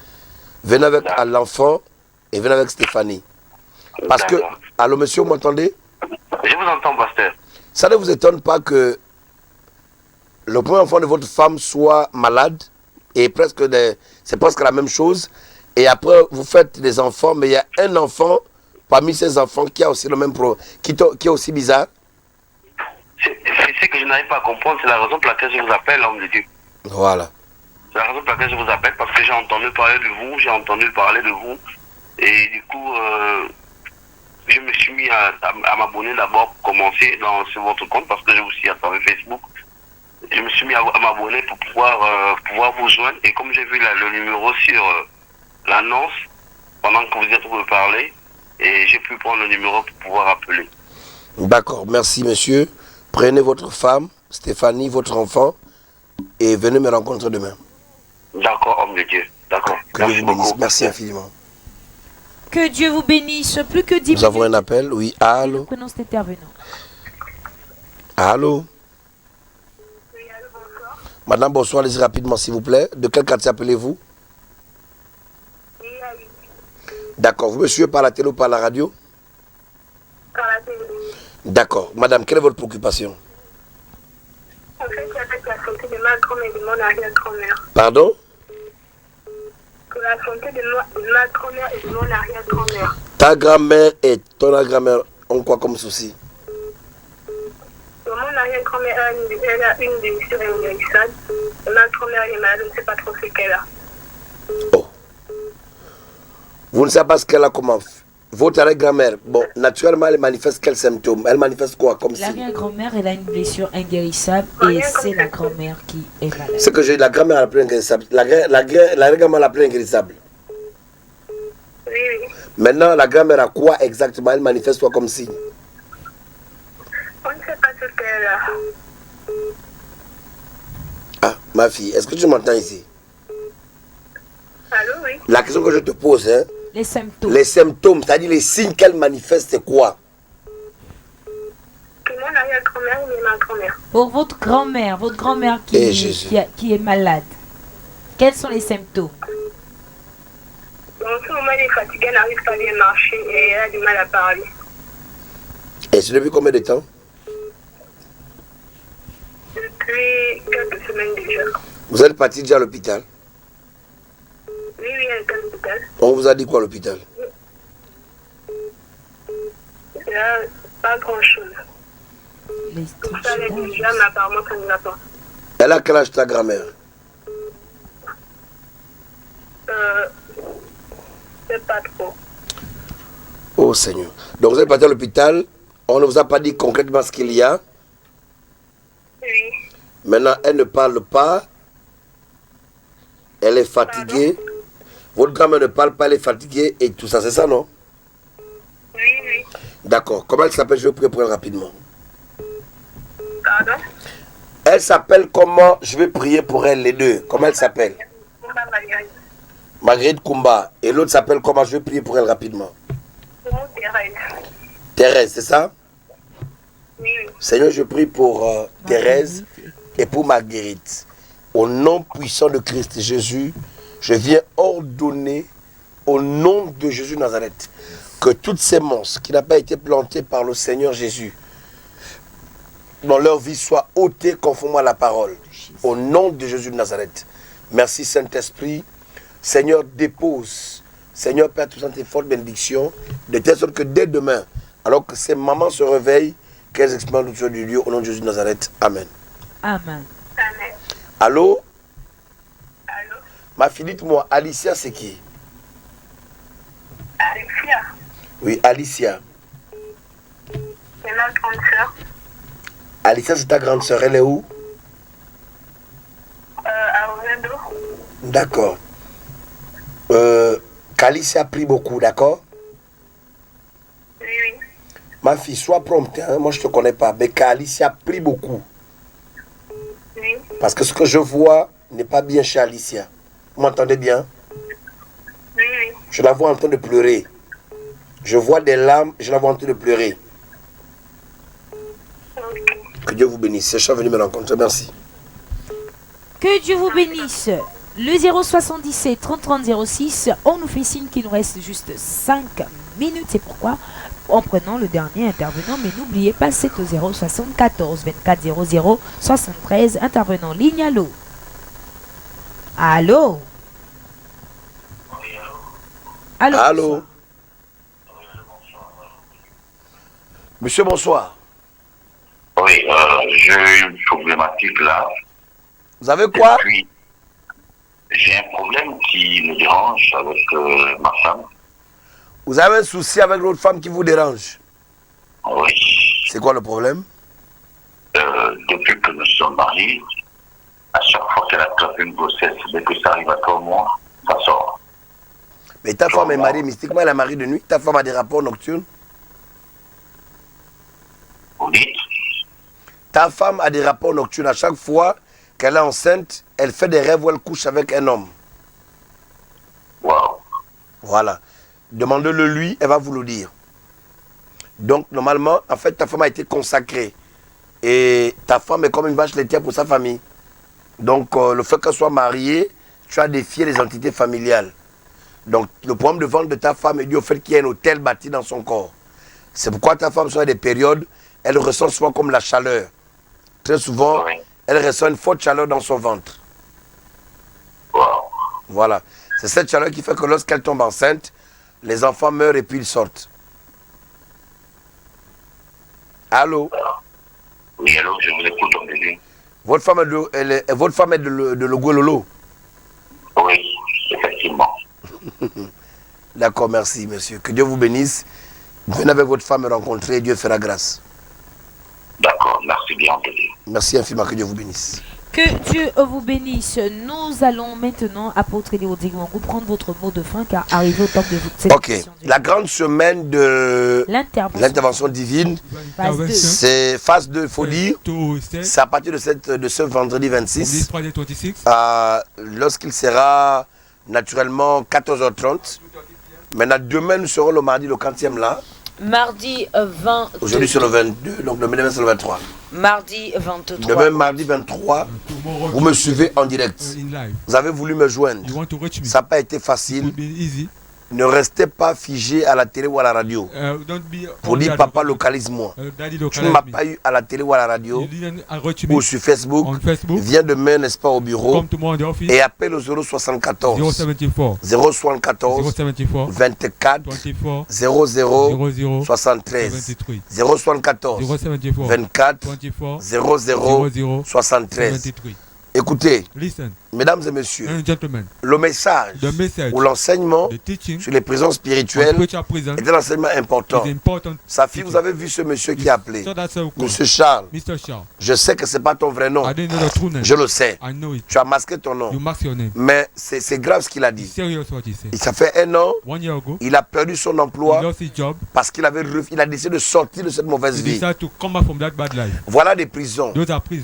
Venez avec à l'enfant et venez avec Stéphanie. Parce que, D'accord. allô monsieur, vous m'entendez? Je vous entends, pasteur. Ça ne vous étonne pas que le premier enfant de votre femme soit malade et c'est presque la même chose. Et après, vous faites des enfants, mais il y a un enfant parmi ces enfants qui a aussi le même problème, qui est aussi bizarre. C'est ce que je n'arrive pas à comprendre. C'est la raison pour laquelle je vous appelle, l'homme de Dieu. Voilà. C'est la raison pour laquelle je vous appelle, parce que j'ai entendu parler de vous, j'ai entendu parler de vous. Et du coup, je me suis mis à m'abonner d'abord pour commencer sur votre compte, parce que je vous suis à travers Facebook. Je me suis mis à m'abonner pour pouvoir vous joindre. Et comme j'ai vu le numéro sur l'annonce, pendant que vous êtes en train de parler, et j'ai pu prendre le numéro pour pouvoir appeler. D'accord, merci monsieur. Prenez votre femme, Stéphanie, votre enfant, et venez me rencontrer demain. D'accord, homme de Dieu. D'accord. Que Dieu Merci vous bénisse. beaucoup. Merci infiniment. Que Dieu vous bénisse. Plus que 10 Nous avons un minutes. appel. Oui, Nous allô? prenons cet intervenant. Allô? Madame, bonsoir, allez-y rapidement s'il vous plaît. De quel quartier appelez-vous? D'accord, vous me suivez par la télé ou par la radio? Par la télé. D'accord. Madame, quelle est votre préoccupation? En fait, c'est avec la santé de ma grand-mère et de mon arrière-grand-mère. Pardon? Pour la santé de ma grand-mère et de mon arrière-grand-mère. Ta grand-mère et ton arrière-grand-mère ont quoi comme souci? Mon arrière-grand-mère elle a une blessure inguérissable. Ma grand-mère est malade, je ne sais pas trop ce qu'elle a. Oh. Vous ne savez pas ce qu'elle a comme votre arrière-grand-mère, bon, naturellement, elle manifeste quels symptômes? Elle manifeste quoi comme signe? L'arrière-grand-mère, elle a une blessure inguérissable et c'est la grand-mère qui est malade. C'est que j'ai la grand-mère la plus inguérissable. L'arrière-grand-mère la plus inguérissable. Oui, oui. Maintenant, la grand-mère a quoi exactement? Elle manifeste quoi comme signe? On ne sait pas ce qu'elle a. Ah, ma fille, est-ce que tu m'entends ici? Allô, oui. La question que je te pose, hein, Les symptômes. les symptômes, c'est-à-dire les signes qu'elle manifeste, c'est quoi? que mon arrière-grand-mère et ma grand-mère. Pour votre grand-mère qui est malade, quels sont les symptômes? En ce moment, elle est fatiguée, elle n'arrive pas à bien marcher et elle a du mal à parler. Et c'est depuis combien de temps? Depuis quelques semaines déjà. Vous êtes parti déjà à l'hôpital? Oui, elle est à l'hôpital. On vous a dit quoi à l'hôpital? Là, pas grand-chose. Ça allait déjà, mais apparemment, ça ne va pas. Elle a quel âge ta grand-mère? C'est pas trop. Oh Seigneur. Donc vous êtes parti à l'hôpital, on ne vous a pas dit concrètement ce qu'il y a. Oui. Maintenant, elle ne parle pas. Elle est fatiguée. Pardon? Votre grand-mère ne parle pas, elle est fatiguée et tout ça, c'est ça, non? Oui, oui. D'accord. Comment elle s'appelle? Je vais prier pour elle rapidement. Pardon? Elle s'appelle comment? Je vais prier pour elle, les deux. Comment elle s'appelle? Marguerite. Marguerite Kumba. Et l'autre s'appelle comment? Je vais prier pour elle rapidement. Thérèse. Thérèse, c'est ça? Oui, oui. Seigneur, je prie pour Thérèse et pour Marguerite. Au nom puissant de Christ Jésus, je viens ordonner au nom de Jésus de Nazareth que toutes ces monstres qui n'ont pas été plantées par le Seigneur Jésus dans leur vie soient ôtées conformément à la parole. Au nom de Jésus de Nazareth. Merci Saint-Esprit. Seigneur, dépose. Seigneur, Père tout saint et forte bénédiction, de telle sorte que dès demain, alors que ces mamans se réveillent, qu'elles expérimentent l'autorité du Dieu au nom de Jésus de Nazareth. Amen. Amen. Amen. Allô? Allô? Ma fille, dites-moi, Alicia, c'est qui? Alexia. Oui, Alicia. C'est ma grande sœur. Alicia, c'est ta grande sœur. Elle est où? À Orlando. D'accord. Qu'Alicia prie beaucoup, d'accord? Oui, oui. Ma fille, sois prompte. Hein? Moi, je ne te connais pas. Mais qu'Alicia prie beaucoup. Oui. Parce que ce que je vois n'est pas bien chez Alicia. Vous m'entendez bien? Oui, oui. Je la vois en train de pleurer. Je vois des larmes, je la vois en train de pleurer. Ok. Que Dieu vous bénisse. C'est venu me rencontrer. Merci. Que Dieu vous bénisse. Le 077 30 30 06, on nous fait signe qu'il nous reste juste 5 minutes. C'est pourquoi, en prenant le dernier intervenant, mais n'oubliez pas, c'est au 074 24 00 73. Intervenant ligne, allô. Allô. Allô. Allô. Monsieur, bonsoir. Oui, j'ai une problématique là. Vous avez quoi? Et puis, j'ai un problème qui me dérange avec ma femme. Vous avez un souci avec l'autre femme qui vous dérange? Oui. C'est quoi le problème? Depuis que nous sommes mariés, à chaque fois qu'elle attrape une grossesse, dès que ça arrive à 3 mois, ça sort. Mais ta femme est mariée mystiquement, elle est mariée de nuit. Ta femme a des rapports nocturnes? Vous dites? Ta femme a des rapports nocturnes. À chaque fois qu'elle est enceinte, elle fait des rêves où elle couche avec un homme. Wow. Voilà. Demandez-le lui, elle va vous le dire. Donc, normalement, en fait, ta femme a été consacrée. Et ta femme est comme une vache laitière pour sa famille. Donc, le fait qu'elle soit mariée, tu as défié les entités familiales. Donc, le problème de vente de ta femme est dû au fait qu'il y a un hôtel bâti dans son corps. C'est pourquoi ta femme, sur des périodes, elle ressent souvent comme la chaleur. Très souvent, Oui. elle ressent une forte chaleur dans son ventre. Wow. Voilà. C'est cette chaleur qui fait que lorsqu'elle tombe enceinte, les enfants meurent et puis ils sortent. Allô? Oui, alors je vous écoute, on me dit. Votre femme est de Logololo? Oui, effectivement. D'accord, merci, monsieur. Que Dieu vous bénisse. Venez avec votre femme me rencontrer et Dieu fera grâce. D'accord, merci bien, on te dit. Merci infiniment, que Dieu vous bénisse. Que Dieu vous bénisse. Nous allons maintenant, apôtre Léo Digwango, prendre votre mot de fin car arrivé au temps de cette Ok, émission. la grande semaine de l'intervention divine, Phase 2. c'est phase 2, il faut dire. To stay. C'est à partir de ce vendredi From this 26, Friday 26. lorsqu'il sera naturellement 14h30. Maintenant, demain, nous serons le mardi le 40e là. Mardi 20. Aujourd'hui c'est le 22, donc demain c'est le 23. Mardi 23. Demain, mardi 23, vous me suivez en direct. Vous avez voulu me joindre. Ça n'a pas été facile. Ne restez pas figé à la télé ou à la radio. Pour dire papa localise-moi. Tu ne m'as pas eu à la télé ou à la radio ou sur Facebook. Viens demain, n'est-ce pas, au bureau et appelle au 074 074 24 00 73 074 24 00 73. Écoutez, mesdames et messieurs, le message ou l'enseignement sur les prisons spirituelles est un enseignement important. Safi, vous avez vu ce monsieur qui a appelé, Monsieur Charles. Je sais que ce n'est pas ton vrai nom. Je le sais. Tu as masqué ton nom. Mais c'est grave ce qu'il a dit. Ça fait 1 an, il a perdu son emploi parce qu'il a décidé de sortir de cette mauvaise vie. Voilà des prisons.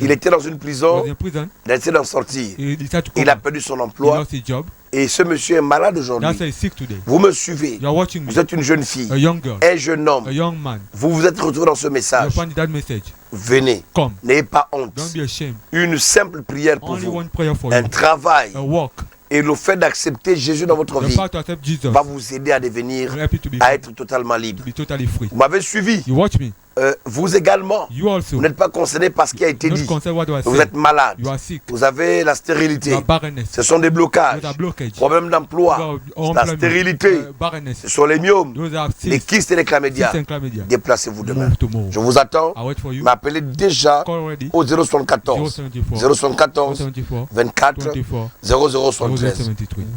Il était dans une prison. Il a essayé d'en sortir. Il a perdu son emploi. Et ce monsieur est malade aujourd'hui. Vous me suivez. Vous êtes une jeune fille, un jeune homme. Vous vous êtes retrouvé dans ce message. Venez. N'ayez pas honte. Une simple prière pour vous. Un travail. Et le fait d'accepter Jésus dans votre vie va vous aider à devenir, à être totalement libre. Vous m'avez suivi. Vous également, vous n'êtes pas concerné par ce qui a été dit. Vous êtes malade. Vous avez la stérilité. Ce sont des blocages. Problèmes d'emploi. La stérilité. Ce sont les myomes, les kystes et les chlamydia. Déplacez-vous demain. Je vous attends. M'appelez déjà au 074 074 24 0073.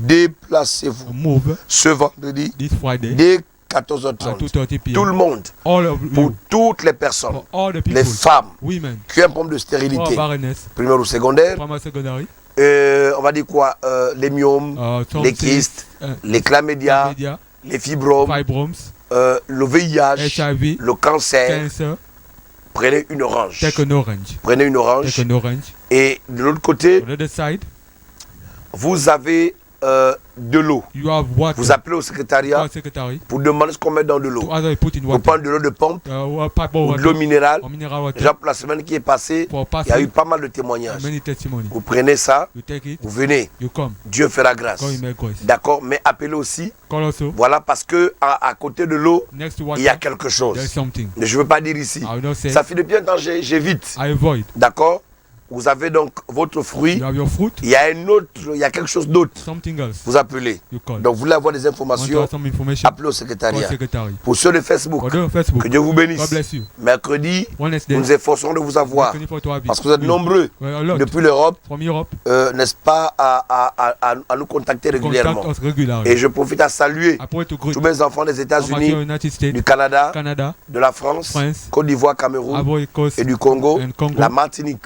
Déplacez-vous ce vendredi dès 14h30. Tout le monde, pour toutes les personnes, les femmes qui ont un problème de stérilité, primaire ou secondaire, on va dire quoi, les myomes, les kystes, les chlamydia, les fibromes, le VIH, le cancer. Prenez une orange. Prenez une orange. Et de l'autre côté, vous avez de l'eau. Vous appelez au secrétariat pour demander ce qu'on met dans de l'eau. Vous prenez de l'eau de pompe ou de l'eau minérale. Déjà pour la semaine qui est passée, il y a eu pas mal de témoignages. Vous prenez ça, vous venez. Dieu fera grâce. D'accord, mais appelez aussi. Voilà, parce que à côté de l'eau, il y a quelque chose. Mais je ne veux pas dire ici. Ça fait depuis un temps, j'évite. D'accord. Vous avez donc votre fruit. Il y a un autre, il y a quelque chose d'autre. Vous appelez. Donc vous voulez avoir des informations, appelez au secrétariat. Pour ceux de Facebook, que Dieu vous bénisse. Mercredi, nous nous efforçons de vous avoir. Parce que vous êtes nombreux depuis l'Europe, n'est-ce pas, à nous contacter régulièrement. Et je profite à saluer tous mes enfants des États-Unis, du Canada, de la France, Côte d'Ivoire, Cameroun et du Congo, la Martinique.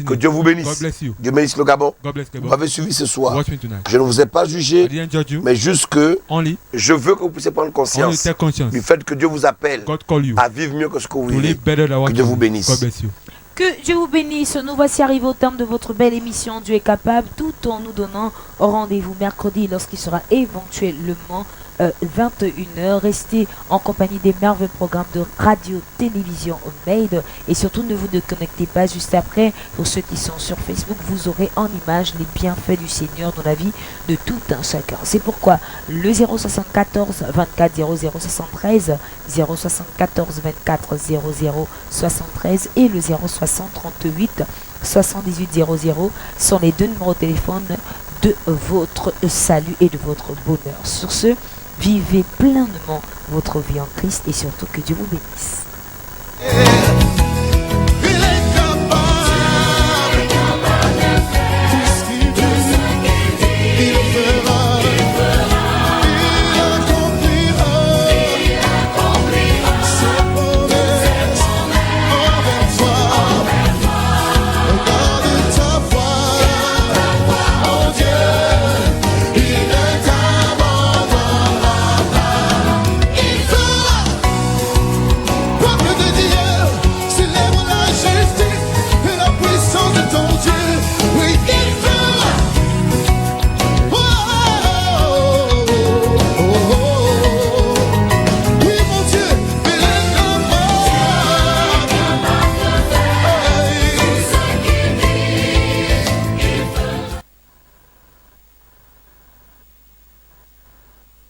Que Dieu vous bénisse. Dieu bénisse le Gabon. Vous m'avez suivi ce soir. Je ne vous ai pas jugé, mais juste que je veux que vous puissiez prendre conscience du fait que Dieu vous appelle à vivre mieux que ce que vous vivez. Que Dieu vous bénisse. Que Dieu vous bénisse. Nous voici arrivés au terme de votre belle émission Dieu est capable, tout en nous donnant rendez-vous mercredi lorsqu'il sera éventuellement 21h. Restez en compagnie des merveilleux programmes de radio-télévision Made. Et surtout, ne vous déconnectez pas juste après. Pour ceux qui sont sur Facebook, vous aurez en image les bienfaits du Seigneur dans la vie de tout un chacun. C'est pourquoi le 074 24 0073, 074 24 0073 et le 060 38 78 00 sont les 2 numéros de téléphone de votre salut et de votre bonheur. Sur ce, vivez pleinement votre vie en Christ et surtout que Dieu vous bénisse.